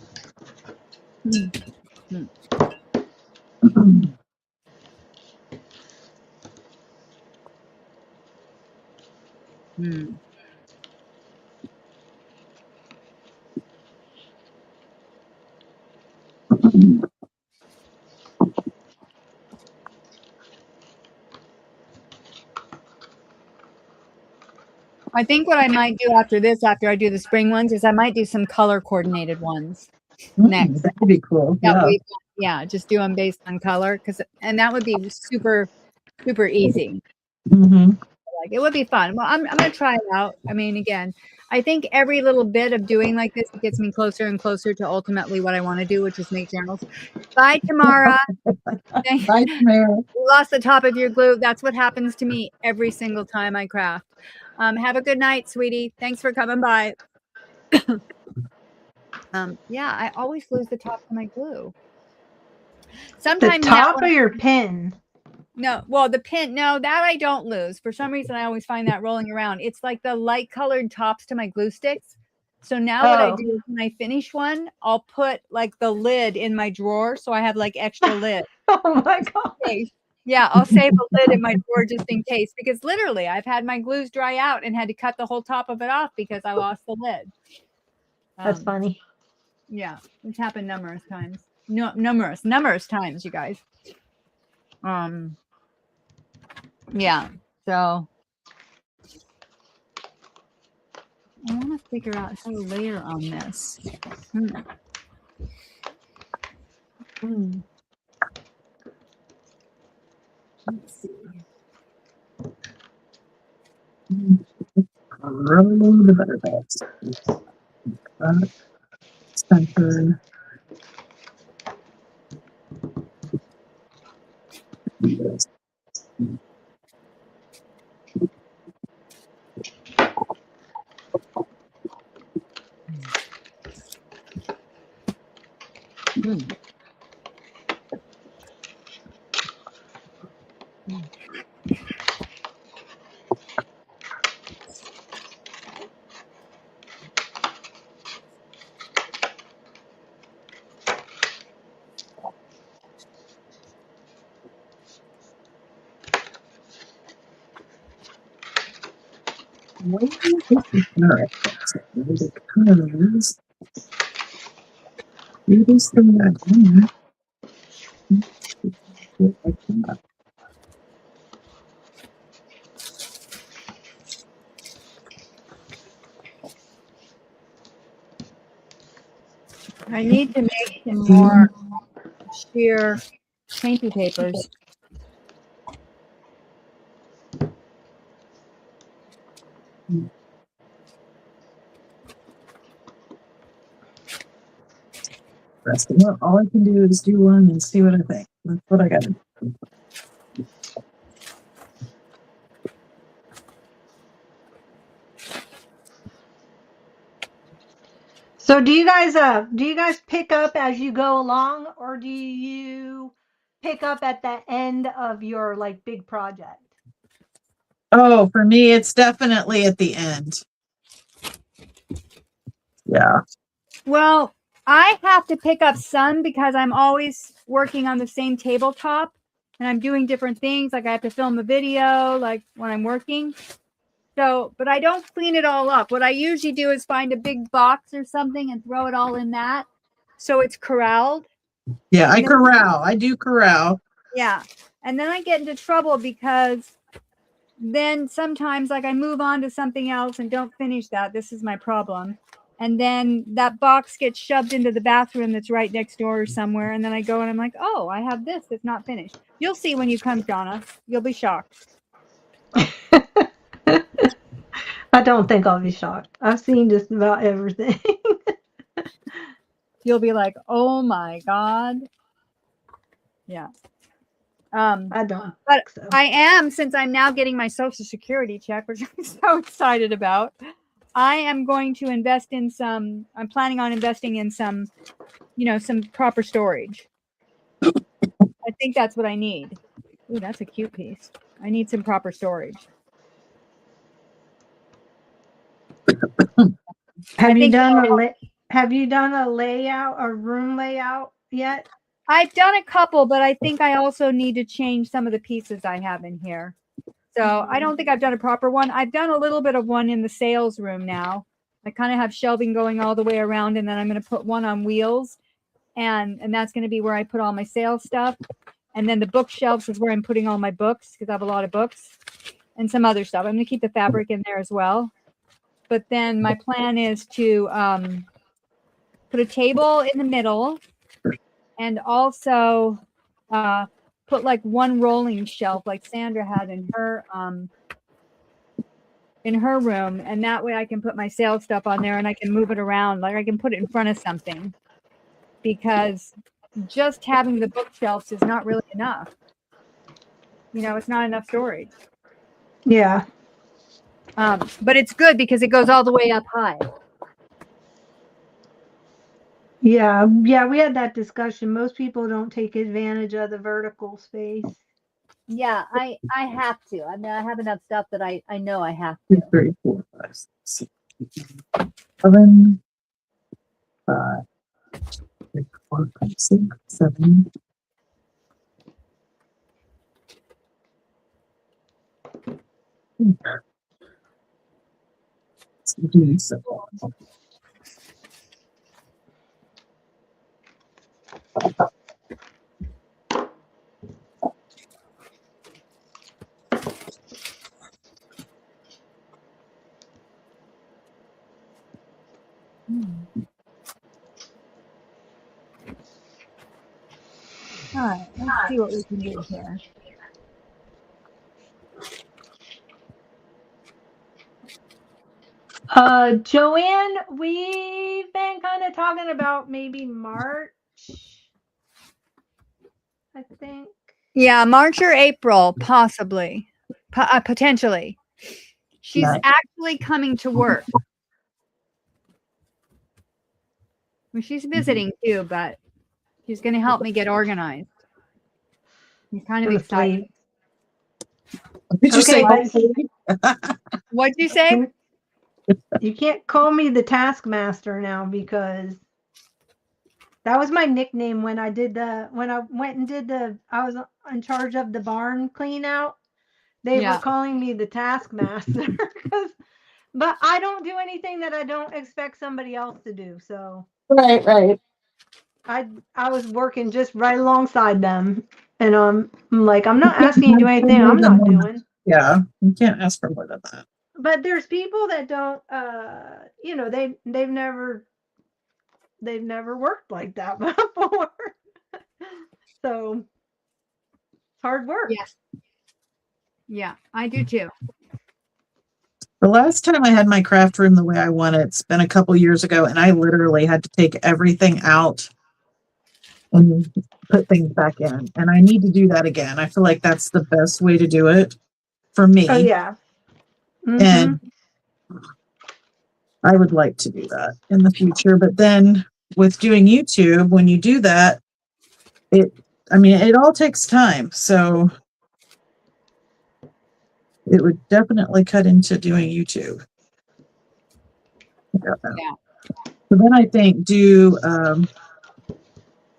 [SPEAKER 1] I think what I might do after this, after I do the spring ones, is I might do some color coordinated ones next.
[SPEAKER 3] That would be cool.
[SPEAKER 1] Yeah, just do them based on color, and that would be super, super easy. Like it would be fun. Well, I'm gonna try it out. I mean, again, I think every little bit of doing like this gets me closer and closer to ultimately what I want to do, which is make journals. Bye, Tamara.
[SPEAKER 3] Bye, Tamara.
[SPEAKER 1] You lost the top of your glue. That's what happens to me every single time I craft. Have a good night, sweetie. Thanks for coming by. Yeah, I always lose the top of my glue. Sometimes
[SPEAKER 2] the top of your pin.
[SPEAKER 1] No, well, the pin, no, that I don't lose. For some reason, I always find that rolling around. It's like the light colored tops to my glue sticks. So now what I do is when I finish one, I'll put like the lid in my drawer. So I have like extra lid.
[SPEAKER 2] Oh my God.
[SPEAKER 1] Yeah, I'll save a lid in my drawer just in case, because literally I've had my glues dry out and had to cut the whole top of it off because I lost the lid.
[SPEAKER 2] That's funny.
[SPEAKER 1] Yeah, it's happened numerous times. No, numerous times, you guys. Yeah, so I want to figure out how to layer on this. Let's see.
[SPEAKER 3] Rolling the butter bags. Center. Where is the carrot? The colors. This thing again.
[SPEAKER 1] I need to make some more sheer painty papers. All I can do is do one and see what I think. That's what I got to do.
[SPEAKER 2] So do you guys pick up as you go along, or do you pick up at the end of your like big project?
[SPEAKER 3] Oh, for me, it's definitely at the end. Yeah.
[SPEAKER 1] Well, I have to pick up some because I'm always working on the same tabletop and I'm doing different things. Like I have to film a video, like when I'm working. So, but I don't clean it all up. What I usually do is find a big box or something and throw it all in that. So it's corralled.
[SPEAKER 3] Yeah, I do corral.
[SPEAKER 1] Yeah. And then I get into trouble because then sometimes like I move on to something else and don't finish that. This is my problem. And then that box gets shoved into the bathroom that's right next door or somewhere. And then I go and I'm like, oh, I have this. It's not finished. You'll see when you come, Donna. You'll be shocked.
[SPEAKER 2] I don't think I'll be shocked. I've seen just about everything.
[SPEAKER 1] You'll be like, oh my God. Yeah.
[SPEAKER 2] I don't.
[SPEAKER 1] But
[SPEAKER 2] so.
[SPEAKER 1] I am, since I'm now getting my Social Security check, which I'm so excited about. I am going to invest in some, I'm planning on investing in some, you know, some proper storage. I think that's what I need. Ooh, that's a cute piece. I need some proper storage.
[SPEAKER 2] Have you done a layout, a room layout yet?
[SPEAKER 1] I've done a couple, but I think I also need to change some of the pieces I have in here. So I don't think I've done a proper one. I've done a little bit of one in the sales room now. I kind of have shelving going all the way around, and then I'm going to put one on wheels, and that's going to be where I put all my sales stuff. And then the bookshelves is where I'm putting all my books, because I have a lot of books and some other stuff. I'm going to keep the fabric in there as well. But then my plan is to put a table in the middle, and also put like one rolling shelf like Sandra had in her room, and that way I can put my sales stuff on there and I can move it around. Like I can put it in front of something, because just having the bookshelves is not really enough. You know, it's not enough storage.
[SPEAKER 2] Yeah.
[SPEAKER 1] But it's good because it goes all the way up high.
[SPEAKER 2] Yeah, we had that discussion. Most people don't take advantage of the vertical space.
[SPEAKER 1] Yeah, I have to. I mean, I have enough stuff that I know I have
[SPEAKER 3] 2, 3, 4, 5, 6, 7, 5, 6, 4, 5, 6, 7. Let's do so.
[SPEAKER 1] All right, let's see what we can do here.
[SPEAKER 2] Joanne, we've been kind of talking about maybe March, I think.
[SPEAKER 1] Yeah, March or April, possibly, potentially. She's actually coming to work. Well, she's visiting too, but she's going to help me get organized. I'm kind of excited.
[SPEAKER 3] Did you say?
[SPEAKER 1] What'd you say?
[SPEAKER 2] You can't call me the taskmaster now, because that was my nickname when I was in charge of the barn clean out. They were calling me the taskmaster, but I don't do anything that I don't expect somebody else to do. So
[SPEAKER 3] Right.
[SPEAKER 2] I was working just right alongside them, and I'm like, I'm not asking you to do anything I'm not doing.
[SPEAKER 3] Yeah, you can't ask for more than that.
[SPEAKER 2] But there's people that don't, you know, they've never worked like that before. So it's hard work.
[SPEAKER 1] Yeah, I do too.
[SPEAKER 3] The last time I had my craft room the way I want it's been a couple years ago, and I literally had to take everything out and put things back in. And I need to do that again. I feel like that's the best way to do it for me.
[SPEAKER 2] Oh yeah. Mm-hmm.
[SPEAKER 3] And I would like to do that in the future. But then with doing YouTube, when you do that, it all takes time. So it would definitely cut into doing YouTube. Yeah. So then I think do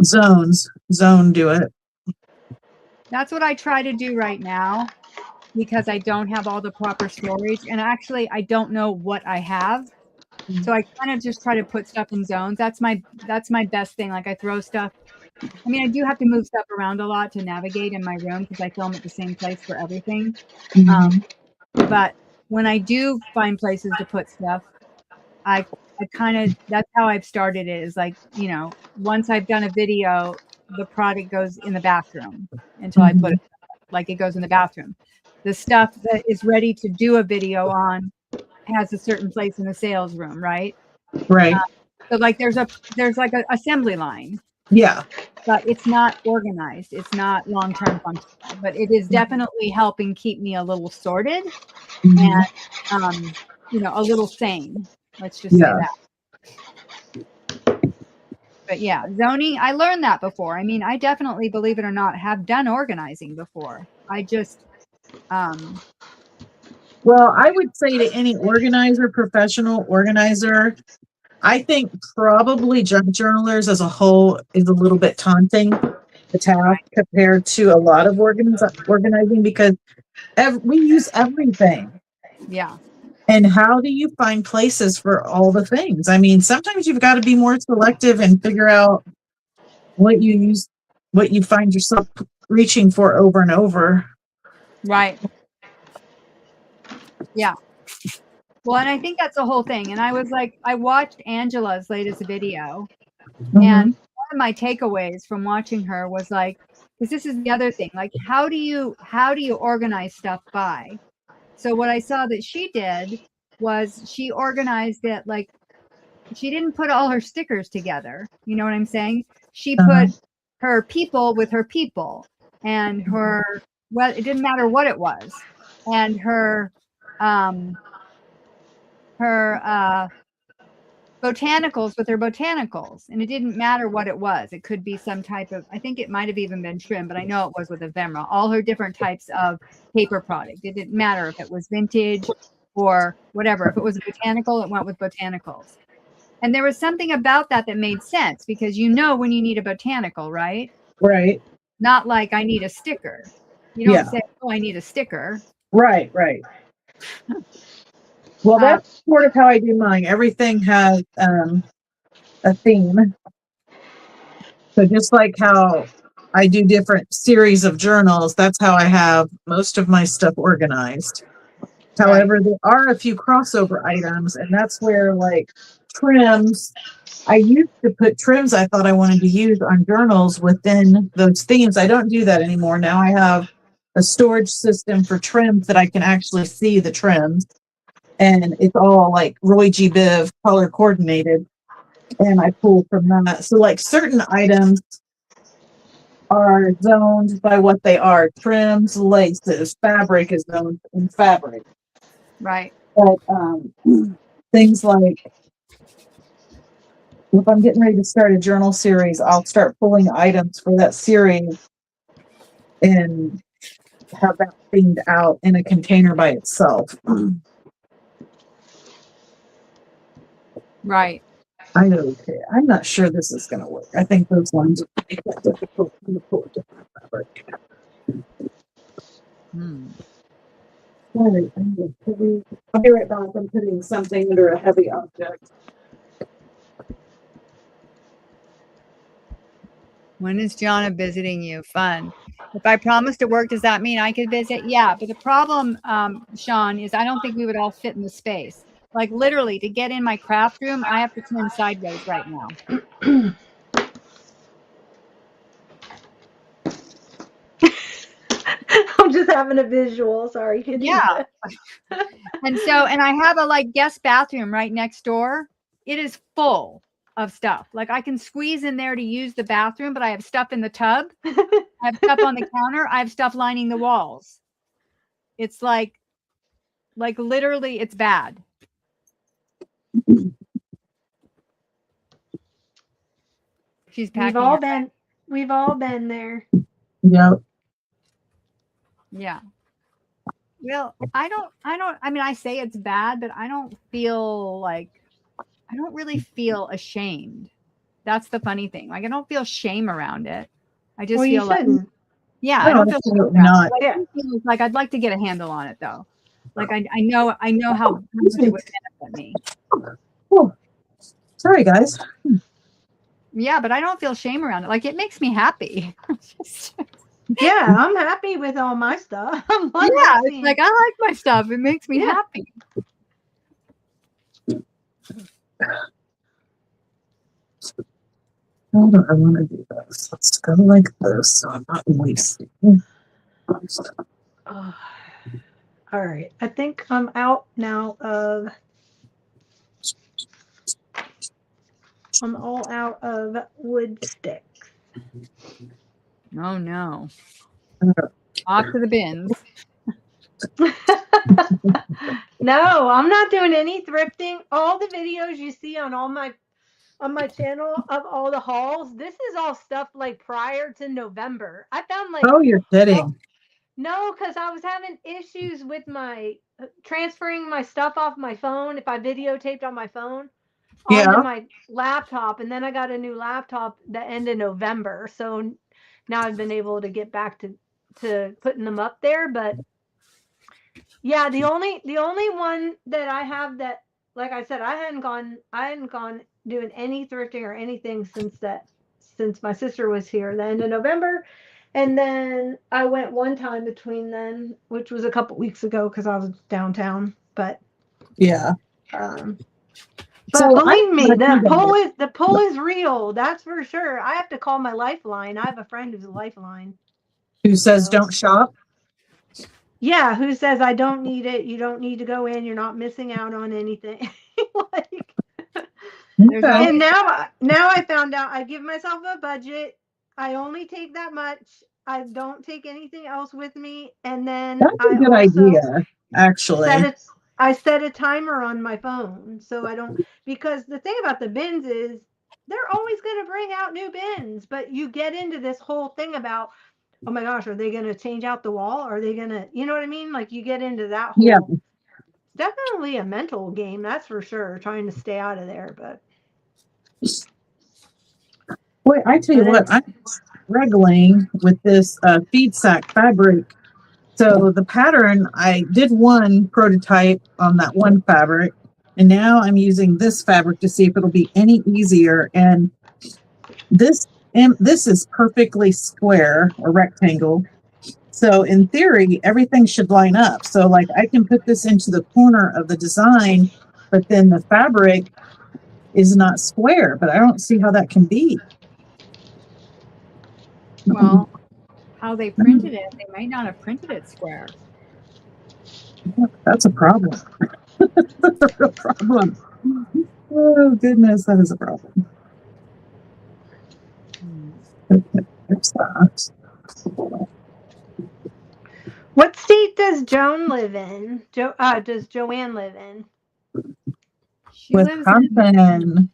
[SPEAKER 3] zone do it.
[SPEAKER 1] That's what I try to do right now, because I don't have all the proper storage, and actually I don't know what I have. So I kind of just try to put stuff in zones. That's my best thing. Like I throw stuff. I mean, I do have to move stuff around a lot to navigate in my room, because I film at the same place for everything. But when I do find places to put stuff, I kind of, that's how I've started it, is like, you know, once I've done a video, the product goes in the bathroom until I put it, like it goes in the bathroom. The stuff that is ready to do a video on has a certain place in the sales room, right?
[SPEAKER 3] Right.
[SPEAKER 1] So like there's like an assembly line.
[SPEAKER 3] Yeah.
[SPEAKER 1] But it's not organized. It's not long-term functional, but it is definitely helping keep me a little sorted. And you know, a little sane. Let's just say that. But yeah, zoning, I learned that before. I mean, I definitely, believe it or not, have done organizing before. I just,
[SPEAKER 3] Well, I would say to any organizer, professional organizer, I think probably junk journalers as a whole is a little bit taunting the task compared to a lot of organizing because we use everything.
[SPEAKER 1] yeah.
[SPEAKER 3] And how do you find places for all the things? I mean, sometimes you've got to be more selective and figure out what you use, what you find yourself reaching for over and over.
[SPEAKER 1] Right. Yeah. Well, and I think that's the whole thing. And I was like, I watched Angela's latest video, and one of my takeaways from watching her was like, because this is the other thing, like, how do you organize stuff by? So what I saw that she did was she organized it like, she didn't put all her stickers together. You know what I'm saying? She put her people with her people, and her, well, it didn't matter what it was, and her botanicals with her botanicals, and it didn't matter what it was. It could be some type of, I think it might have even been trim, but I know it was with ephemera. All her different types of paper product. It didn't matter if it was vintage or whatever. If it was a botanical, it went with botanicals. And there was something about that that made sense, because you know when you need a botanical, right?
[SPEAKER 3] Right.
[SPEAKER 1] Not like I need a sticker. You don't say, oh, I need a sticker.
[SPEAKER 3] Right. Well, that's sort of how I do mine. Everything has a theme. So just like how I do different series of journals, that's how I have most of my stuff organized. However, there are a few crossover items, and that's where, like, trims, I used to put trims I thought I wanted to use on journals within those themes. I don't do that anymore. Now I have a storage system for trims that I can actually see the trims, and it's all like Roy G. Biv color coordinated, and I pull from that. So like certain items are zoned by what they are: trims, laces, fabric is zoned in fabric.
[SPEAKER 1] Right.
[SPEAKER 3] But things like, if I'm getting ready to start a journal series, I'll start pulling items for that series and have that themed out in a container by itself.
[SPEAKER 1] Right.
[SPEAKER 3] Okay. I'm not sure this is going to work. I think those lines are difficult to pull a different fabric. Sorry, I'll be right back. I'm putting something under a heavy object.
[SPEAKER 1] When is Jonna visiting you? Fun. If I promised to work, does that mean I could visit? Yeah, but the problem, Sean, is I don't think we would all fit in the space. Like literally, to get in my craft room, I have to turn sideways right now.
[SPEAKER 2] I'm just having a visual. Sorry.
[SPEAKER 1] Yeah. And I have a like guest bathroom right next door. It is full of stuff. Like I can squeeze in there to use the bathroom, but I have stuff in the tub. I have stuff on the counter. I have stuff lining the walls. It's like literally, it's bad. She's packing.
[SPEAKER 2] We've all been there.
[SPEAKER 3] Yep.
[SPEAKER 1] Yeah. Well, I mean, I say it's bad, but I don't really feel ashamed. That's the funny thing. Like, I don't feel shame around it. I just feel like, yeah, I don't feel shame around it. Like, I'd like to get a handle on it though. Like, I know how much it would benefit me.
[SPEAKER 3] Oh, sorry guys.
[SPEAKER 1] Yeah, but I don't feel shame around it. Like, it makes me happy.
[SPEAKER 2] Yeah, I'm happy with all my stuff.
[SPEAKER 1] It's like, I like my stuff. It makes me happy.
[SPEAKER 3] How do I want to do this? Let's go like this so I'm not wasting.
[SPEAKER 2] All right. I think I'm out now of. I'm all out of wood sticks.
[SPEAKER 1] Oh no. Off to the bins.
[SPEAKER 2] No, I'm not doing any thrifting. All the videos you see on my channel of all the hauls, this is all stuff like prior to November. I found like,
[SPEAKER 3] Oh, you're
[SPEAKER 2] oh,
[SPEAKER 3] kidding.
[SPEAKER 2] no, because I was having issues with my transferring my stuff off my phone. If I videotaped on my phone onto
[SPEAKER 3] Yeah.
[SPEAKER 2] my laptop, and then I got a new laptop the end of November. So now I've been able to get back to putting them up there. But yeah, the only one that I have that, like I said, I hadn't gone doing any thrifting or anything since my sister was here, the end of November. And then I went one time between then, which was a couple weeks ago because I was downtown. But
[SPEAKER 3] Yeah.
[SPEAKER 2] um but
[SPEAKER 3] So I'm
[SPEAKER 2] believe me,
[SPEAKER 3] like you guys,
[SPEAKER 2] the pull is real, that's for sure. I have to call my lifeline. I have a friend who's a lifeline.
[SPEAKER 3] who says
[SPEAKER 2] So
[SPEAKER 3] don't shop?
[SPEAKER 2] yeah, who says I don't need it? You don't need to go in. You're not missing out on anything. Like,
[SPEAKER 1] There's
[SPEAKER 3] Okay.
[SPEAKER 2] and
[SPEAKER 1] always
[SPEAKER 2] now I found out I give myself a budget. I only take that much. I don't take anything else with me. And then
[SPEAKER 3] That's a
[SPEAKER 2] I
[SPEAKER 3] good
[SPEAKER 2] also
[SPEAKER 3] idea,
[SPEAKER 2] set
[SPEAKER 3] actually.
[SPEAKER 2] it. I set a timer on my phone so I don't, because the thing about the bins is they're always going to bring out new bins, but you get into this whole thing about, oh my gosh, are they going to change out the wall? Are they going to, you know what I mean? Like you get into that
[SPEAKER 3] Yeah.
[SPEAKER 2] whole, definitely a mental game, that's for sure, trying to stay out of there.
[SPEAKER 3] Wait, I tell you
[SPEAKER 2] But
[SPEAKER 3] what,
[SPEAKER 2] it's,
[SPEAKER 3] I'm struggling with this feed sack fabric. So the pattern, I did one prototype on that one fabric, and now I'm using this fabric to see if it'll be any easier. And this is perfectly square or rectangle. So in theory, everything should line up. So like I can put this into the corner of the design, but then the fabric is not square, but I don't see how that can be.
[SPEAKER 1] well, how they printed it. They might not have printed it square.
[SPEAKER 3] That's a problem. That's a real problem. Oh goodness, that is a problem. Okay, there's that.
[SPEAKER 2] what state does Joan live in? Does Joanne live in?
[SPEAKER 1] She lives in
[SPEAKER 3] Wisconsin.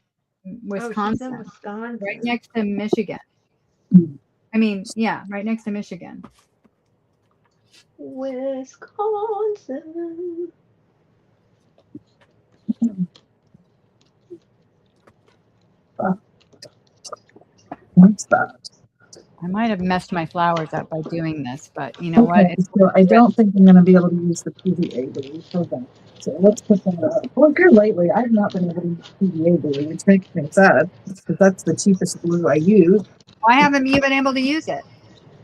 [SPEAKER 2] Oh, she's in
[SPEAKER 1] Wisconsin, right
[SPEAKER 2] Wisconsin.
[SPEAKER 1] next to Michigan. I mean, yeah, right next to Michigan.
[SPEAKER 2] Wisconsin.
[SPEAKER 3] What's that?
[SPEAKER 1] I might have messed my flowers up by doing this, but you know what?
[SPEAKER 3] Okay, so I don't think I'm going to be able to use the PVA glue for that. So let's put that up. Well, here lately, I've not been able to use PVA glue, which makes me sad because that's the cheapest glue I use.
[SPEAKER 1] Why haven't you been able to use it?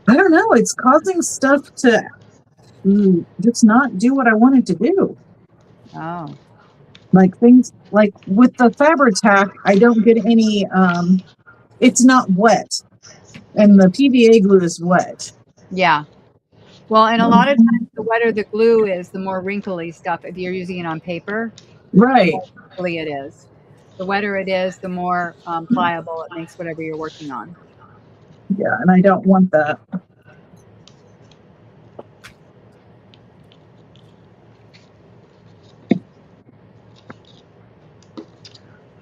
[SPEAKER 3] I don't know. It's causing stuff to just not do what I want it to do.
[SPEAKER 1] Oh,
[SPEAKER 3] Like things like with the Fabri-Tac, I don't get any, it's not wet. And the PVA glue is wet.
[SPEAKER 1] yeah. Well, and a lot of times, the wetter the glue is, the more wrinkly stuff. If you're using it on paper,
[SPEAKER 3] Right.
[SPEAKER 1] the more wrinkly it is. The wetter it is, the more pliable it makes whatever you're working on.
[SPEAKER 3] Yeah, and I don't want that.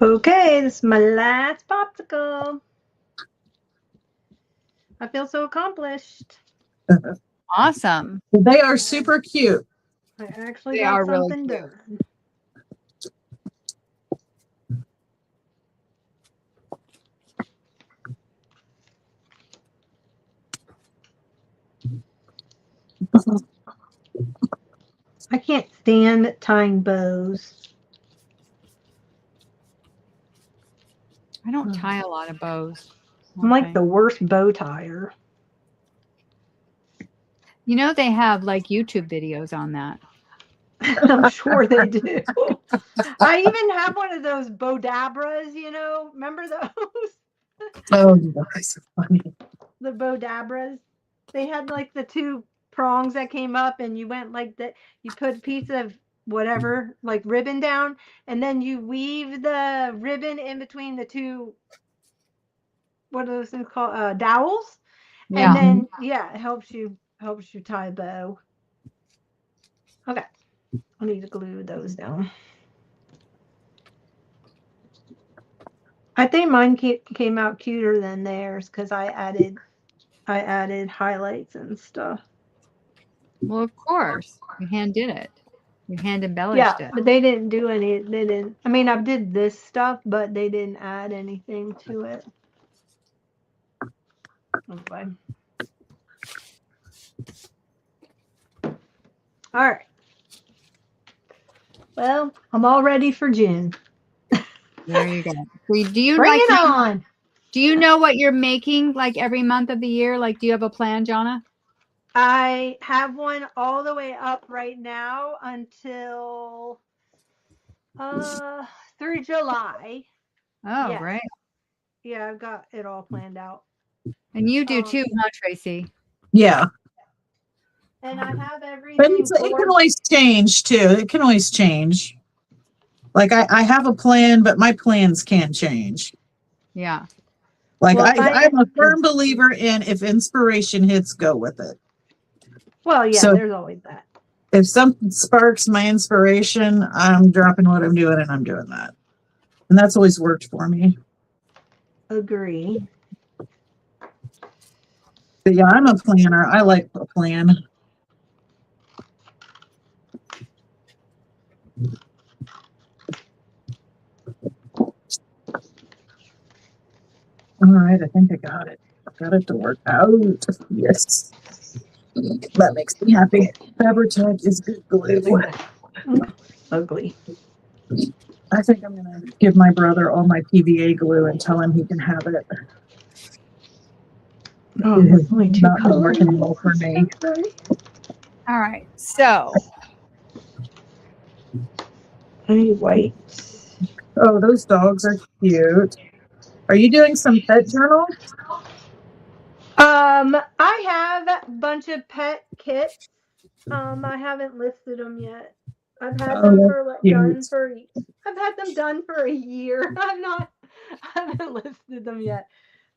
[SPEAKER 2] Okay, this is my last popsicle. I feel so accomplished.
[SPEAKER 1] Awesome.
[SPEAKER 3] They are super cute.
[SPEAKER 2] I actually
[SPEAKER 1] They
[SPEAKER 2] got
[SPEAKER 1] are really
[SPEAKER 2] something
[SPEAKER 1] cute.
[SPEAKER 2] done. I can't stand tying bows.
[SPEAKER 1] I don't tie a lot of bows.
[SPEAKER 2] I'm like
[SPEAKER 1] Okay.
[SPEAKER 2] the worst bow tire.
[SPEAKER 1] You know, they have like YouTube videos on that.
[SPEAKER 2] I'm sure they do. I even have one of those bodabras, remember those?
[SPEAKER 3] Oh, you guys are funny.
[SPEAKER 2] The bodabras. They had like the two prongs that came up, and you went like that. You put a piece of whatever, like ribbon down, and then you weave the ribbon in between the two. What are those things called? Dowels.
[SPEAKER 1] Yeah.
[SPEAKER 2] And then it helps you tie a bow. Okay. I need to glue those down. I think mine came out cuter than theirs because I added highlights and stuff.
[SPEAKER 1] Well, of course. You hand did it. You hand embellished
[SPEAKER 2] Yeah,
[SPEAKER 1] it.
[SPEAKER 2] but they didn't do any. They didn't. I mean, I did this stuff, but they didn't add anything to it. Okay. All right. Well, I'm all ready for June.
[SPEAKER 1] There you go. So do you
[SPEAKER 2] Bring
[SPEAKER 1] like
[SPEAKER 2] it on.
[SPEAKER 1] Do you know what you're making like every month of the year? Like, do you have a plan, Jonna?
[SPEAKER 2] I have one all the way up right now until through July.
[SPEAKER 1] Oh,
[SPEAKER 2] Yes.
[SPEAKER 1] right.
[SPEAKER 2] Yeah, I've got it all planned out.
[SPEAKER 1] And you do too, huh, Tracy?
[SPEAKER 3] Yeah.
[SPEAKER 2] And I have
[SPEAKER 3] But
[SPEAKER 2] everything
[SPEAKER 3] it can always change too. It can always change. Like I have a plan, but my plans can change.
[SPEAKER 1] Yeah.
[SPEAKER 3] Like
[SPEAKER 2] Well,
[SPEAKER 3] I'm a firm believer in if inspiration hits, go with it.
[SPEAKER 2] Well, yeah,
[SPEAKER 3] So
[SPEAKER 2] there's always that.
[SPEAKER 3] if something sparks my inspiration, I'm dropping what I'm doing and I'm doing that. And that's always worked for me.
[SPEAKER 2] Agree.
[SPEAKER 3] But yeah, I'm a planner. I like a plan. All right, I think I got it. I got it to work out. Yes. That makes me happy. Fabri-Tac is good glue.
[SPEAKER 2] Ugly.
[SPEAKER 3] I think I'm going to give my brother all my PVA glue and tell him he can have it.
[SPEAKER 2] Oh,
[SPEAKER 3] It has
[SPEAKER 2] only two
[SPEAKER 3] not been
[SPEAKER 2] colors.
[SPEAKER 3] working well for me.
[SPEAKER 1] All right. So
[SPEAKER 2] I need white.
[SPEAKER 3] Oh, those dogs are cute. Are you doing some pet journal?
[SPEAKER 2] I have a bunch of pet kits. I haven't listed them yet. I've had them I've had them done for a year. I haven't listed them yet.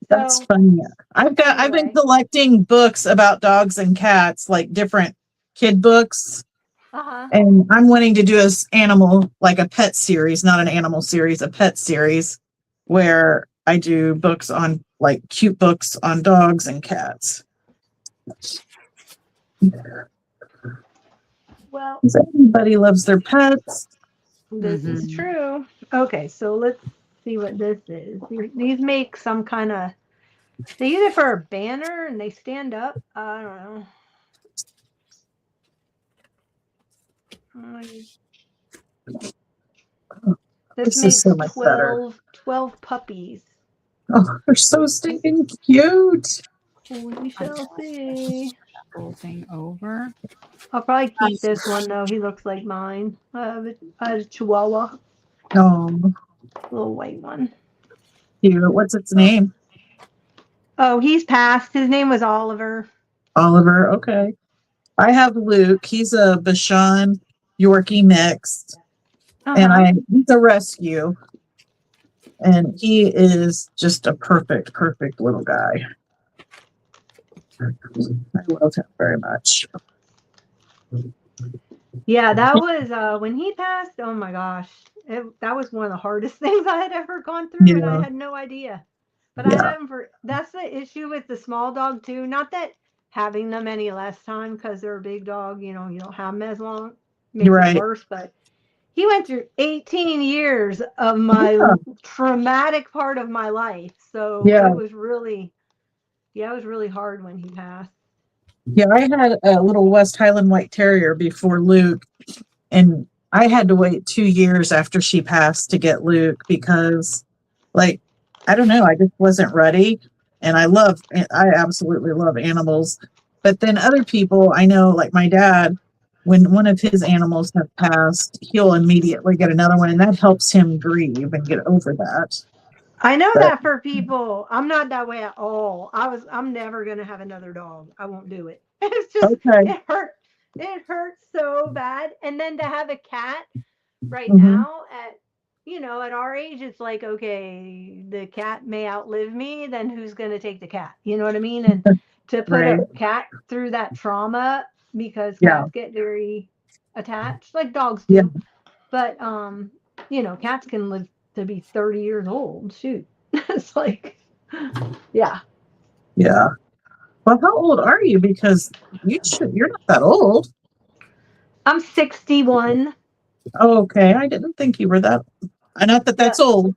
[SPEAKER 2] So,
[SPEAKER 3] that's funny. I've been collecting books about dogs and cats, like different kid books. And I'm wanting to do a animal, like a pet series, not an animal series, a pet series, where I do books on like cute books on dogs and cats.
[SPEAKER 2] Well,
[SPEAKER 3] everybody loves their pets.
[SPEAKER 2] This is true. Okay, so let's see what this is. These make some kind of, they use it for a banner and they stand up. I don't know. This makes
[SPEAKER 3] is so much
[SPEAKER 2] 12 puppies.
[SPEAKER 3] Oh, they're so stinking cute.
[SPEAKER 2] We shall see.
[SPEAKER 1] whole thing over.
[SPEAKER 2] I'll probably keep this one though. He looks like mine. I have a Chihuahua.
[SPEAKER 3] Oh,
[SPEAKER 2] Little white one.
[SPEAKER 3] cute. What's its name?
[SPEAKER 2] Oh, he's passed. His name was Oliver.
[SPEAKER 3] Oliver. Okay. I have Luke. He's a Bichon Yorkie mixed. And he's a rescue. And he is just a perfect little guy. I love him very much.
[SPEAKER 2] Yeah, that was when he passed. Oh my gosh, that was one of the hardest things I had ever gone through, and I had no idea. But I had him for. That's the issue with the small dog too. Not that having them any less time because they're a big dog. You know, you don't have them as long. Makes it worse, but he went through 18 years of my traumatic part of my life. So it was really, it was really hard when he passed.
[SPEAKER 3] Yeah, I had a little West Highland White Terrier before Luke, and I had to wait 2 years after she passed to get Luke because, like, I don't know, I just wasn't ready. And I absolutely love animals. But then other people I know, like my dad, when one of his animals have passed, he'll immediately get another one, and that helps him grieve and get over that.
[SPEAKER 2] I know that for people. I'm not that way at all. I'm never going to have another dog. I won't do it. It's just, it hurts. It hurts so bad. And then to have a cat right now at our age, it's like, okay, the cat may outlive me. Then who's going to take the cat? You know what I mean? And to put a cat through that trauma, because cats get very attached, like dogs do.
[SPEAKER 3] Yeah.
[SPEAKER 2] But cats can live to be 30 years old. Shoot. It's like, yeah.
[SPEAKER 3] Yeah. Well, how old are you? Because you're not that old.
[SPEAKER 2] I'm 61.
[SPEAKER 3] Oh, okay. I didn't think you were that. Not that that's
[SPEAKER 2] Yeah.
[SPEAKER 3] old.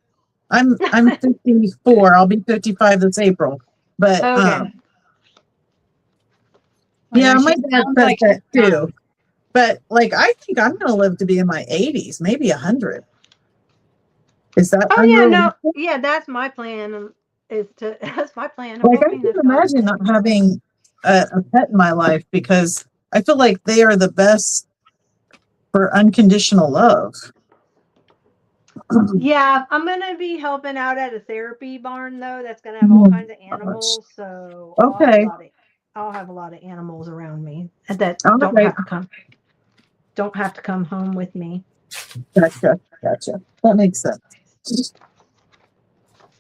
[SPEAKER 3] I'm 54. I'll be 55 this April. But
[SPEAKER 2] Okay.
[SPEAKER 3] yeah,
[SPEAKER 1] Well,
[SPEAKER 3] my
[SPEAKER 1] she
[SPEAKER 3] dad
[SPEAKER 1] sounds
[SPEAKER 3] says
[SPEAKER 1] like
[SPEAKER 3] that
[SPEAKER 1] she's
[SPEAKER 3] too.
[SPEAKER 1] young.
[SPEAKER 3] But like, I think I'm going to live to be in my 80s, maybe 100. Is that
[SPEAKER 2] Oh yeah, no,
[SPEAKER 3] unrealistic?
[SPEAKER 2] yeah, that's my plan. That's my plan. I'm
[SPEAKER 3] Like, I
[SPEAKER 2] hoping
[SPEAKER 3] can
[SPEAKER 2] that's God's
[SPEAKER 3] imagine
[SPEAKER 2] plan.
[SPEAKER 3] not having a pet in my life because I feel like they are the best for unconditional love.
[SPEAKER 2] Yeah, I'm gonna be helping out at a therapy barn though. That's gonna have all kinds of animals, so
[SPEAKER 3] Okay.
[SPEAKER 2] I'll have a lot of animals around me that
[SPEAKER 3] All
[SPEAKER 2] don't
[SPEAKER 3] right.
[SPEAKER 2] have to come home with me.
[SPEAKER 3] Gotcha. That makes sense.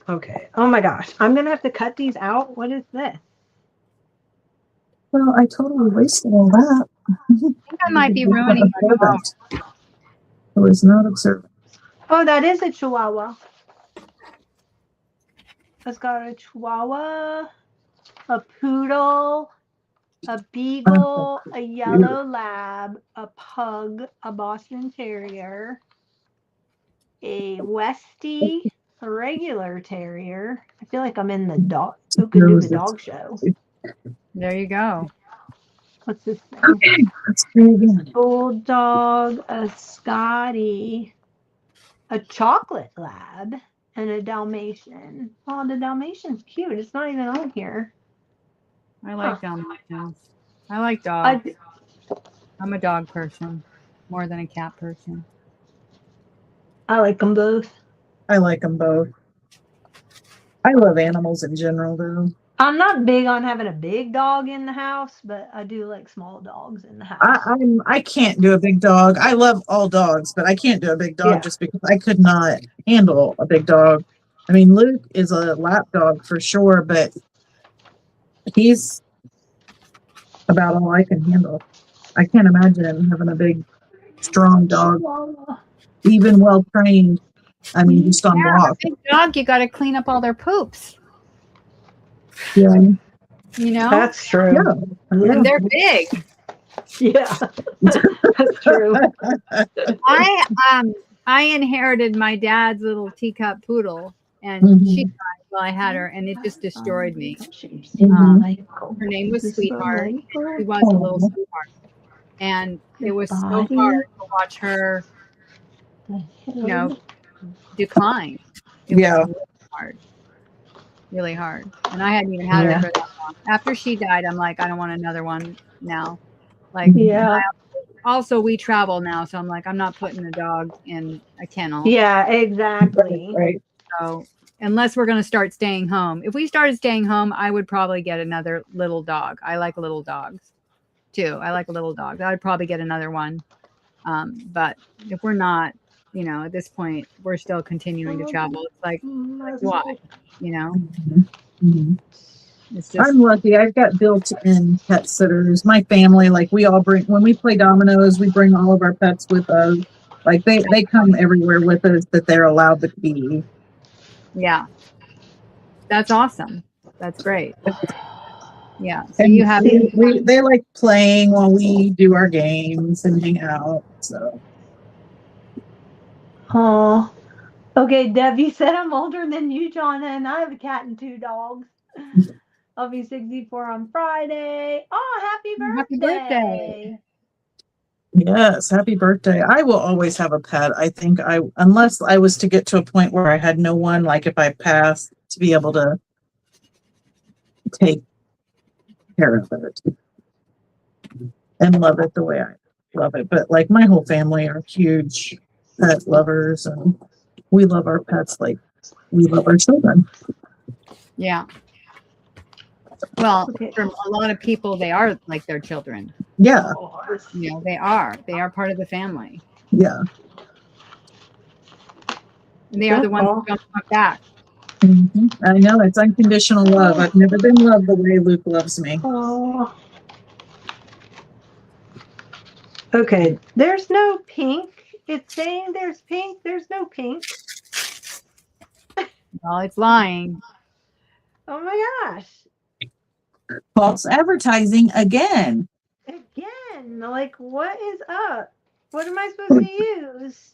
[SPEAKER 2] Okay. Oh my gosh, I'm gonna have to cut these out. What is this?
[SPEAKER 3] Well, I totally wasted all that.
[SPEAKER 1] I think I might be ruining my phone.
[SPEAKER 3] I was not observant.
[SPEAKER 2] Oh, that is a Chihuahua. It's got a Chihuahua, a Poodle, a Beagle, a Yellow Lab, a Pug, a Boston Terrier, a Westie, a regular Terrier. I feel like I'm in the Who Can Do the Dog Show.
[SPEAKER 1] There you go.
[SPEAKER 2] What's this thing?
[SPEAKER 3] Okay, let's try again.
[SPEAKER 2] Bulldog, a Scotty, a Chocolate Lab, and a Dalmatian. Oh, the Dalmatian's cute. It's not even on here.
[SPEAKER 1] I like Dalmatians. I like dogs.
[SPEAKER 2] I,
[SPEAKER 1] I'm a dog person more than a cat person.
[SPEAKER 2] I like them both.
[SPEAKER 3] I like them both. I love animals in general, though.
[SPEAKER 2] I'm not big on having a big dog in the house, but I do like small dogs in the house.
[SPEAKER 3] I can't do a big dog. I love all dogs, but I can't do a big dog
[SPEAKER 2] Yeah.
[SPEAKER 3] just because I could not handle a big dog. I mean, Luke is a lap dog for sure, but he's about all I can handle. I can't imagine having a big, strong dog, even well trained. I mean, just on walk.
[SPEAKER 1] Big dog, you got to clean up all their poops.
[SPEAKER 3] Yeah.
[SPEAKER 1] You know?
[SPEAKER 2] That's true.
[SPEAKER 3] Yeah.
[SPEAKER 1] And they're big.
[SPEAKER 2] Yeah. That's true.
[SPEAKER 1] I inherited my dad's little teacup poodle, and she died while I had her, and it just destroyed me. Her name was Sweetheart. And she was a little sweetheart, and it was so hard to watch her, decline. It was really hard. And I hadn't even had her for that long. After she died, I'm like, I don't want another one now. Like, also, we travel now, so I'm like, I'm not putting a dog in a kennel.
[SPEAKER 2] Yeah, exactly.
[SPEAKER 3] Right.
[SPEAKER 1] So unless we're going to start staying home. If we started staying home, I would probably get another little dog. I like little dogs too. I like little dogs. I would probably get another one. But if we're not, at this point, we're still continuing to travel. It's like why? It's just,
[SPEAKER 3] I'm lucky. I've got built-in pet sitters. My family, like when we play dominoes, we bring all of our pets with us. Like they come everywhere with us that they're allowed to be.
[SPEAKER 1] Yeah. That's awesome. That's great. Yeah. So
[SPEAKER 3] and
[SPEAKER 1] you have
[SPEAKER 3] they like playing while we do our games and hang out. So.
[SPEAKER 2] Oh. Okay, Debbie said I'm older than you, Jonna, and I have a cat and 2 dogs. I'll be 64 on Friday. Oh, happy birthday.
[SPEAKER 1] Happy birthday.
[SPEAKER 3] Yes, happy birthday. I will always have a pet. I think unless I was to get to a point where I had no one, like if I passed, to be able to take care of it and love it the way I love it. But like my whole family are huge pet lovers, and we love our pets like we love our children.
[SPEAKER 1] Yeah. Well, for a lot of people, they are like their children.
[SPEAKER 3] Yeah.
[SPEAKER 1] They are. They are part of the family.
[SPEAKER 3] Yeah.
[SPEAKER 1] And they are the ones who don't come back.
[SPEAKER 3] Mm-hmm. I know, it's unconditional love. I've never been loved the way Luke loves me.
[SPEAKER 2] Oh. Okay, there's no pink. It's saying there's pink. There's no pink.
[SPEAKER 1] Well, it's lying.
[SPEAKER 2] Oh my gosh.
[SPEAKER 3] False advertising again.
[SPEAKER 2] Again, like what is up? What am I supposed to use?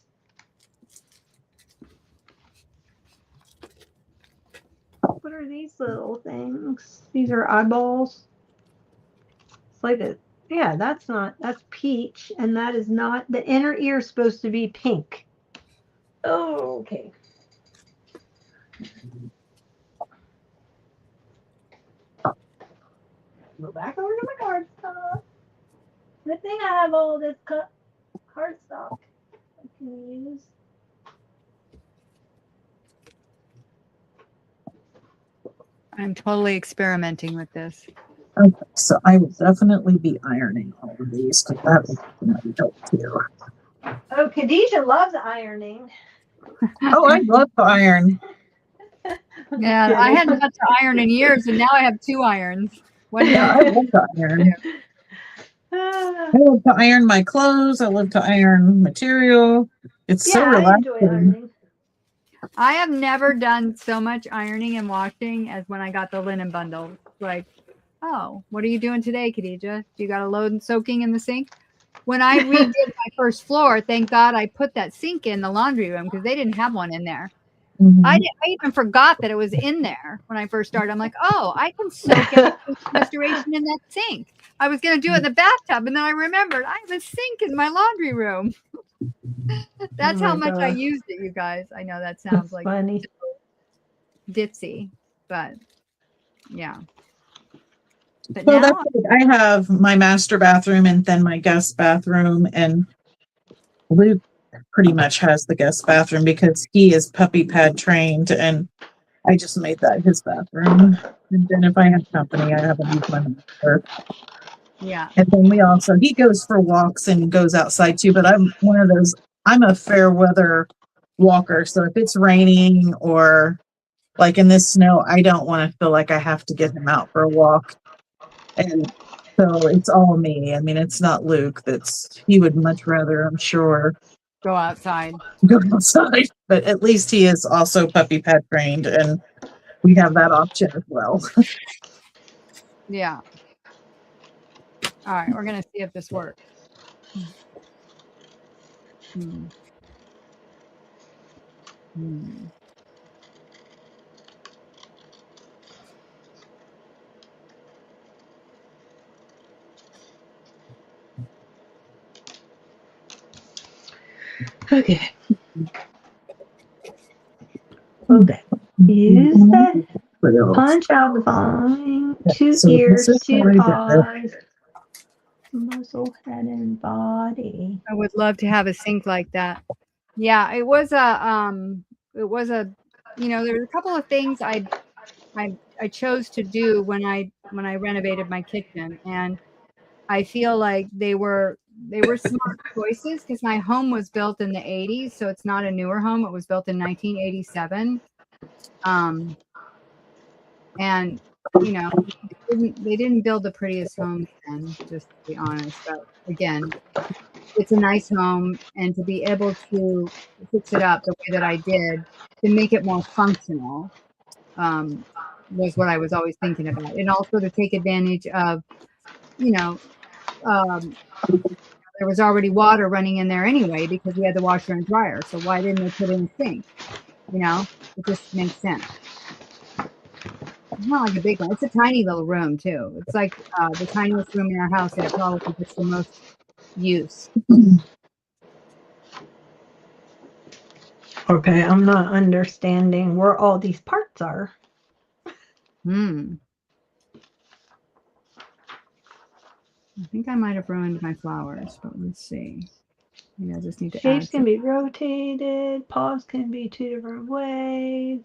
[SPEAKER 2] What are these little things? These are eyeballs. It's like a, yeah, that's peach, and that is not, the inner ear is supposed to be pink. Oh, okay. Go back over to my cardstock. Good thing I have all this cardstock I can use.
[SPEAKER 1] I'm totally experimenting with this.
[SPEAKER 3] Okay, so I will definitely be ironing all of these because that will definitely help too.
[SPEAKER 2] Oh, Khadijah loves ironing.
[SPEAKER 3] Oh, I love to iron.
[SPEAKER 1] Yeah, I hadn't touched the iron in years, and now I have 2 irons. One
[SPEAKER 3] Yeah, I love to iron. I love to iron my clothes. I love to iron material. It's so relaxing.
[SPEAKER 2] I enjoy ironing.
[SPEAKER 1] I have never done so much ironing and washing as when I got the linen bundle. Like, oh, what are you doing today, Khadijah? You got a load and soaking in the sink? When I redid my first floor, thank God I put that sink in the laundry room because they didn't have one in there.
[SPEAKER 3] Mm-hmm.
[SPEAKER 1] I even forgot that it was in there when I first started. I'm like, oh, I can soak restoration in that sink. I was going to do it in the bathtub, and then I remembered I have a sink in my laundry room. That's how much I used it, you guys. I know that sounds like
[SPEAKER 2] funny,
[SPEAKER 1] ditzy, but yeah. But
[SPEAKER 3] Well,
[SPEAKER 1] now
[SPEAKER 3] that's it. I have my master bathroom and then my guest bathroom, and Luke pretty much has the guest bathroom because he is puppy pad trained, and I just made that his bathroom. And then if I have company, I have a use my master.
[SPEAKER 1] Yeah.
[SPEAKER 3] And then he goes for walks and goes outside too, but I'm one of those, I'm a fair weather walker. So if it's raining or like in this snow, I don't want to feel like I have to get him out for a walk. And so it's all me. I mean, it's not Luke. He would much rather, I'm sure,
[SPEAKER 1] Go outside.
[SPEAKER 3] go outside. But at least he is also puppy pad trained, and we have that option as well.
[SPEAKER 1] Yeah. All right, we're gonna see if this works. Hmm. Hmm.
[SPEAKER 2] Okay. Okay. Use the punch out the following 2 ears, 2 paws, muzzle, head, and body.
[SPEAKER 1] I would love to have a sink like that. Yeah, it was a you know, there were a couple of things I chose to do when I renovated my kitchen, and I feel like they were smart choices because my home was built in the 80s, so it's not a newer home. It was built in 1987. And you know, they didn't build the prettiest homes then, just to be honest. But again, it's a nice home, and to be able to fix it up the way that I did to make it more functional was what I was always thinking about. And also to take advantage of, you know, there was already water running in there anyway because we had the washer and dryer. So why didn't they put in a sink? You know, it just makes sense. It's not like a big one. It's a tiny little room too. It's like the tiniest room in our house that it probably gets the most use.
[SPEAKER 2] Okay, I'm not understanding where all these parts are.
[SPEAKER 1] I think I might have ruined my flowers, but let's see. Maybe I just need to
[SPEAKER 2] Shapes
[SPEAKER 1] add
[SPEAKER 2] can be rotated. Paws can be 2 different ways.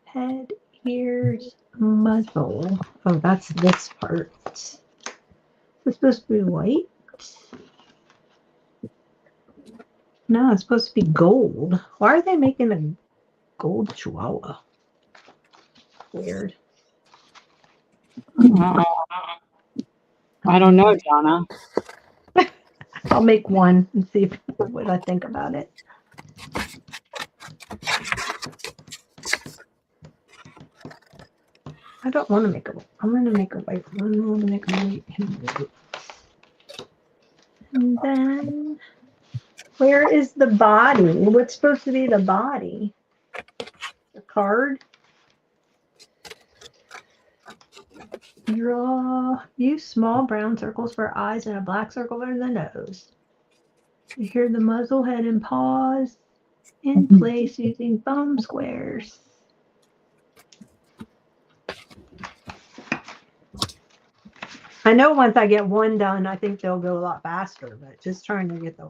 [SPEAKER 2] Head, ears, muzzle. Oh, that's this part. It's supposed to be white. No, it's supposed to be gold. Why are they making a gold chihuahua? Weird.
[SPEAKER 1] I don't know, Donna.
[SPEAKER 2] I'll make one and see what I think about it. I don't want to make a. I'm going to make a white one. I'm going to make a white. And then, where is the body? What's supposed to be the body? The card. Use small brown circles for eyes and a black circle for the nose. You hear the muzzle, head, and paws in place using thumb squares. I know once I get one done, I think they'll go a lot faster, but just trying to get the.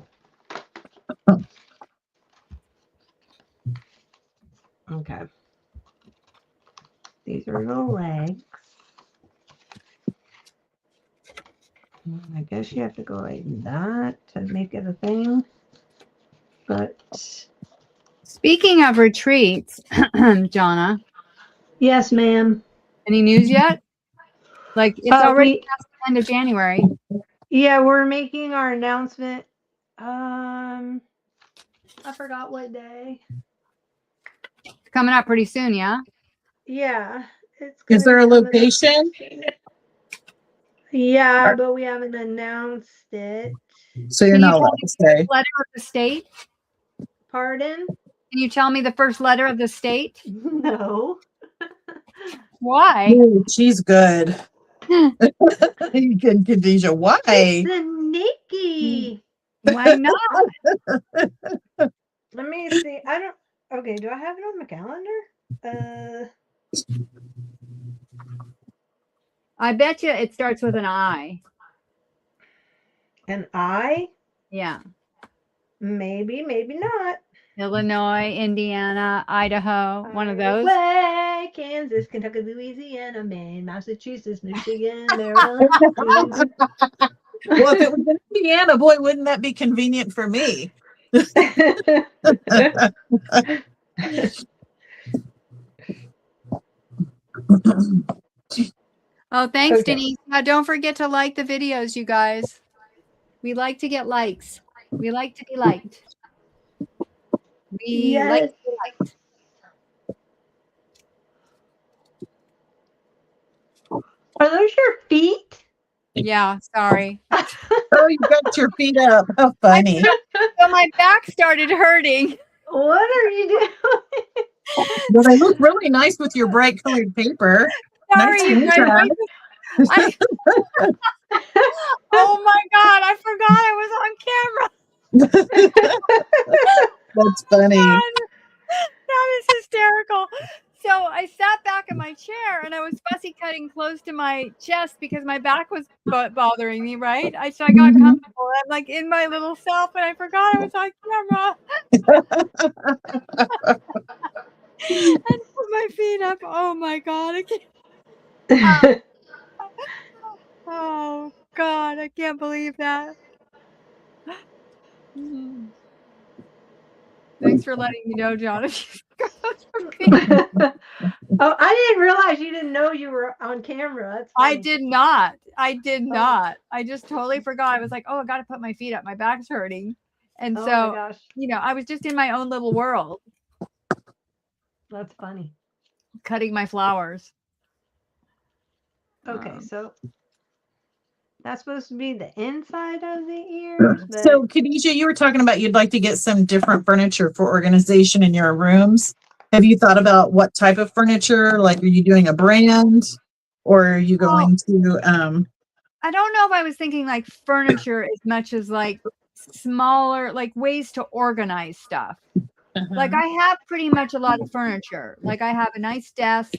[SPEAKER 2] Okay. These are the legs. I guess you have to go like that to make it a thing. But
[SPEAKER 1] Speaking of retreats, Jonna,
[SPEAKER 2] yes, ma'am.
[SPEAKER 1] any news yet? Like it's already past the end of January.
[SPEAKER 2] Yeah, we're making our announcement. I forgot what day.
[SPEAKER 1] It's coming up pretty soon, yeah?
[SPEAKER 2] Yeah.
[SPEAKER 3] Is there a location?
[SPEAKER 2] Yeah, but we haven't announced it.
[SPEAKER 3] So you're not allowed to say.
[SPEAKER 1] Letter of the state?
[SPEAKER 2] Pardon?
[SPEAKER 1] Can you tell me the first letter of the state?
[SPEAKER 2] No.
[SPEAKER 1] Why?
[SPEAKER 3] Ooh, she's good. You can, Khadijah. Why?
[SPEAKER 2] It's the Nikki.
[SPEAKER 1] Why not?
[SPEAKER 2] Let me see. Okay, do I have it on my calendar?
[SPEAKER 1] I bet you it starts with an I.
[SPEAKER 2] An I?
[SPEAKER 1] Yeah.
[SPEAKER 2] Maybe, maybe not.
[SPEAKER 1] Illinois, Indiana, Idaho, one of those.
[SPEAKER 2] Way, Kansas, Kentucky, Louisiana, Maine, Massachusetts, Michigan, Maryland.
[SPEAKER 3] Well, if it was in Indiana, boy, wouldn't that be convenient for me?
[SPEAKER 1] Oh, thanks,
[SPEAKER 2] Okay.
[SPEAKER 1] Denise. Now, don't forget to like the videos, you guys. We like to get likes. We like to be liked. We like to be liked.
[SPEAKER 2] Are those your feet?
[SPEAKER 1] Yeah, sorry.
[SPEAKER 3] Oh, you got your feet up. How funny.
[SPEAKER 1] So my back started hurting.
[SPEAKER 2] What are you doing?
[SPEAKER 3] Well, they look really nice with your bright colored paper.
[SPEAKER 1] Sorry,
[SPEAKER 3] Nice
[SPEAKER 1] you guys. Oh my God, I forgot I was on camera.
[SPEAKER 3] That's funny.
[SPEAKER 1] That is hysterical. So I sat back in my chair and I was fussy cutting close to my chest because my back was bothering me, right? So I got comfortable. I'm like in my little self and I forgot I was on camera. And put my feet up. Oh my God. I can't. Oh God, I can't believe that. Thanks for letting me know, John.
[SPEAKER 2] Oh, I didn't realize you didn't know you were on camera. That's
[SPEAKER 1] I
[SPEAKER 2] funny.
[SPEAKER 1] did not. I did not. I just totally forgot. I was like, oh, I got to put my feet up. My back's hurting. And
[SPEAKER 2] Oh
[SPEAKER 1] so,
[SPEAKER 2] my gosh.
[SPEAKER 1] I was just in my own little world.
[SPEAKER 2] That's funny.
[SPEAKER 1] Cutting my flowers.
[SPEAKER 2] Okay, so that's supposed to be the inside of the ears. But
[SPEAKER 3] So, Khadijah, you were talking about you'd like to get some different furniture for organization in your rooms. Have you thought about what type of furniture? Like, are you doing a brand, or are you going to?
[SPEAKER 1] I don't know if I was thinking like furniture as much as like smaller, like ways to organize stuff. Like I have pretty much a lot of furniture. Like I have a nice desk.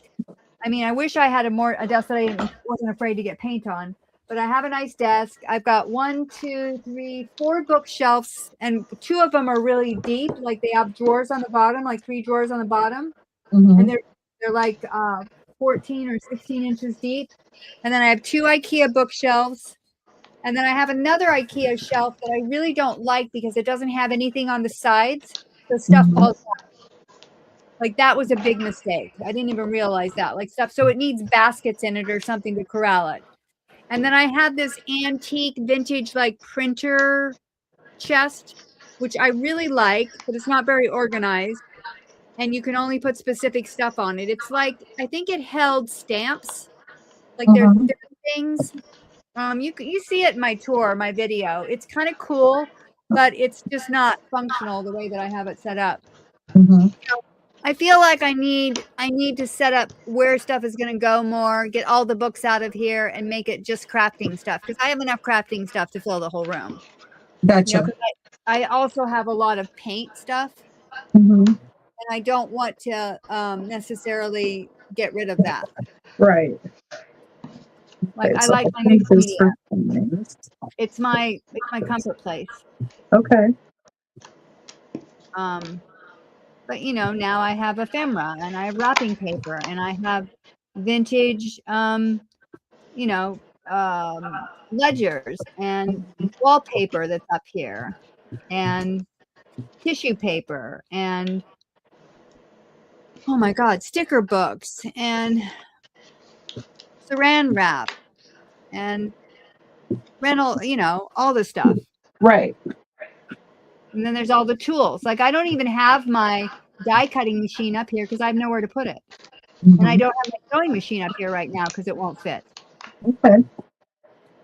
[SPEAKER 1] I mean, I wish I had a desk that I wasn't afraid to get paint on. But I have a nice desk. I've got 1, 2, 3, 4 bookshelves, and 2 of them are really deep. Like they have drawers on the bottom, like 3 drawers on the bottom, and they're like 14 or 16 inches deep. And then I have 2 IKEA bookshelves, and then I have another IKEA shelf that I really don't like because it doesn't have anything on the sides. The stuff falls out. Like that was a big mistake. I didn't even realize that. Like stuff, so it needs baskets in it or something to corral it. And then I have this antique vintage like printer chest, which I really like, but it's not very organized. And you can only put specific stuff on it. It's like, I think it held stamps. Like there's things. You see it in my tour, my video. It's kind of cool, but it's just not functional the way that I have it set up. I feel like I need to set up where stuff is going to go more, get all the books out of here and make it just crafting stuff, because I have enough crafting stuff to fill the whole room.
[SPEAKER 3] Gotcha.
[SPEAKER 1] You know, I also have a lot of paint stuff,
[SPEAKER 3] Mm-hmm.
[SPEAKER 1] and I don't want to necessarily get rid of that.
[SPEAKER 3] Right.
[SPEAKER 1] Like,
[SPEAKER 3] Okay,
[SPEAKER 1] I
[SPEAKER 3] so
[SPEAKER 1] like my
[SPEAKER 3] think this
[SPEAKER 1] media.
[SPEAKER 3] for
[SPEAKER 1] It's my comfort place.
[SPEAKER 3] Okay.
[SPEAKER 1] But you know, now I have ephemera and I have wrapping paper and I have vintage, you know, ledgers and wallpaper that's up here and tissue paper and, oh my God, sticker books and saran wrap and rental, you know, all the stuff.
[SPEAKER 3] Right.
[SPEAKER 1] And then there's all the tools. Like, I don't even have my die cutting machine up here because I have nowhere to put it. And I don't have my sewing machine up here right now because it won't fit.
[SPEAKER 3] Okay.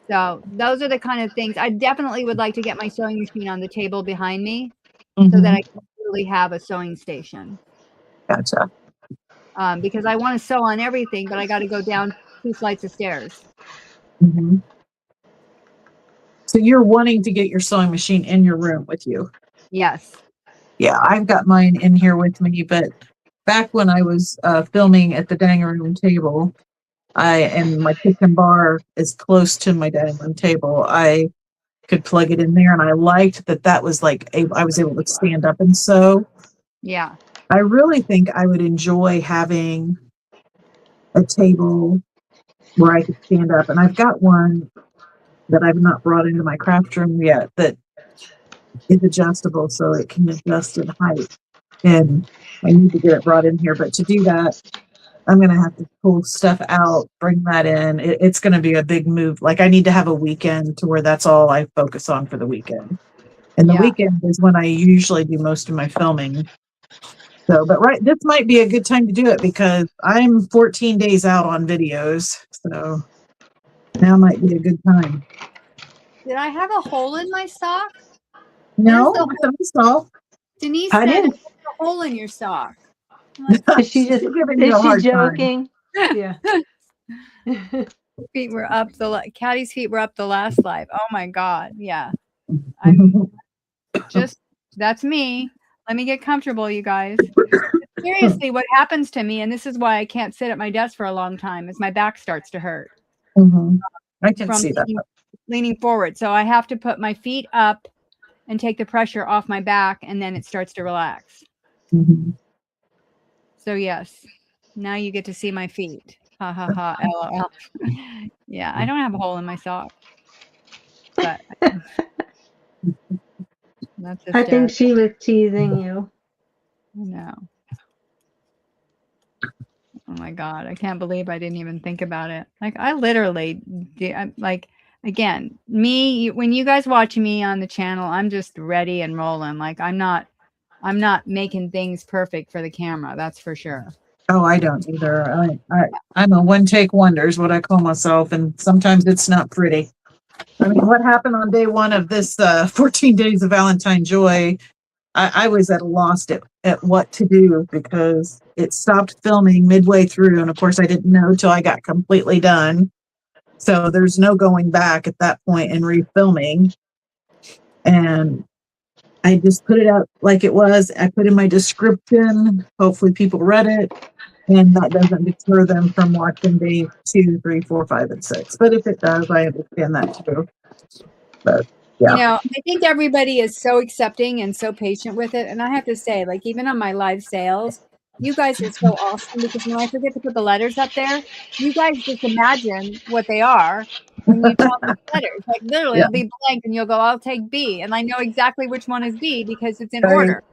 [SPEAKER 1] So those are the kind of things. I definitely would like to get my sewing machine on the table behind me so that I can really have a sewing station.
[SPEAKER 3] Gotcha.
[SPEAKER 1] Because I want to sew on everything, but I got to go down 2 flights of stairs.
[SPEAKER 3] So you're wanting to get your sewing machine in your room with you?
[SPEAKER 1] Yes.
[SPEAKER 3] Yeah, I've got mine in here with me, but back when I was filming at the dining room table, and my kitchen bar is close to my dining room table, I could plug it in there, and I liked that was like I was able to stand up and sew.
[SPEAKER 1] Yeah.
[SPEAKER 3] I really think I would enjoy having a table where I could stand up, and I've got one that I've not brought into my craft room yet that is adjustable so it can adjust in height, and I need to get it brought in here. But to do that, I'm going to have to pull stuff out, bring that in. It's going to be a big move. Like, I need to have a weekend to where that's all I focus on for the weekend. And the weekend is when I usually do most of my filming. So, but this might be a good time to do it because I'm 14 days out on videos. So now might be a good time.
[SPEAKER 1] Did I have a hole in my sock?
[SPEAKER 3] No, that's all.
[SPEAKER 1] Denise
[SPEAKER 2] I
[SPEAKER 1] said
[SPEAKER 2] didn't.
[SPEAKER 1] there's a hole in your sock.
[SPEAKER 2] Is she just
[SPEAKER 3] giving you a hard
[SPEAKER 2] joking? Yeah.
[SPEAKER 1] Feet were up Caddy's feet were up the last live. Oh my God. Yeah. That's me. Let me get comfortable, you guys. Seriously, what happens to me, and this is why I can't sit at my desk for a long time, is my back starts to hurt.
[SPEAKER 3] I can see that.
[SPEAKER 1] Leaning forward. So I have to put my feet up and take the pressure off my back, and then it starts to relax. So yes, now you get to see my feet. Ha ha ha, LOL. Yeah, I don't have a hole in my sock. But that's
[SPEAKER 2] I think she was teasing you.
[SPEAKER 1] No. Oh my God, I can't believe I didn't even think about it. Like, I literally like, again, when you guys watch me on the channel, I'm just ready and rolling. Like, I'm not making things perfect for the camera. That's for sure.
[SPEAKER 3] Oh, I don't either. I'm a one-take wonder is what I call myself. And sometimes it's not pretty. I mean, what happened on day one of this 14 days of Valentine Joy, I was at a loss at what to do because it stopped filming midway through. And of course, I didn't know till I got completely done. So there's no going back at that point and refilming. And I just put it out like it was. I put in my description. Hopefully people read it. And that doesn't deter them from watching day 2, 3, 4, 5, and 6. But if it does, I understand that too. But yeah.
[SPEAKER 1] You know, I think everybody is so accepting and so patient with it. And I have to say, like, even on my live sales, you guys are so awesome because when I forget to put the letters up there, you guys just imagine what they are when you tell me letters. Like, literally, it'll be blank and you'll go, I'll take B. And I know exactly which one is B because it's in order.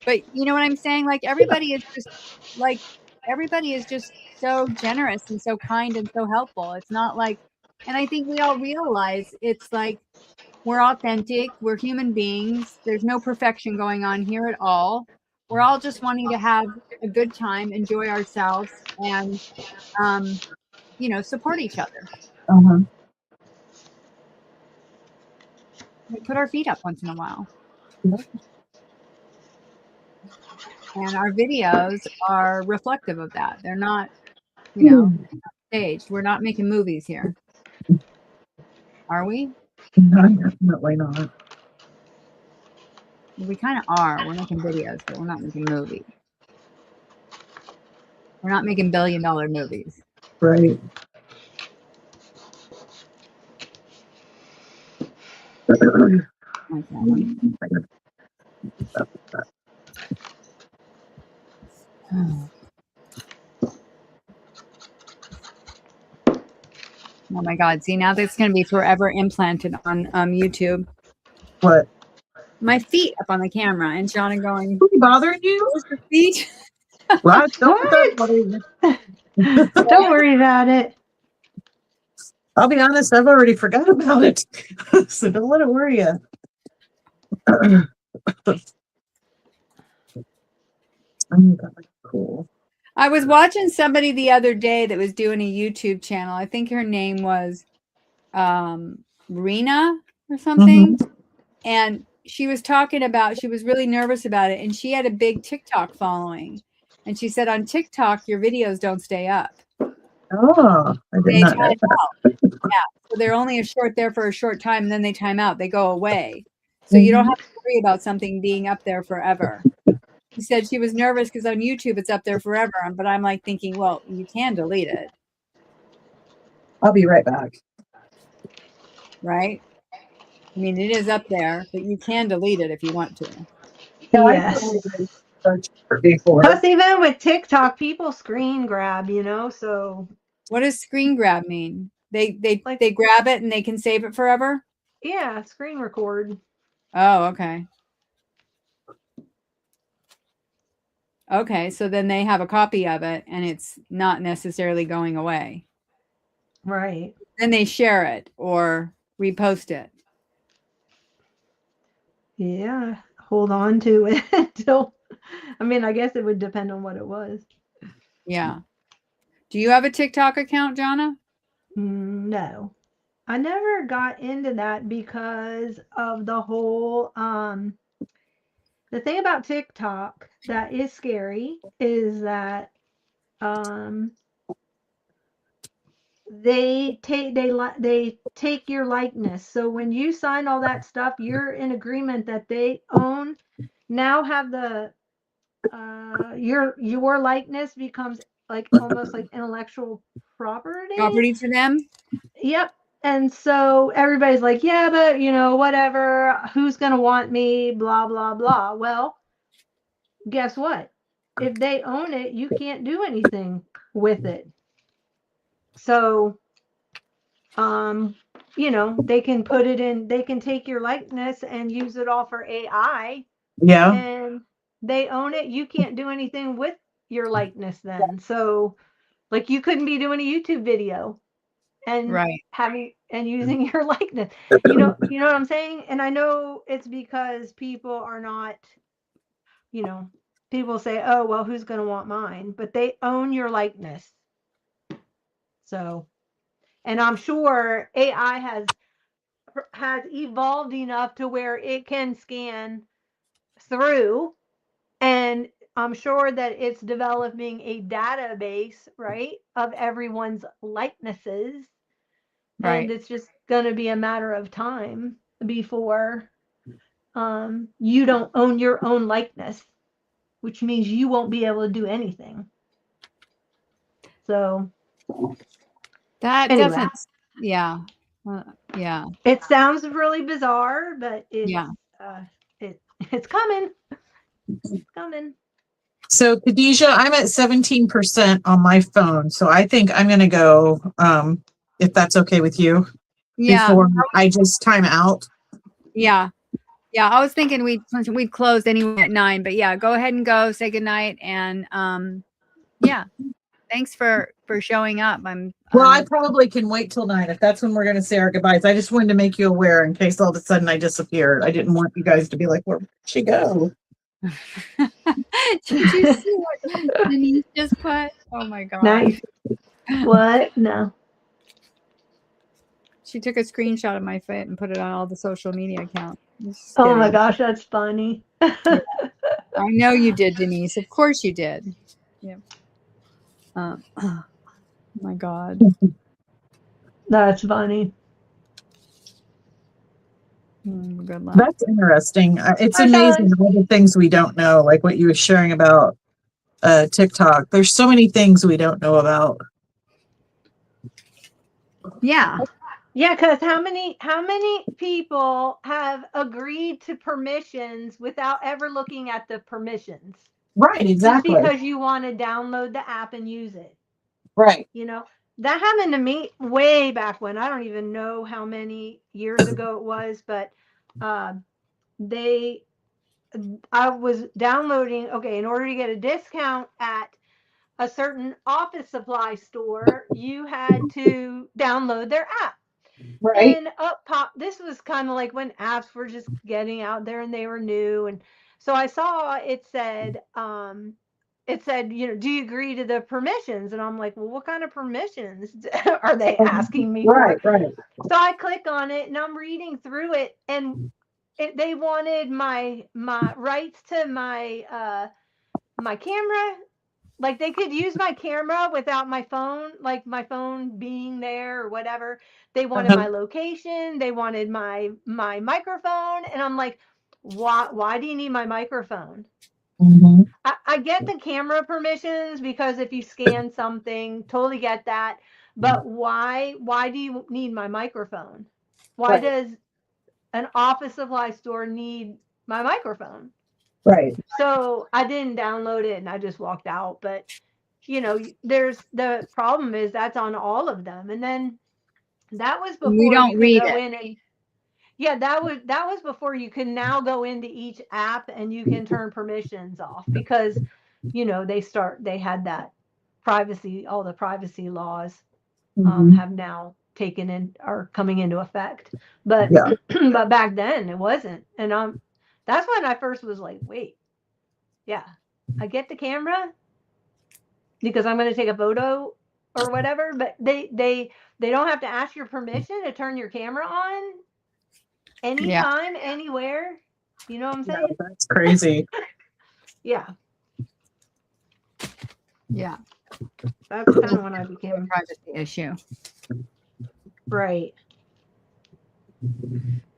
[SPEAKER 1] But you know what I'm saying? Like, everybody is just so generous and so kind and so helpful. It's not like And I think we all realize it's like we're authentic, we're human beings. There's no perfection going on here at all. We're all just wanting to have a good time, enjoy ourselves, and support each other.
[SPEAKER 3] Uh-huh.
[SPEAKER 1] We put our feet up once in a while.
[SPEAKER 3] Yep.
[SPEAKER 1] And our videos are reflective of that. They're not, staged. We're not making movies here. Are we?
[SPEAKER 3] No, definitely not.
[SPEAKER 1] We kind of are. We're making videos, but we're not making movies. We're not making billion-dollar movies.
[SPEAKER 3] Right.
[SPEAKER 1] Oh my God. See, now that's going to be forever implanted on YouTube.
[SPEAKER 3] What?
[SPEAKER 1] My feet up on the camera and Shauna going,
[SPEAKER 3] Who's bothering you?
[SPEAKER 1] where's your feet?
[SPEAKER 3] What?
[SPEAKER 2] What? Don't worry about it.
[SPEAKER 3] I'll be honest, I've already forgot about it. So don't let it worry you. Cool.
[SPEAKER 1] I was watching somebody the other day that was doing a YouTube channel. I think her name was Rena or something.
[SPEAKER 3] Mm-hmm.
[SPEAKER 1] And she was talking about, she was really nervous about it. And she had a big TikTok following. And she said on TikTok, your videos don't stay up.
[SPEAKER 3] Oh, I did
[SPEAKER 1] They
[SPEAKER 3] not
[SPEAKER 1] time
[SPEAKER 3] know
[SPEAKER 1] out. Yeah. So they're only there for a short time, and then they time out. They go away. So you don't have to worry about something being up there forever. She said she was nervous because on YouTube it's up there forever. But I'm like thinking, well, you can delete it.
[SPEAKER 3] I'll be right back.
[SPEAKER 1] Right? I mean, it is up there, but you can delete it if you want to.
[SPEAKER 2] Yes.
[SPEAKER 3] Before.
[SPEAKER 2] Plus, even with TikTok, people screen grab, so.
[SPEAKER 1] What does screen grab mean? They grab it and they can save it forever?
[SPEAKER 2] Yeah, screen record.
[SPEAKER 1] Oh, okay. Okay, so then they have a copy of it and it's not necessarily going away.
[SPEAKER 2] Right.
[SPEAKER 1] Then they share it or repost it.
[SPEAKER 2] Yeah, hold on to it until, I guess it would depend on what it was.
[SPEAKER 1] Yeah. Do you have a TikTok account, Jonna?
[SPEAKER 2] No. I never got into that because of the whole, the thing about TikTok that is scary is that, they take your likeness. So when you sign all that stuff, you're in agreement that they own, now have the, your likeness becomes like almost like intellectual property.
[SPEAKER 1] Property for them?
[SPEAKER 2] Yep. And so everybody's like, yeah, but whatever, who's going to want me, blah, blah, blah. Well, guess what? If they own it, you can't do anything with it. So, they can put it in, they can take your likeness and use it all for AI.
[SPEAKER 3] Yeah.
[SPEAKER 2] And they own it. You can't do anything with your likeness then. So, like, you couldn't be doing a YouTube video and
[SPEAKER 1] right.
[SPEAKER 2] using your likeness. You know what I'm saying? And I know it's because people are not, people say, oh, well, who's going to want mine? But they own your likeness. So, and I'm sure AI has evolved enough to where it can scan through, and I'm sure that it's developing a database, right, of everyone's likenesses.
[SPEAKER 1] Right.
[SPEAKER 2] And it's just going to be a matter of time before you don't own your own likeness, which means you won't be able to do anything. So
[SPEAKER 1] that
[SPEAKER 2] anyway.
[SPEAKER 1] definitely, yeah. Yeah.
[SPEAKER 2] It sounds really bizarre, but it's, it's coming. It's coming.
[SPEAKER 3] So Khadijah, I'm at 17% on my phone. So I think I'm going to go, if that's okay with you.
[SPEAKER 1] Yeah.
[SPEAKER 3] Before I just time out.
[SPEAKER 1] Yeah. Yeah. I was thinking we'd close anyway at 9, but yeah, go ahead and go say goodnight. And yeah, thanks for showing up.
[SPEAKER 3] Well, I probably can wait till 9 if that's when we're going to say our goodbyes. I just wanted to make you aware in case all of a sudden I disappeared. I didn't want you guys to be like, where'd she go?
[SPEAKER 1] Did you see what Denise just put? Oh my god.
[SPEAKER 2] Nice. What? No.
[SPEAKER 1] She took a screenshot of my fit and put it on all the social media accounts. Just
[SPEAKER 2] Oh my
[SPEAKER 1] kidding.
[SPEAKER 2] gosh, that's funny.
[SPEAKER 1] I know you did, Denise. Of course you did. Yeah. Oh my god.
[SPEAKER 2] That's funny.
[SPEAKER 1] Good luck.
[SPEAKER 3] That's interesting. It's
[SPEAKER 2] Hi,
[SPEAKER 3] amazing
[SPEAKER 2] Sean.
[SPEAKER 3] all the things we don't know, like what you were sharing about TikTok. There's so many things we don't know about.
[SPEAKER 1] Yeah.
[SPEAKER 2] Yeah, because how many people have agreed to permissions without ever looking at the permissions?
[SPEAKER 3] Right, exactly.
[SPEAKER 2] Just because you want to download the app and use it.
[SPEAKER 3] Right.
[SPEAKER 2] You know, that happened to me way back when. I don't even know how many years ago it was, but I was downloading, okay, in order to get a discount at a certain office supply store, you had to download their app.
[SPEAKER 3] Right.
[SPEAKER 2] And up pop, this was kind of like when apps were just getting out there and they were new. And so I saw it said, you know, do you agree to the permissions? And I'm like, well, what kind of permissions are they asking me
[SPEAKER 3] Right,
[SPEAKER 2] for?
[SPEAKER 3] right.
[SPEAKER 2] So I click on it and I'm reading through it, and they wanted my rights to my my camera. Like they could use my camera without my phone, like my phone being there or whatever. They wanted my location, they wanted my microphone, and I'm like, why do you need my microphone?
[SPEAKER 3] Mm-hmm.
[SPEAKER 2] I get the camera permissions because if you scan something, totally get that. But why do you need my microphone? Why
[SPEAKER 3] Right.
[SPEAKER 2] does an office supply store need my microphone?
[SPEAKER 3] Right.
[SPEAKER 2] So I didn't download it and I just walked out. But you know, there's the problem is that's on all of them. And then that was
[SPEAKER 1] We
[SPEAKER 2] before you
[SPEAKER 1] don't
[SPEAKER 2] could
[SPEAKER 1] read
[SPEAKER 2] go
[SPEAKER 1] it.
[SPEAKER 2] in and yeah, that was before you can now go into each app and you can turn permissions off because you know they had that privacy, all the privacy laws
[SPEAKER 3] Mm-hmm.
[SPEAKER 2] have now taken in are coming into effect. But
[SPEAKER 3] Yeah.
[SPEAKER 2] but back then it wasn't. And that's when I first was like, wait, yeah, I get the camera because I'm going to take a photo or whatever, but they don't have to ask your permission to turn your camera on anytime, anywhere. You know what I'm
[SPEAKER 3] Yeah,
[SPEAKER 2] saying?
[SPEAKER 3] that's crazy.
[SPEAKER 2] Yeah,
[SPEAKER 1] Yeah.
[SPEAKER 2] that's kind of when I
[SPEAKER 1] A
[SPEAKER 2] became
[SPEAKER 1] privacy issue.
[SPEAKER 2] right.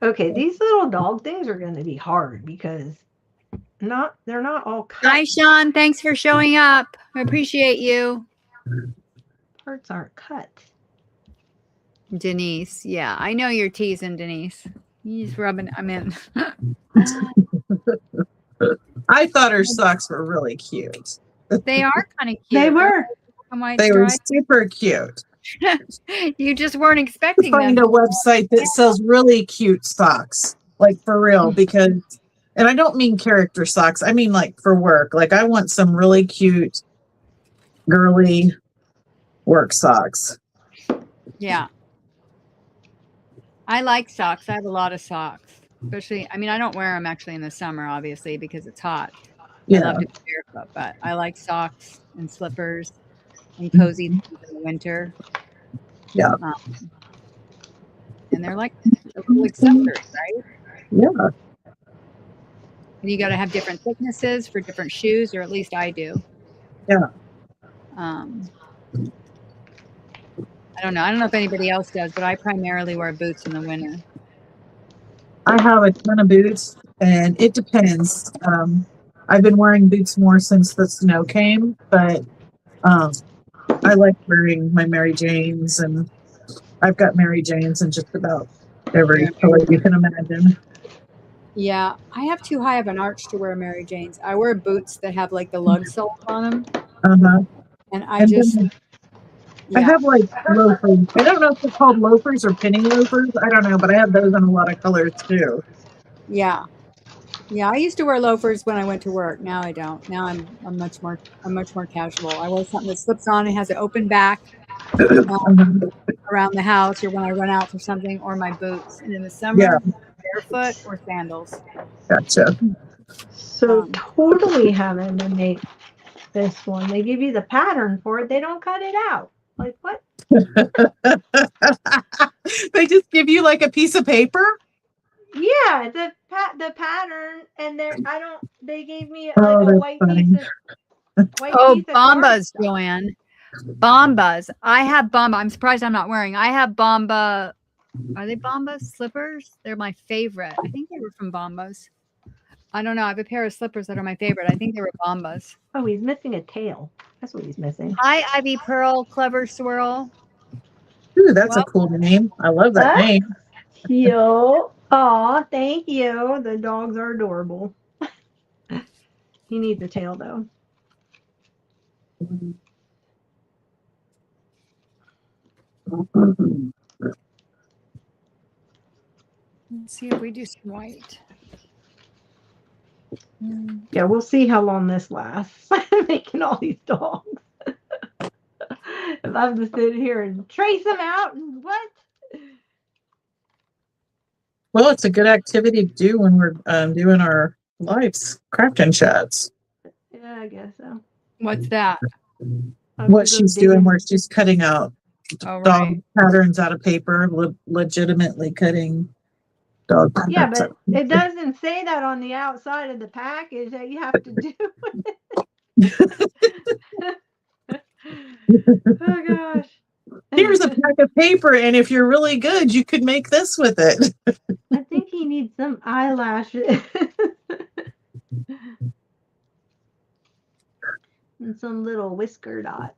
[SPEAKER 2] Okay, these little dog things are going to be hard because they're not all cut.
[SPEAKER 1] Hi, Sean. Thanks for showing up. I appreciate you.
[SPEAKER 2] Parts aren't cut.
[SPEAKER 1] Denise. Yeah, I know you're teasing, Denise. He's rubbing. I'm in.
[SPEAKER 3] I thought her socks were really cute.
[SPEAKER 1] They are kind of cute.
[SPEAKER 2] They were.
[SPEAKER 3] They were super cute.
[SPEAKER 1] You just weren't expecting
[SPEAKER 3] Find
[SPEAKER 1] them.
[SPEAKER 3] a website that sells really cute socks, like for real, because, and I don't mean character socks. I mean like for work. Like I want some really cute, girly work socks.
[SPEAKER 1] Yeah. I like socks. I have a lot of socks, especially, I mean, I don't wear them actually in the summer, obviously, because it's hot. I love to be barefoot, but I like socks and slippers and cozy things in the winter.
[SPEAKER 3] Yeah.
[SPEAKER 1] And they're like little accessories, right?
[SPEAKER 3] Yeah.
[SPEAKER 1] And you got to have different thicknesses for different shoes, or at least I do.
[SPEAKER 3] Yeah.
[SPEAKER 1] I don't know. I don't know if anybody else does, but I primarily wear boots in the winter.
[SPEAKER 3] I have a ton of boots, and it depends. I've been wearing boots more since the snow came, but I like wearing my Mary Janes, and I've got Mary Janes in just about every color you can imagine.
[SPEAKER 1] Yeah, I have too high of an arch to wear Mary Janes. I wear boots that have like the lug soles on them,
[SPEAKER 3] Uh-huh.
[SPEAKER 1] and I just
[SPEAKER 3] I have like loafers. I don't know if they're called loafers or penny loafers. I don't know, but I have those in a lot of colors too.
[SPEAKER 1] Yeah. I used to wear loafers when I went to work. Now I don't. Now I'm much more casual. I wear something that slips on and has an open back, around the house or when I run out for something, or my boots. And in the
[SPEAKER 3] Yeah,
[SPEAKER 1] summer, barefoot or sandals.
[SPEAKER 3] gotcha.
[SPEAKER 2] So totally having to make this one. They give you the pattern for it. They don't cut it out. Like what?
[SPEAKER 3] They just give you like a piece of paper?
[SPEAKER 2] Yeah, the pattern, and they gave me
[SPEAKER 3] Oh,
[SPEAKER 2] like a
[SPEAKER 3] that's
[SPEAKER 2] white
[SPEAKER 3] funny.
[SPEAKER 2] piece of
[SPEAKER 1] Oh, Bombas,
[SPEAKER 2] cardstock.
[SPEAKER 1] Joanne. Bombas. I have Bomba. I'm surprised I'm not wearing. I have Bomba. Are they Bombas slippers? They're my favorite. I think they were from Bombas. I don't know. I have a pair of slippers that are my favorite. I think they were Bombas.
[SPEAKER 2] Oh, he's missing a tail. That's what he's missing.
[SPEAKER 1] Hi, Ivy Pearl, Clever Swirl.
[SPEAKER 3] Ooh, that's a
[SPEAKER 1] Well,
[SPEAKER 3] cool name. I love that name.
[SPEAKER 2] Yo. Aw, thank you. The dogs are adorable. He needs a tail though.
[SPEAKER 1] let's see if we do some white.
[SPEAKER 2] Yeah, we'll see how long this lasts. Making all these dogs. If I have to sit here and trace them out and what?
[SPEAKER 3] Well, it's a good activity to do when we're doing our lives, crafting chats.
[SPEAKER 2] Yeah, I guess so.
[SPEAKER 1] What's that?
[SPEAKER 3] What she's doing, where she's cutting out
[SPEAKER 1] Oh,
[SPEAKER 3] dog
[SPEAKER 1] right.
[SPEAKER 3] patterns out of paper, legitimately cutting dog patterns.
[SPEAKER 2] Yeah, but it doesn't say that on the outside of the package that you have to do it. Oh gosh.
[SPEAKER 3] Here's a pack of paper, and if you're really good, you could make this with it.
[SPEAKER 2] I think he needs some eyelashes. And some little whisker dots.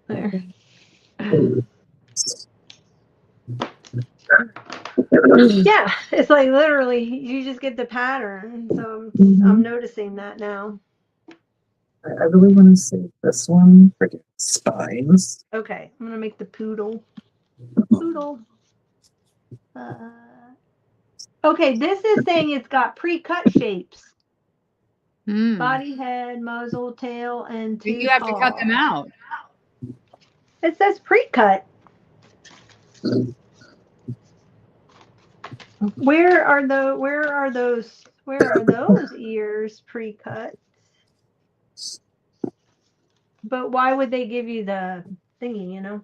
[SPEAKER 2] There. Yeah, it's like literally you just get the pattern. So I'm noticing that now.
[SPEAKER 3] I really want to save this one. Forget spines.
[SPEAKER 2] Okay, I'm gonna make the poodle. Okay, this is saying it's got pre-cut shapes. Body, head, muzzle, tail, and tooth.
[SPEAKER 1] You have to cut them out.
[SPEAKER 2] It says pre-cut. Where are those ears pre-cut? But why would they give you the thingy, you know?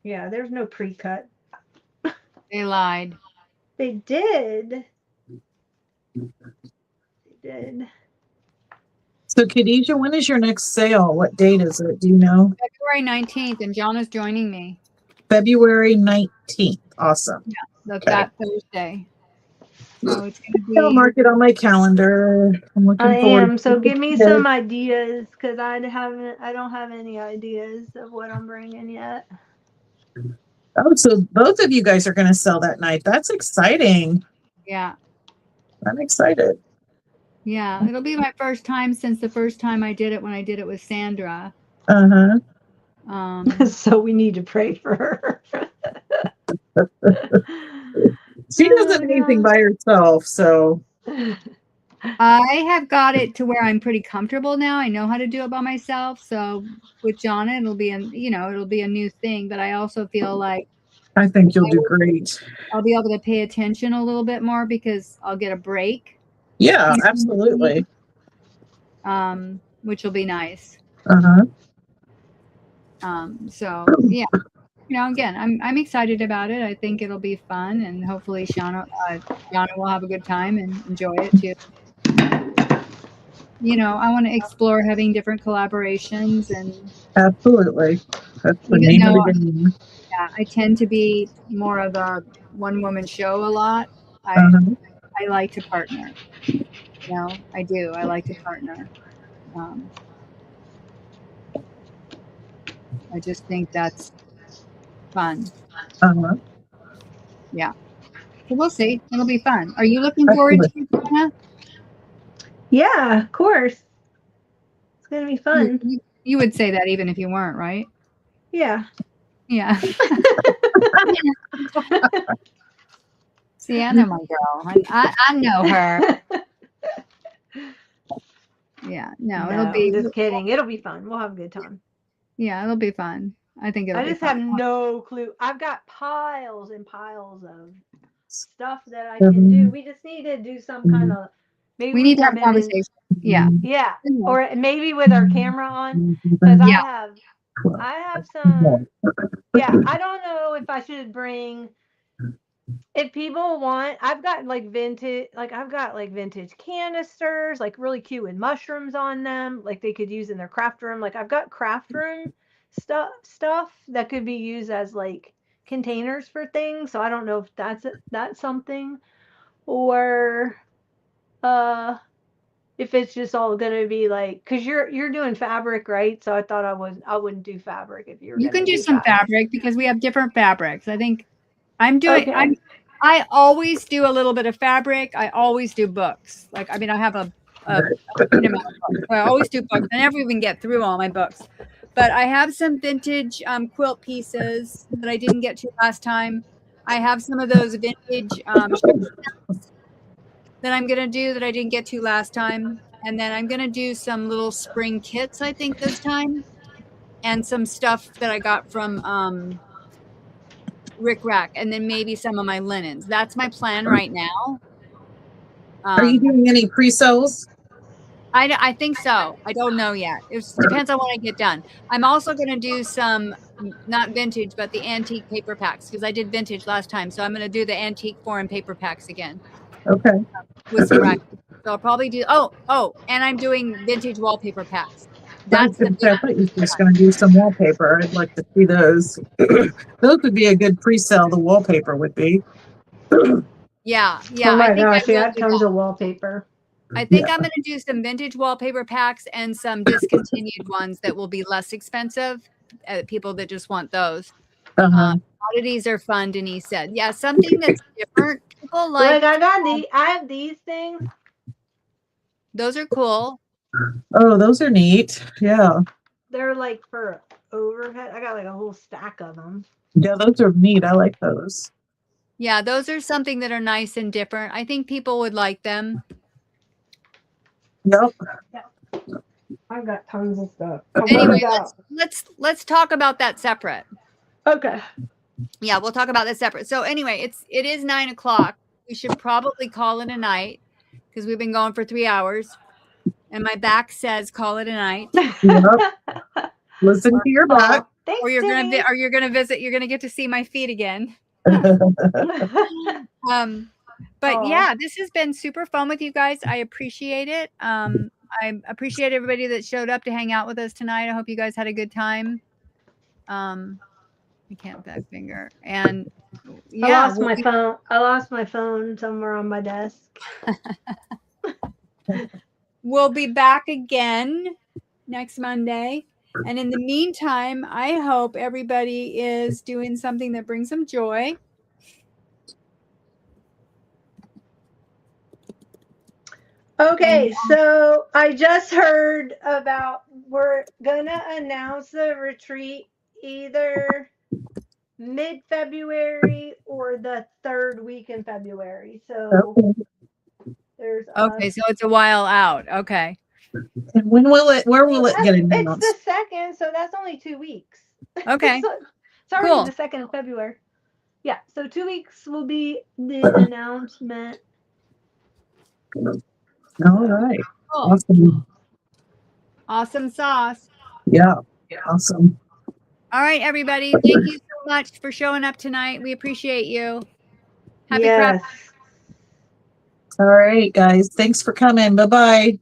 [SPEAKER 2] Yeah, there's no pre-cut.
[SPEAKER 1] They lied.
[SPEAKER 2] They did.
[SPEAKER 3] So, Khadijah, when is your next sale? What date is it? Do you know?
[SPEAKER 1] February 19th, and John is joining me.
[SPEAKER 3] February 19th. Awesome.
[SPEAKER 1] Yeah, that Thursday. So it's going to be.
[SPEAKER 3] I'll mark it on my calendar. I'm looking forward.
[SPEAKER 2] So give me some ideas, because I don't have any ideas of what I'm bringing yet.
[SPEAKER 3] Oh, so both of you guys are going to sell that night. That's exciting.
[SPEAKER 1] Yeah.
[SPEAKER 3] I'm excited.
[SPEAKER 1] Yeah, it'll be my first time since the first time I did it when I did it with Sandra.
[SPEAKER 2] So we need to pray for her.
[SPEAKER 3] She does amazing by herself, so.
[SPEAKER 1] I have got it to where I'm pretty comfortable now. I know how to do it by myself. So with Jonna, it'll be a new thing, but I also feel like
[SPEAKER 3] I think you'll do great.
[SPEAKER 1] I'll be able to pay attention a little bit more because I'll get a break.
[SPEAKER 3] Yeah, absolutely.
[SPEAKER 1] Which will be nice. So yeah, again, I'm excited about it. I think it'll be fun, and hopefully Shauna will have a good time and enjoy it too. I want to explore having different collaborations and
[SPEAKER 3] absolutely. That's the name of the game.
[SPEAKER 1] Yeah, I tend to be more of a one-woman show a lot. I like to partner. I do. I like to partner. I just think that's fun. Yeah. So we'll see. It'll be fun. Are you looking forward to it, Anna?
[SPEAKER 2] Yeah, of course. It's going to be fun.
[SPEAKER 1] You would say that even if you weren't, right?
[SPEAKER 2] Yeah.
[SPEAKER 1] Yeah. See, I know my girl. I know her. Yeah, No,
[SPEAKER 2] No,
[SPEAKER 1] it'll
[SPEAKER 2] I'm
[SPEAKER 1] be,
[SPEAKER 2] just kidding. It'll be fun. We'll have a good time.
[SPEAKER 1] yeah, it'll be fun. I think it'll
[SPEAKER 2] I
[SPEAKER 1] be
[SPEAKER 2] just have
[SPEAKER 1] fun.
[SPEAKER 2] no clue. I've got piles and piles of stuff that I can do. We just need to do some kind of, maybe
[SPEAKER 1] We need to have
[SPEAKER 2] come
[SPEAKER 1] a
[SPEAKER 2] in and,
[SPEAKER 1] conversation. Yeah.
[SPEAKER 2] yeah,
[SPEAKER 1] Mhm.
[SPEAKER 2] or maybe with our camera on, because
[SPEAKER 1] Yeah.
[SPEAKER 2] I have some, yeah, I don't know if I should bring, if people want, I've got like vintage canisters, like really cute with mushrooms on them, like they could use in their craft room. Like I've got craft room stuff that could be used as like containers for things. So I don't know if that's something, or if it's just all gonna be like, because you're doing fabric, right? So I thought I wouldn't do fabric if you were
[SPEAKER 1] You can
[SPEAKER 2] gonna
[SPEAKER 1] do
[SPEAKER 2] do
[SPEAKER 1] some
[SPEAKER 2] fabric.
[SPEAKER 1] fabric because we have different fabrics. I think I'm doing,
[SPEAKER 2] Okay.
[SPEAKER 1] I always do a little bit of fabric. I always do books. Like, I mean, I have a good amount of books. So I always do books. I never even get through all my books. But I have some vintage quilt pieces that I didn't get to last time. I have some of those vintage that I'm going to do that I didn't get to last time. And then I'm going to do some little spring kits, I think, this time. And some stuff that I got from Rick Rack, and then maybe some of my linens. That's my plan right now.
[SPEAKER 3] Are you doing any pre-sales?
[SPEAKER 1] I think so. I don't know yet. It depends on what I get done. I'm also going to do some, not vintage, but the antique paper packs, because I did vintage last time. So I'm going to do the antique foreign paper packs again.
[SPEAKER 3] Okay.
[SPEAKER 1] With some rack. So I'll probably do, and I'm doing vintage wallpaper packs.
[SPEAKER 3] I
[SPEAKER 1] That's the big
[SPEAKER 3] thought you were just going to do some wallpaper. I'd like to see those. Those would be a good pre-sale. The wallpaper would be.
[SPEAKER 1] Yeah.
[SPEAKER 2] Oh my
[SPEAKER 1] I think
[SPEAKER 2] gosh,
[SPEAKER 1] I
[SPEAKER 2] you
[SPEAKER 1] will
[SPEAKER 2] have
[SPEAKER 1] do
[SPEAKER 2] tons
[SPEAKER 1] that.
[SPEAKER 2] of wallpaper.
[SPEAKER 1] I think I'm going to do some vintage wallpaper packs and some discontinued ones that will be less expensive. People that just want those. Oddities are fun, Denise said. Yeah, something that's different. People like.
[SPEAKER 2] I have these things.
[SPEAKER 1] Those are cool.
[SPEAKER 3] Oh, those are neat. Yeah.
[SPEAKER 2] They're like for overhead. I got like a whole stack of them.
[SPEAKER 3] Yeah, those are neat. I like those.
[SPEAKER 1] Yeah, those are something that are nice and different. I think people would like them.
[SPEAKER 3] Yep.
[SPEAKER 2] I've got tons of stuff.
[SPEAKER 1] Anyway, let's talk about that separate.
[SPEAKER 2] Okay.
[SPEAKER 1] Yeah, we'll talk about that separate. So anyway, it is 9 o'clock. We should probably call it a night because we've been going for 3 hours, and my back says call it a night.
[SPEAKER 3] Yep. Listen to your back.
[SPEAKER 2] Thanks,
[SPEAKER 1] or you're gonna visit. You're gonna get to see my feet again. But yeah, this has been super fun with you guys. I appreciate it. I appreciate everybody that showed up to hang out with us tonight. I hope you guys had a good time. I can't back finger. And yeah,
[SPEAKER 2] I lost my phone somewhere on my desk.
[SPEAKER 1] We'll be back again next Monday. And in the meantime, I hope everybody is doing something that brings them joy.
[SPEAKER 2] Okay, so I just heard about, we're gonna announce the retreat either mid-February or the third week in February. So there's
[SPEAKER 1] okay, so it's a while out. Okay.
[SPEAKER 3] And where will it get announced?
[SPEAKER 2] It's the 2nd, so that's only 2 weeks.
[SPEAKER 1] Okay.
[SPEAKER 2] It's already the 2nd of February. Yeah, so 2 weeks will be the announcement.
[SPEAKER 3] All right.
[SPEAKER 1] Cool.
[SPEAKER 3] Awesome.
[SPEAKER 1] Awesome sauce.
[SPEAKER 3] Yeah. Awesome.
[SPEAKER 1] All right, everybody. Thank you so much for showing up tonight. We appreciate you. Happy craft.
[SPEAKER 3] All right, guys. Thanks for coming. Bye-bye.